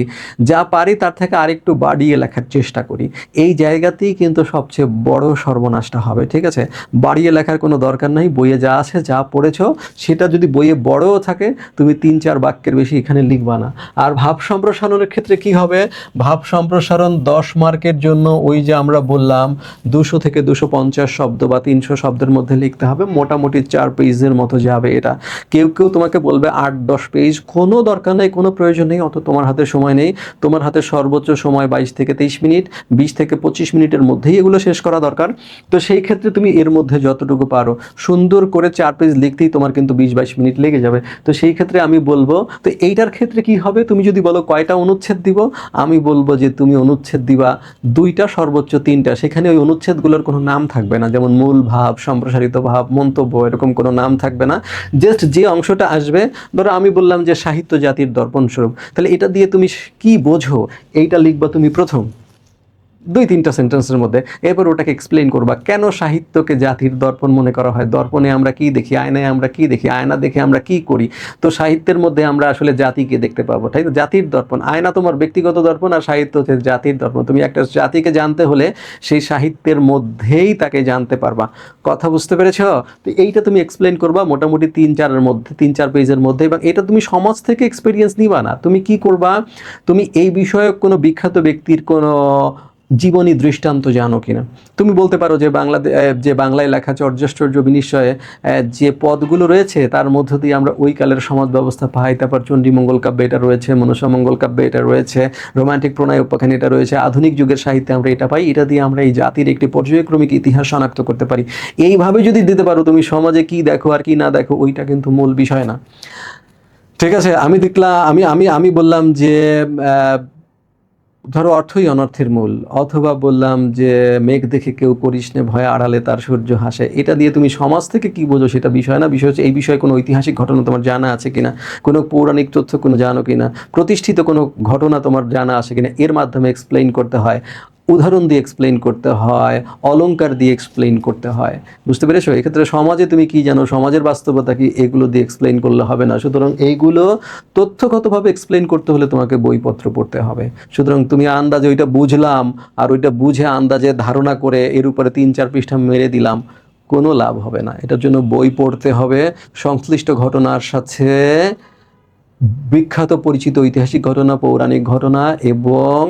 যা পারি তার থেকে আরেকটু বাড়িয়ে লেখার চেষ্টা করি। এই জায়গাতেই কিন্তু সবচেয়ে বড় সর্বনাশটা হবে, ঠিক আছে? বাড়িয়ে লেখার কোনো দরকার নেই, বইয়ে যা আছে যা পড়েছো সেটা যদি বইয়ে বড়ও থাকে, তুমি 3-4 বাক্যের বেশি এখানে লিখবা না। আর ভাব সম্প্রসারণের ক্ষেত্রে কি হবে, ভাব সম্প্রসারণ 10 মার্কের জন্য ওই যে আমরা বললাম 200 থেকে 250 শব্দ বা 300 শব্দের মধ্যে লিখতে হবে, মোটামুটি 4 পেজের মতো যাবে এটা। কেউ কেউ তোমাকে বলবে 8-10 পেজ, কোনো দরকার নেই, কোনো প্রয়োজন নেই, অত তোমার হাতে সময় নেই। তোমার হাতে সর্বোচ্চ সময় 22 থেকে 23 মিনিট, 20 থেকে 25 মিনিটের মধ্যেই এগুলো শেষ করা দরকার। তো সেই ক্ষেত্রে তুমি এর মধ্যে যতটুকু পারো সুন্দর করে 4 পেজ লিখতেই তোমার কিন্তু 20-22 মিনিট লেগে যাবে। তো সেই ক্ষেত্রে আমি বলবো, তো এইটার ক্ষেত্রে কি হবে, তুমি যদি বলো কয়টা অনুচ্ছেদ দিব, আমি বলবো যে তুমি অনুচ্ছেদ দিবা 2টা, সর্বোচ্চ 3টা। সেখানে ওই অনুচ্ছেদগুলোর কোনো নাম থাকবে না, যেমন মূল ভাব, সম্প্রসারিত ভাব, মন্তব্য, এরকম কোনো নাম থাকবে না। জাস্ট যে অংশটা আসবে, ধরো আমি বললাম যে সাহিত্য জাতির দর্পণ স্বরূপ, তাহলে এটা দিয়ে তুমি কি বোঝো এইটা লিখবা তুমি প্রথম 2-3টা সেন্টেন্সের মধ্যে। এরপর ওটাকে এক্সপ্লেইন করবা কেন সাহিত্যকে জাতির দর্পণ মনে করা হয়। দর্পণে আমরা কি দেখি, আয়নায় আমরা কি দেখি, আয়না দেখে আমরা কি করি। তো সাহিত্যের মধ্যে আমরা আসলে জাতিকে দেখতে পাবো, তাই তো? জাতির দর্পণ, আয়না তোমার ব্যক্তিগত দর্পণ, আর সাহিত্য হচ্ছে জাতির দর্পণ। তুমি একটা জাতিকে জানতে হলে সেই সাহিত্যের মধ্যেই তাকে জানতে পারবা। কথা বুঝতে পেরেছ? তো এইটা তুমি এক্সপ্লেইন করবা মোটামুটি 3-4-এর মধ্যে, 3-4 পেজের মধ্যে। এবং এটা তুমি সমাজ থেকে এক্সপিরিয়েন্স নিবা না, তুমি কি করবা, তুমি এই বিষয়ে কোনো বিখ্যাত ব্যক্তির কোনো জীবনী দৃষ্টান্ত জানো কিনা। তুমি বলতে পারো যে যে বাংলায় লেখা চর্যাশ্চর্য বিনিশ্চয়ে যে পদগুলো রয়েছে তার মধ্য দিয়ে আমরা ওই কালের সমাজ ব্যবস্থা পাই। তারপর চণ্ডীমঙ্গল কাব্যে এটা রয়েছে, মনসা মঙ্গল কাব্যে এটা রয়েছে, রোমান্টিক প্রণয় উপাখ্যান এটা রয়েছে, আধুনিক যুগের সাহিত্যে আমরা এটা পাই। এটা দিয়ে আমরা এই জাতির একটি পর্যায়ক্রমিক ইতিহাস শনাক্ত করতে পারি। এইভাবে যদি দিতে পারো, তুমি সমাজে কি দেখো আর কি না দেখো ওইটা কিন্তু মূল বিষয় না, ঠিক আছে? আমি দেখলাম, আমি বললাম যে ধরো অর্থই অনর্থের মূল, অথবা বললাম যে মেঘ দেখে কেউ করিস নে ভয়ে আড়ালে তার সূর্য হাসে। এটা দিয়ে তুমি সমাজ থেকে কি বোঝো সেটা বিষয় না, বিষয় হচ্ছে এই বিষয়ে কোনো ঐতিহাসিক ঘটনা তোমার জানা আছে কিনা, কোনো পৌরাণিক তথ্য কোনো জানো কিনা, প্রতিষ্ঠিত কোনো ঘটনা তোমার জানা আছে কিনা। এর মাধ্যমে এক্সপ্লেইন করতে হয়, উদাহরণ দিয়ে এক্সপ্লেইন করতে হয়, অলংকার দিয়ে এক্সপ্লেইন করতে হয়। বুঝতে পেরেছো? এক্ষেত্রে সমাজে তুমি কি জানো, সমাজের বাস্তবতা কি, এগুলো দিয়ে এক্সপ্লেইন করলে হবে না। সুতরাং এইগুলো তথ্যগতভাবে এক্সপ্লেইন করতে হলে তোমাকে বইপত্র পড়তে হবে। সুতরাং তুমি আন্দাজে ওইটা বুঝলাম আর ওইটা বুঝে আন্দাজে ধারণা করে এর উপরে 3-4 পৃষ্ঠা মেরে দিলাম, কোনো লাভ হবে না। এটার জন্য বই পড়তে হবে, সংশ্লিষ্ট ঘটনার সাথে বিখ্যাত পরিচিত ঐতিহাসিক ঘটনা, পৌরাণিক ঘটনা এবং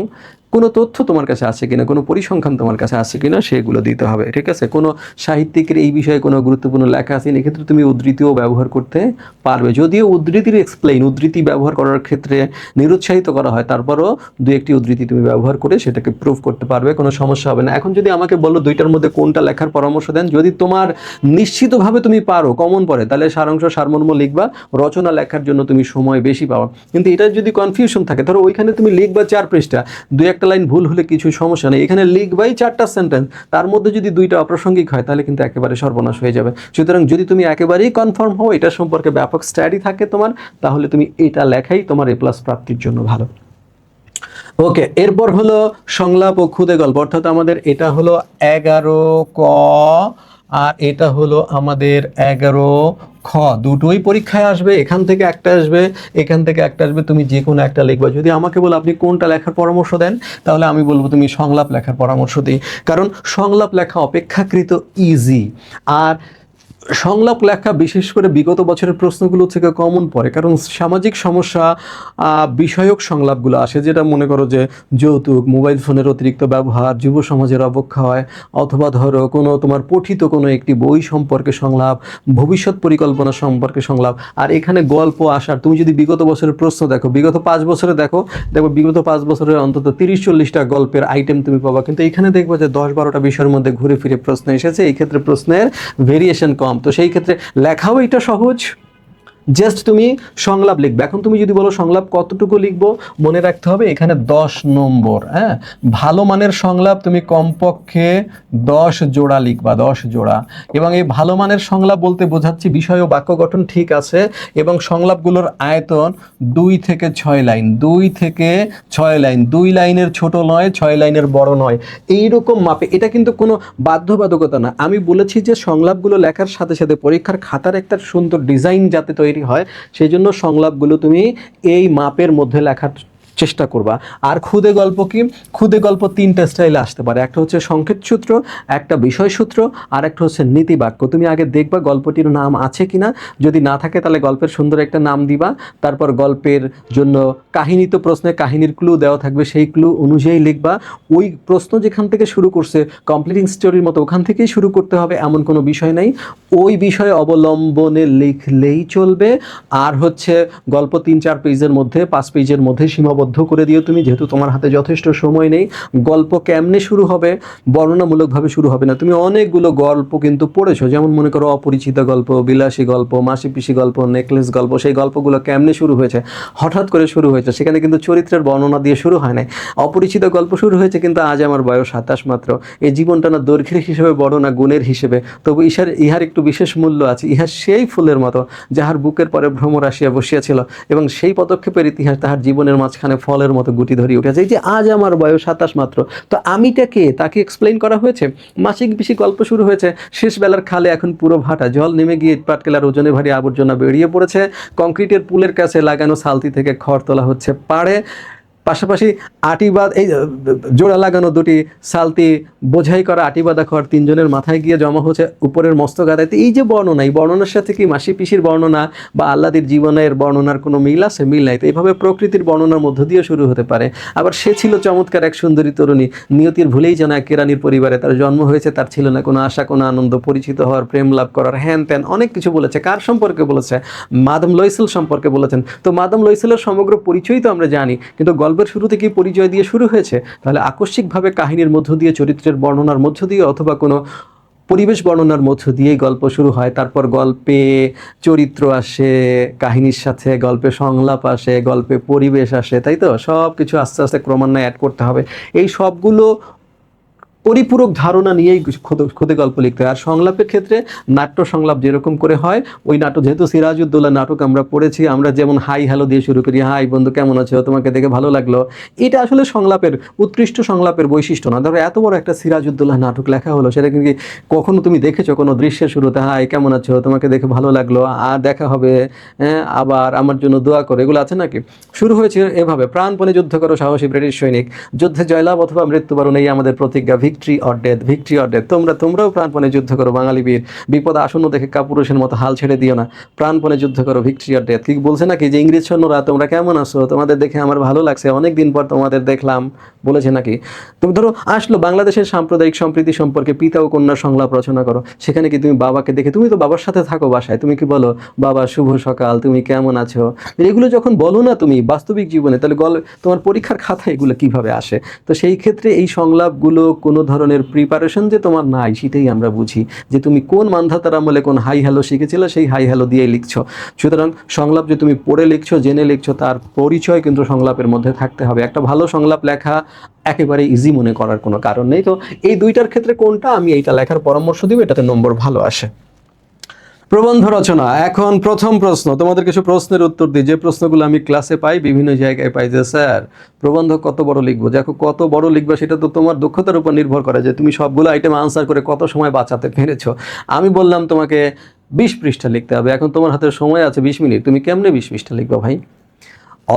কোনো তথ্য তোমার কাছে আছে কিনা, কোনো পরিসংখ্যান তোমার কাছে আছে কিনা সেগুলো দিতে হবে, ঠিক আছে? কোনো সাহিত্যিকের এই বিষয়ে কোনো গুরুত্বপূর্ণ লেখা আছে, এক্ষেত্রে তুমি উদ্ধৃতিও ব্যবহার করতে পারবে। যদিও উদ্ধৃতি ব্যবহার করার ক্ষেত্রে নিরুৎসাহিত করা হয়, তারপরও 2-1টি উদ্ধৃতি তুমি ব্যবহার করে সেটাকে প্রুফ করতে পারবে, কোনো সমস্যা হবে না। এখন যদি আমাকে বলো 2টার মধ্যে কোনটা লেখার পরামর্শ দেন, যদি তোমার নিশ্চিতভাবে তুমি পারো, কমন পড়ে, তাহলে সারাংশ সারমর্ম লিখবা। রচনা লেখার জন্য তুমি সময় বেশি পাওয়া। কিন্তু এটা যদি কনফিউশন থাকে, ধরো ওইখানে তুমি লিখবা 4 পৃষ্ঠা, 2-1টা লাইন ভুল হলে কিছু সমস্যা নেই, এখানে লিখবাই 4টা সেন্টেন্স, তার মধ্যে যদি 2টা অপ্রাসঙ্গিক হয় তাহলে কিন্তু একেবারে সর্বনাশ হয়ে যাবে। সুতরাং যদি তুমি একেবারেই কনফার্ম হও, এটা সম্পর্কে ব্যাপক স্টাডি থাকে তোমার, তাহলে তুমি এটা লেখাই তোমার A+ প্রাপ্তির জন্য ভালো। ওকে, এরপর হলো সংলাপ ও খুদে গল্প, অর্থাৎ আমাদের এটা হলো 11 ক আর এটা হলো আমাদের 11 খ। দুটোই পরীক্ষায় আসবে, এখান থেকে একটা আসবে, এখান থেকে একটা আসবে, তুমি যে কোনো একটা লিখবা। যদি আমাকে বলো আপনি কোনটা লেখার পরামর্শ দেন, তাহলে আমি বলবো তুমি সংলাপ লেখার পরামর্শ দিই, কারণ সংলাপ লেখা অপেক্ষাকৃত ইজি। আর সংলাপ লেখা বিশেষ করে বিগত বছরের প্রশ্নগুলো থেকে কমন পড়ে, কারণ সামাজিক সমস্যা বিষয়ক সংলাপগুলো আসে, যেটা মনে করো যে যৌতুক, মোবাইল ফোনের অতিরিক্ত ব্যবহার, যুব সমাজের অবক্ষয়, অথবা ধরো কোনো তোমার পঠিত কোনো একটি বই সম্পর্কে সংলাপ, ভবিষ্যৎ পরিকল্পনা সম্পর্কে সংলাপ। আর এখানে গল্প আসার, তুমি যদি বিগত বছরের প্রশ্ন দেখো, বিগত 5 বছরে দেখো বিগত 5 বছরের অন্তত 30-40টা গল্পের আইটেম তুমি পাবা, কিন্তু এখানে দেখবো যে 10-12টা বিষয়ের মধ্যে ঘুরে ফিরে প্রশ্ন এসেছে। এই ক্ষেত্রে প্রশ্নের ভেরিয়েশন কম, তো সেই ক্ষেত্রে লেখাও এটা সহজ, জাস্ট তুমি সংলাপ লিখবে। এখন তুমি যদি বলো সংলাপ কতটুকু লিখবো, মনে রাখতে হবে এখানে 10 নম্বর। হ্যাঁ, ভালো মানের সংলাপ তুমি কমপক্ষে 10 জোড়া লিখবা, 10 জোড়া। এবং এই ভালো মানের সংলাপ বলতে বোঝাচ্ছি বিষয় ও বাক্য গঠন ঠিক আছে, এবং সংলাপগুলোর আয়তন 2 থেকে 6 লাইন, 2 থেকে 6 লাইন, 2 লাইনের ছোট নয়, 6 লাইনের বড় নয়, এইরকম মাপে। এটা কিন্তু কোনো বাধ্যবাধকতা না। আমি বলেছি যে সংলাপগুলো লেখার সাথে সাথে পরীক্ষার খাতার একটা সুন্দর ডিজাইন যাতে তৈরি হয়, সেই জন্য সংলাপগুলো তুমি এই মাপের মধ্যে লেখার চেষ্টা করবা। আর খুদে গল্প কি? খুদে গল্প 3টা স্টাইলে আসতে পারে, একটা হচ্ছে সংক্ষেপ সূত্র, একটা বিষয় সূত্র, আর একটা হচ্ছে নীতি বাক্য। তুমি আগে দেখবা গল্পটির নাম আছে কিনা, যদি না থাকে তাহলে গল্পের সুন্দর একটা নাম দিবা, তারপর গল্পের জন্য কাহিনী, তো প্রশ্নে কাহিনীর ক্লু দেওয়া থাকবে, সেই ক্লু অনুযায়ী লিখবা। ওই প্রশ্ন যেখান থেকে শুরু করছে কমপ্লিটিং স্টোরির মতো ওখান থেকেই শুরু করতে হবে, এমন কোনো বিষয় নাই, ওই বিষয়ে অবলম্বনে লিখলেই চলবে। আর হচ্ছে গল্প 3-4 পেজের মধ্যে, 5 পেজের মধ্যে সীমাবদ্ধ করে দিও তুমি, যেহেতু তোমার হাতে যথেষ্ট সময় নেই। গল্প কেমনে শুরু হবে? বর্ণনামূলকভাবে শুরু হবে না। তুমি অনেকগুলো গল্প কিন্তু পড়েছো, যেমন মনে করো অপরিচিত গল্প, বিলাসী গল্প, মাসি পিসি গল্প, নেকলেস গল্প। সেই গল্পগুলো কেমনে শুরু হয়েছে? হঠাৎ করে শুরু হয়েছে, সেখানে কিন্তু চরিত্রের বর্ণনা দিয়ে শুরু হয় নাই। অপরিচিত গল্প শুরু হয়েছে কিন্তু আজ আমার বয়স 27 মাত্র, এই জীবনটা না দৈর্ঘ্যের হিসেবে বড় না গুণের হিসেবে, তবু ইহার একটু বিশেষ মূল্য আছে। ইহা সেই ফুলের মতো যাহার বুকের পরে ভ্রমর আসিয়া বসিয়াছিল, এবং সেই পদক্ষেপের ইতিহাস তাহার জীবনের মাঝখানে ফলের মতো গুটি ধরিয়ে উঠেছে। এই যে আজ আমার বয়স 27 মাত্র, তো আমিটা কে তাকে এক্সপ্লেইন করা হয়েছে। মাসিক পিসি গল্প শুরু হয়েছে, শেষ বেলার খালে এখন পুরো ভাটা, জল নেমে গিয়ে পাটকেলার ওজনে ভারী আবর্জনা বেরিয়ে পড়েছে, কংক্রিটের পুলের কাছে লাগানো সালতি থেকে খড় তোলা হচ্ছে পাড়ে, পাশাপাশি আটিবাদ, এই জোড়া লাগানো 2টি সালতি বোঝাই করা আটিবাদা খড় 3 জনের মাথায় গিয়ে জমা হচ্ছে উপরের মস্তক আদায়তে। এই যে বর্ণনা, এই বর্ণনার সাথে কি মাসি পিসির বর্ণনা বা আল্লাদির জীবনের বর্ণনার কোনো মিল আছে? মিল নাই। তো এইভাবে প্রকৃতির বর্ণনার মধ্য দিয়ে শুরু হতে পারে। আবার সে ছিল চমৎকার এক সুন্দরী তরুণী, নিয়তির ভুলেই যেন এক কেরানির পরিবারে তার জন্ম হয়েছে, তার ছিল না কোনো আশা, কোনো আনন্দ, পরিচিত হওয়ার, প্রেম লাভ করার, হ্যান ত্যান অনেক কিছু বলেছে। কার সম্পর্কে বলেছে? মাদাম লয়সেল সম্পর্কে বলেছেন। তো মাদাম লয়সেলের সমগ্র পরিচয় তো আমরা জানি, কিন্তু গল্পের শুরুতে কি পরিচয় দিয়ে শুরু হয়েছে? তাহলে আকস্মিকভাবে কাহিনীর মধ্য দিয়ে, চরিত্রের বর্ণনার মধ্য দিয়ে, অথবা কোনো পরিবেশ বর্ণনার মধ্য দিয়েই গল্প শুরু হয়। তারপর গল্পে চরিত্র আসে কাহিনীর সাথে, গল্পে সংলাপ আসে, গল্পে পরিবেশ আসে, তাই তো? সব কিছু আস্তে আস্তে ক্রমান্বয়ে অ্যাড করতে হবে। এই সবগুলো পরিপূরক ধারণা নিয়েই খুদে গল্প লিখতে হয়। আর সংলাপের ক্ষেত্রে নাট্য সংলাপ যেরকম করে হয়, ওই নাটক, যেহেতু সিরাজউদ্দৌলা নাটক আমরা পড়েছি, আমরা যেমন হাই হ্যালো দিয়ে শুরু করি, হাই বন্ধু কেমন আছো, তোমাকে দেখে ভালো লাগলো, এটা আসলে সংলাপের উৎকৃষ্ট সংলাপের বৈশিষ্ট্য না। ধরো এত বড় একটা সিরাজউদ্দৌলা নাটক লেখা হলো, সেটা কিন্তু কখনো তুমি দেখেছো কোনো দৃশ্যের শুরুতে হাই কেমন আছো, তোমাকে দেখে ভালো লাগলো, আর দেখা হবে, আবার আমার জন্য দোয়া করো, এগুলো আছে নাকি? শুরু হয়েছে এভাবে, প্রাণপণে যুদ্ধ করো সাহসী ব্রিটিশ সৈনিক, যুদ্ধে জয়লাভ অথবা মৃত্যুবরণ, এই আমাদের প্রতিজ্ঞা, victory or death, victory or death. তোমরাও প্রাণপণে যুদ্ধ করো বাঙালি বীর, বিপদ আসন্ন দেখে কাপুরুষের মতো হাল ছেড়ে দিও না, প্রাণপণে যুদ্ধ করো, ভিক্টরি অর ডেথ। কি বলছে নাকি যে ইংরেজ সৈন্যরা তোমরা কেমন আছো, তোমাদের দেখে আমার ভালো লাগছে, অনেকদিন পর তোমাদের দেখলাম, বলেছে নাকি? তুমি ধরো আসলো বাংলাদেশের সাম্প্রদায়িক সম্প্রীতি সম্পর্কে পিতা ও কন্যার সংলাপ রচনা করো, সেখানে কি তুমি বাবাকে দেখে, তুমি তো বাবার সাথে থাকো বাসায়, তুমি কি বলো বাবা শুভ সকাল, তুমি কেমন আছো? এগুলো যখন বলো না তুমি বাস্তবিক জীবনে, তাহলে তোমার পরীক্ষার খাতায় এগুলো কিভাবে আসে? তো সেই ক্ষেত্রে এই সংলাপগুলো কোনো ধরনের প্রিপারেশন যে তোমার নাই, সেটাই আমরা বুঝি যে তুমি কোন মান্ধাতার আমলে কোন হাই হ্যালো শিখেছিলে, সেই হাই হ্যালো দিয়েই লিখছো। সুতরাং সংলাপ যে তুমি পড়ে লিখছো, জেনে লিখছো, তার পরিচয় কিন্তু সংলাপের মধ্যে থাকতে হবে। একটা ভালো সংলাপ লেখা একেবারে ইজি মনে করার কোনো কারণ নেই। তো এই দুইটার ক্ষেত্রে কোনটা আমি এইটা লেখার পরামর্শ দিব, এটাতে নম্বর ভালো আসে। প্রবন্ধ রচনা। এখন প্রথম প্রশ্ন, তোমাদের কিছু প্রশ্নের উত্তর দিই, যে প্রশ্নগুলো আমি ক্লাসে পাই, বিভিন্ন জায়গায় পাই, যে স্যার প্রবন্ধ কত বড় লিখবো। দেখো কত বড় লিখবে সেটা তো তোমার দক্ষতার উপর নির্ভর করে, যে তুমি সবগুলো আইটেম আনসার করে কত সময় বাঁচাতে পেরেছো। আমি বললাম তোমাকে 20 পৃষ্ঠা লিখতে হবে, এখন তোমার হাতে সময় আছে 20 মিনিট, তুমি কেমনে 20 পৃষ্ঠা লিখবে ভাই?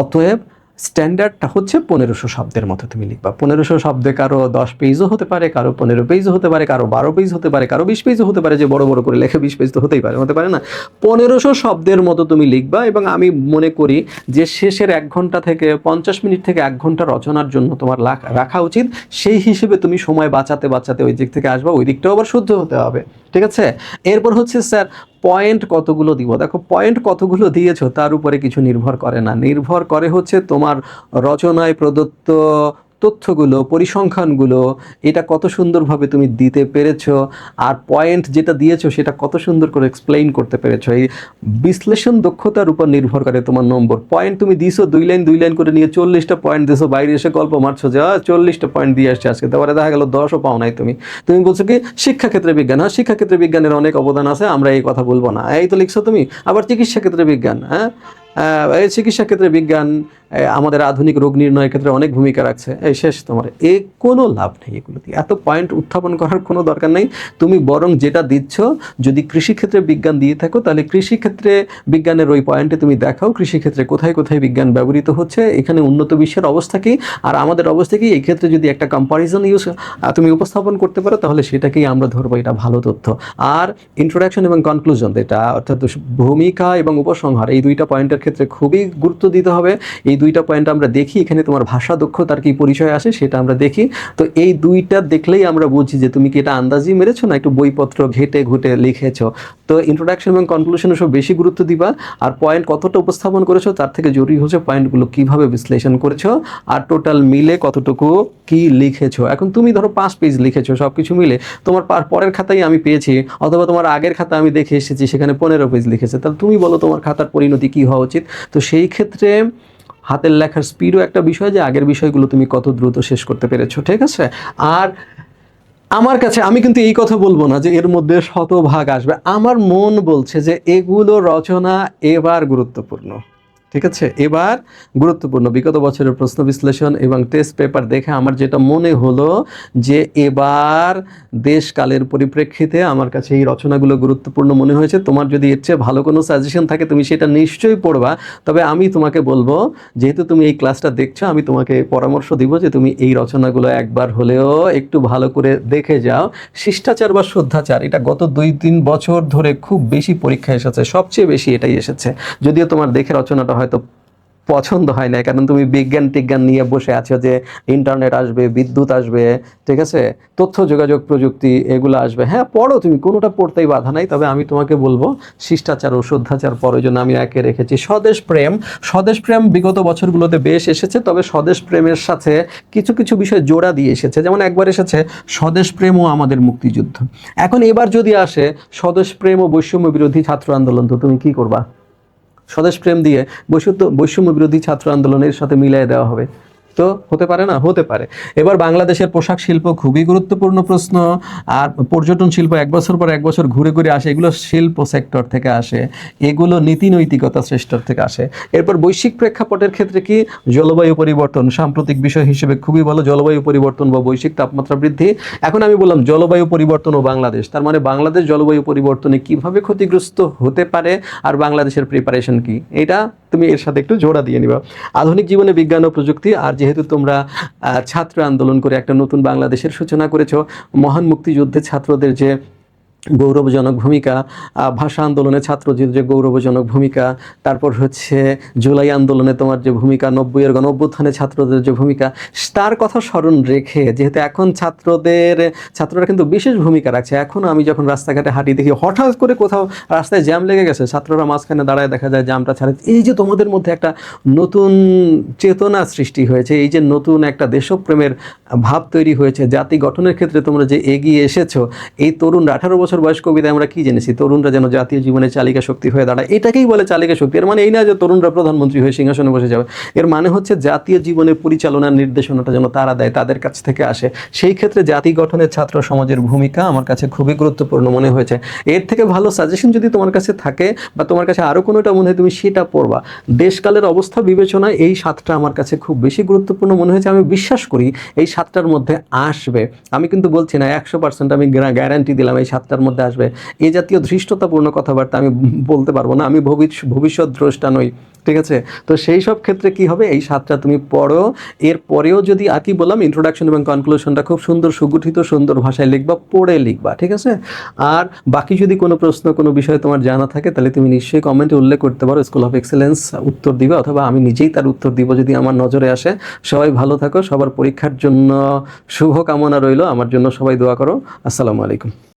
অতএব স্ট্যান্ডার্ডটা হচ্ছে 1500 শব্দের মতো তুমি লিখবা। 1500 শব্দে কারো 10 পেজও হতে পারে, কারো 15 পেজও হতে পারে, কারো 12 পেজ হতে পারে, কারো 20 পেজও হতে পারে, যে বড় বড় করে লেখে 20 পেজ তো হতেই পারে, হতে পারে না? 1500 শব্দের মতো তুমি লিখবা, এবং আমি মনে করি যে শেষের 1 ঘন্টা থেকে 50 মিনিট থেকে 1 ঘন্টা রচনার জন্য তোমার রাখা উচিত। সেই হিসেবে তুমি সময় বাঁচাতে বাঁচাতে ওই দিক থেকে আসবা, ওই দিকটাও আবার শুদ্ধ হতে হবে, ঠিক আছে? এরপর হচ্ছে স্যার পয়েন্ট কতগুলো দিব। দেখো পয়েন্ট কতগুলো দিয়েছো তার উপরে কিছু নির্ভর করে না, নির্ভর করে হচ্ছে তোমার রচনায় প্রদত্ত তথ্যগুলো, পরিসংখ্যানগুলো, এটা কত সুন্দরভাবে তুমি দিতে পেরেছো, আর পয়েন্ট যেটা দিয়েছো সেটা কত সুন্দর করে এক্সপ্লেইন করতে পেরেছো। এই বিশ্লেষণ দক্ষতার উপর নির্ভর করে তোমার নম্বর। পয়েন্ট তুমি দিছো 2 লাইন 2 লাইন করে নিয়ে 40টা পয়েন্ট দিছো, বাইরে এসে গল্প মারছো যে 40টা পয়েন্ট দিয়ে আসছে আজকে, তারপরে দেখা গেল 10ও পাও নাই তুমি। তুমি বলছো কি শিক্ষাক্ষেত্রে বিজ্ঞান, হ্যাঁ শিক্ষাক্ষেত্রে বিজ্ঞানের অনেক অবদান আছে, আমরা এই কথা বলবো না, এই তো লিখছো তুমি। আবার চিকিৎসা ক্ষেত্রে বিজ্ঞান, হ্যাঁ এই চিকিৎসা ক্ষেত্রে বিজ্ঞান আমাদের আধুনিক রোগ নির্ণয়ের ক্ষেত্রে অনেক ভূমিকা রাখছে, এই শেষ তোমার। কোনো লাভ নেই এগুলো দিয়ে, এত পয়েন্ট উত্থাপন করার কোনো দরকার নেই। তুমি বরং যেটা দিচ্ছ, যদি কৃষিক্ষেত্রে বিজ্ঞান দিয়ে থাকো তাহলে কৃষিক্ষেত্রে বিজ্ঞানের ওই পয়েন্টে তুমি দেখাও কৃষিক্ষেত্রে কোথায় কোথায় বিজ্ঞান ব্যবহৃত হচ্ছে, এখানে উন্নত বিশ্বের অবস্থা কী আর আমাদের অবস্থা কী, এই ক্ষেত্রে যদি একটা কম্পারিজন তুমি উপস্থাপন করতে পারো তাহলে সেটাকেই আমরা ধরবো এটা ভালো তথ্য। আর ইন্ট্রোডাকশন এবং কনক্লুশন, এটা অর্থাৎ ভূমিকা এবং উপসংহার, এই 2টা পয়েন্টের ক্ষেত্রে খুবই গুরুত্ব দিতে হবে। এই 2টা পয়েন্ট আমরা দেখি, এখানে তোমার ভাষা দক্ষতার কি পরিচয় আসে সেটা আমরা দেখি। তো এই 2টা দেখলেই আমরা বুঝি যে তুমি কি এটা আন্দাজি মেরেছো না একটু বইপত্র ঘেটে ঘুটে লিখেছো। তো ইন্ট্রোডাকশন এবং কনক্লুশনে সব বেশি গুরুত্ব দিবা, আর পয়েন্ট কতটা উপস্থাপন করেছো তার থেকে জরুরি হচ্ছে পয়েন্টগুলো কিভাবে বিশ্লেষণ করেছো, আর টোটাল মিলে কতটুকু কি লিখেছো। এখন তুমি ধরো 5 পেজ লিখেছো সব কিছু মিলে, তোমার পরের খাতায় আমি পেয়েছি, অথবা তোমার আগের খাতা আমি দেখে এসেছি সেখানে 15 পেজ লিখেছে, তাহলে তুমি বলো তোমার খাতার পরিণতি কী হওয়া উচিত। তো সেই ক্ষেত্রে হাতের লেখার স্পিডও একটা বিষয়, যে আগের বিষয়গুলো তুমি কত দ্রুত শেষ করতে পেরেছো, ঠিক আছে? আর আমার কাছে, আমি কিন্তু এই কথা বলবো না যে এর মধ্যে শতভাগ আসবে, আমার মন বলছে যে এগুলো রচনা এবার গুরুত্বপূর্ণ, ঠিক আছে? এবার গুরুত্বপূর্ণ। বিগত বছরের প্রশ্ন বিশ্লেষণ এবং টেস্ট পেপার দেখে আমার যেটা মনে হলো যে এবার দেশকালের পরিপ্রেক্ষিতে আমার কাছে এই রচনাগুলো গুরুত্বপূর্ণ মনে হয়েছে। তোমার যদি এর চেয়ে ভালো কোনো সাজেশন থাকে তুমি সেটা নিশ্চয়ই পড়বা, তবে আমি তোমাকে বলবো যেহেতু তুমি এই ক্লাসটা দেখছো, আমি তোমাকে পরামর্শ দিব যে তুমি এই রচনাগুলো একবার হলেও একটু ভালো করে দেখে যাও। শিষ্টাচার বা শ্রদ্ধাচার, এটা গত 2-3 বছর ধরে খুব বেশি পরীক্ষা এসেছে, সবচেয়ে বেশি এটাই এসেছে, যদিও তোমার দেখে রচনাটা হয়তো পছন্দ হয় না, কারণ তুমি বিজ্ঞান টিজ্ঞান নিয়ে বসে আছো যে ইন্টারনেট আসবে, বিদ্যুৎ আসবে, ঠিক আছে, তথ্য যোগাযোগ প্রযুক্তি এগুলো আসবে। হ্যাঁ পড়ো, তুমি কোনোটা পড়তেই বাধা নাই, তবে আমি তোমাকে বলবো শিষ্টাচার ও শ্রদ্ধাচার প্রয়োজন। আমি একে রেখেছি স্বদেশ প্রেম। স্বদেশ প্রেম বিগত বছরগুলোতে বেশ এসেছে, তবে স্বদেশ প্রেমের সাথে কিছু কিছু বিষয় জোড়া দিয়ে এসেছে, যেমন একবার এসেছে স্বদেশ প্রেম ও আমাদের মুক্তিযুদ্ধ। এখন এবার যদি আসে স্বদেশ প্রেম ও বৈষম্য বিরোধী ছাত্র আন্দোলন, তো তুমি কি করবা? স্বদেশ প্রেম দিয়ে বৈষম্য বিরোধী ছাত্র আন্দোলনের সাথে মিলিয়ে দেওয়া হবে, তো হতে পারে না? হতে পারে। এবার বাংলাদেশের পোশাক শিল্প খুবই গুরুত্বপূর্ণ প্রশ্ন, আর পর্যটন শিল্প 1 বছর পর 1 বছর ঘুরে ঘুরে আসে, এগুলো শিল্প সেক্টর থেকে আসে, এগুলো নীতি নৈতিকতা শ্রেষ্ঠর থেকে আসে। এরপর বৈশ্বিক প্রেক্ষাপটের ক্ষেত্রে কি জলবায়ু পরিবর্তন সাম্প্রতিক বিষয় হিসেবে খুবই ভালো, জলবায়ু পরিবর্তন বা বৈশ্বিক তাপমাত্রা বৃদ্ধি। এখন আমি বললাম জলবায়ু পরিবর্তন ও বাংলাদেশ, তার মানে বাংলাদেশ জলবায়ু পরিবর্তনে কিভাবে ক্ষতিগ্রস্ত হতে পারে আর বাংলাদেশের প্রিপারেশন কি, এটা তুমি এর সাথে একটু জোড়া দিয়ে নিবা। আধুনিক জীবনে বিজ্ঞান ও প্রযুক্তি, আর যেহেতু তোমরা ছাত্র আন্দোলন করে একটা নতুন বাংলাদেশের সূচনা করেছো, মহান মুক্তিযুদ্ধে ছাত্রদের যে গৌরবজনক ভূমিকা, ভাষা আন্দোলনে ছাত্রদের যে গৌরবজনক ভূমিকা, তারপর হচ্ছে জুলাই আন্দোলনে তোমার যে ভূমিকা, 90-এর গণঅভ্যুত্থানে ছাত্রদের যে ভূমিকা, তার কথা স্মরণ রেখে, যেহেতু এখন ছাত্ররা কিন্তু বিশেষ ভূমিকা রাখছে। এখন আমি যখন রাস্তাঘাটে হাঁটি দেখি হঠাৎ করে কোথাও রাস্তায় জ্যাম লেগে গেছে, ছাত্ররা মাঝখানে দাঁড়ায়, দেখা যায় জ্যামটা ছাড়ে। এই যে তোমাদের মধ্যে একটা নতুন চেতনা সৃষ্টি হয়েছে, এই যে নতুন একটা দেশপ্রেমের ভাব তৈরি হয়েছে, জাতি গঠনের ক্ষেত্রে তোমরা যে এগিয়ে এসেছো, এই তরুণরা 18 বছর বয়স কবিতায় আমরা কি জেনেছি, তরুণরা যেন জাতীয় জীবনে চালিকা শক্তি হয়ে দাঁড়ায়, এটাকেই বলে চালিকা শক্তি। এর মানে এই না যে তরুণরা প্রধানমন্ত্রী হয়ে সিংহাসনে বসে যাবে, এর মানে হচ্ছে জাতীয় জীবনের পরিচালনার নির্দেশনাটা যেন তারা দেয়, তাদের কাছ থেকে আসে। সেই ক্ষেত্রে জাতি গঠনের ছাত্র সমাজের ভূমিকা আমার কাছে খুবই গুরুত্বপূর্ণ মনে হয়েছে। এর থেকে ভালো সাজেশন যদি তোমার কাছে থাকে বা তোমার কাছে আরও কোনোটা মনে হয় তুমি সেটা পড়বা। দেশকালের অবস্থা বিবেচনায় এই 7টা আমার কাছে খুব বেশি গুরুত্বপূর্ণ মনে হয়েছে। আমি বিশ্বাস করি এই 7টার মধ্যে আসবে, আমি কিন্তু বলছি না 100%, আমি গ্যারান্টি দিলাম এই 7টার মধ্যে আসবে। এই জাতীয় ধৃষ্টতাপূর্ণ কথাবার্তা আমি বলতে পারবো না, আমি ভবিষ্যৎ দ্রষ্টা নই, ঠিক আছে? তো সেই সব ক্ষেত্রে কি হবে, এই 7টা তুমি পড়ো। এরপরেও যদি আর কি বললাম, ইন্ট্রোডাকশন এবং কনক্লুশনটা খুব সুন্দর সুগঠিত সুন্দর ভাষায় লিখবা, পড়ে লিখবা, ঠিক আছে? আর বাকি যদি কোনো প্রশ্ন কোনো বিষয়ে তোমার জানা থাকে তাহলে তুমি নিশ্চয়ই কমেন্টে উল্লেখ করতে পারো, স্কুল অফ এক্সেলেন্স উত্তর দিবে, অথবা আমি নিজেই তার উত্তর দিব যদি আমার নজরে আসে। সবাই ভালো থাকো, সবার পরীক্ষার জন্য শুভ কামনা রইল, আমার জন্য সবাই দোয়া করো। আসসালামু আলাইকুম।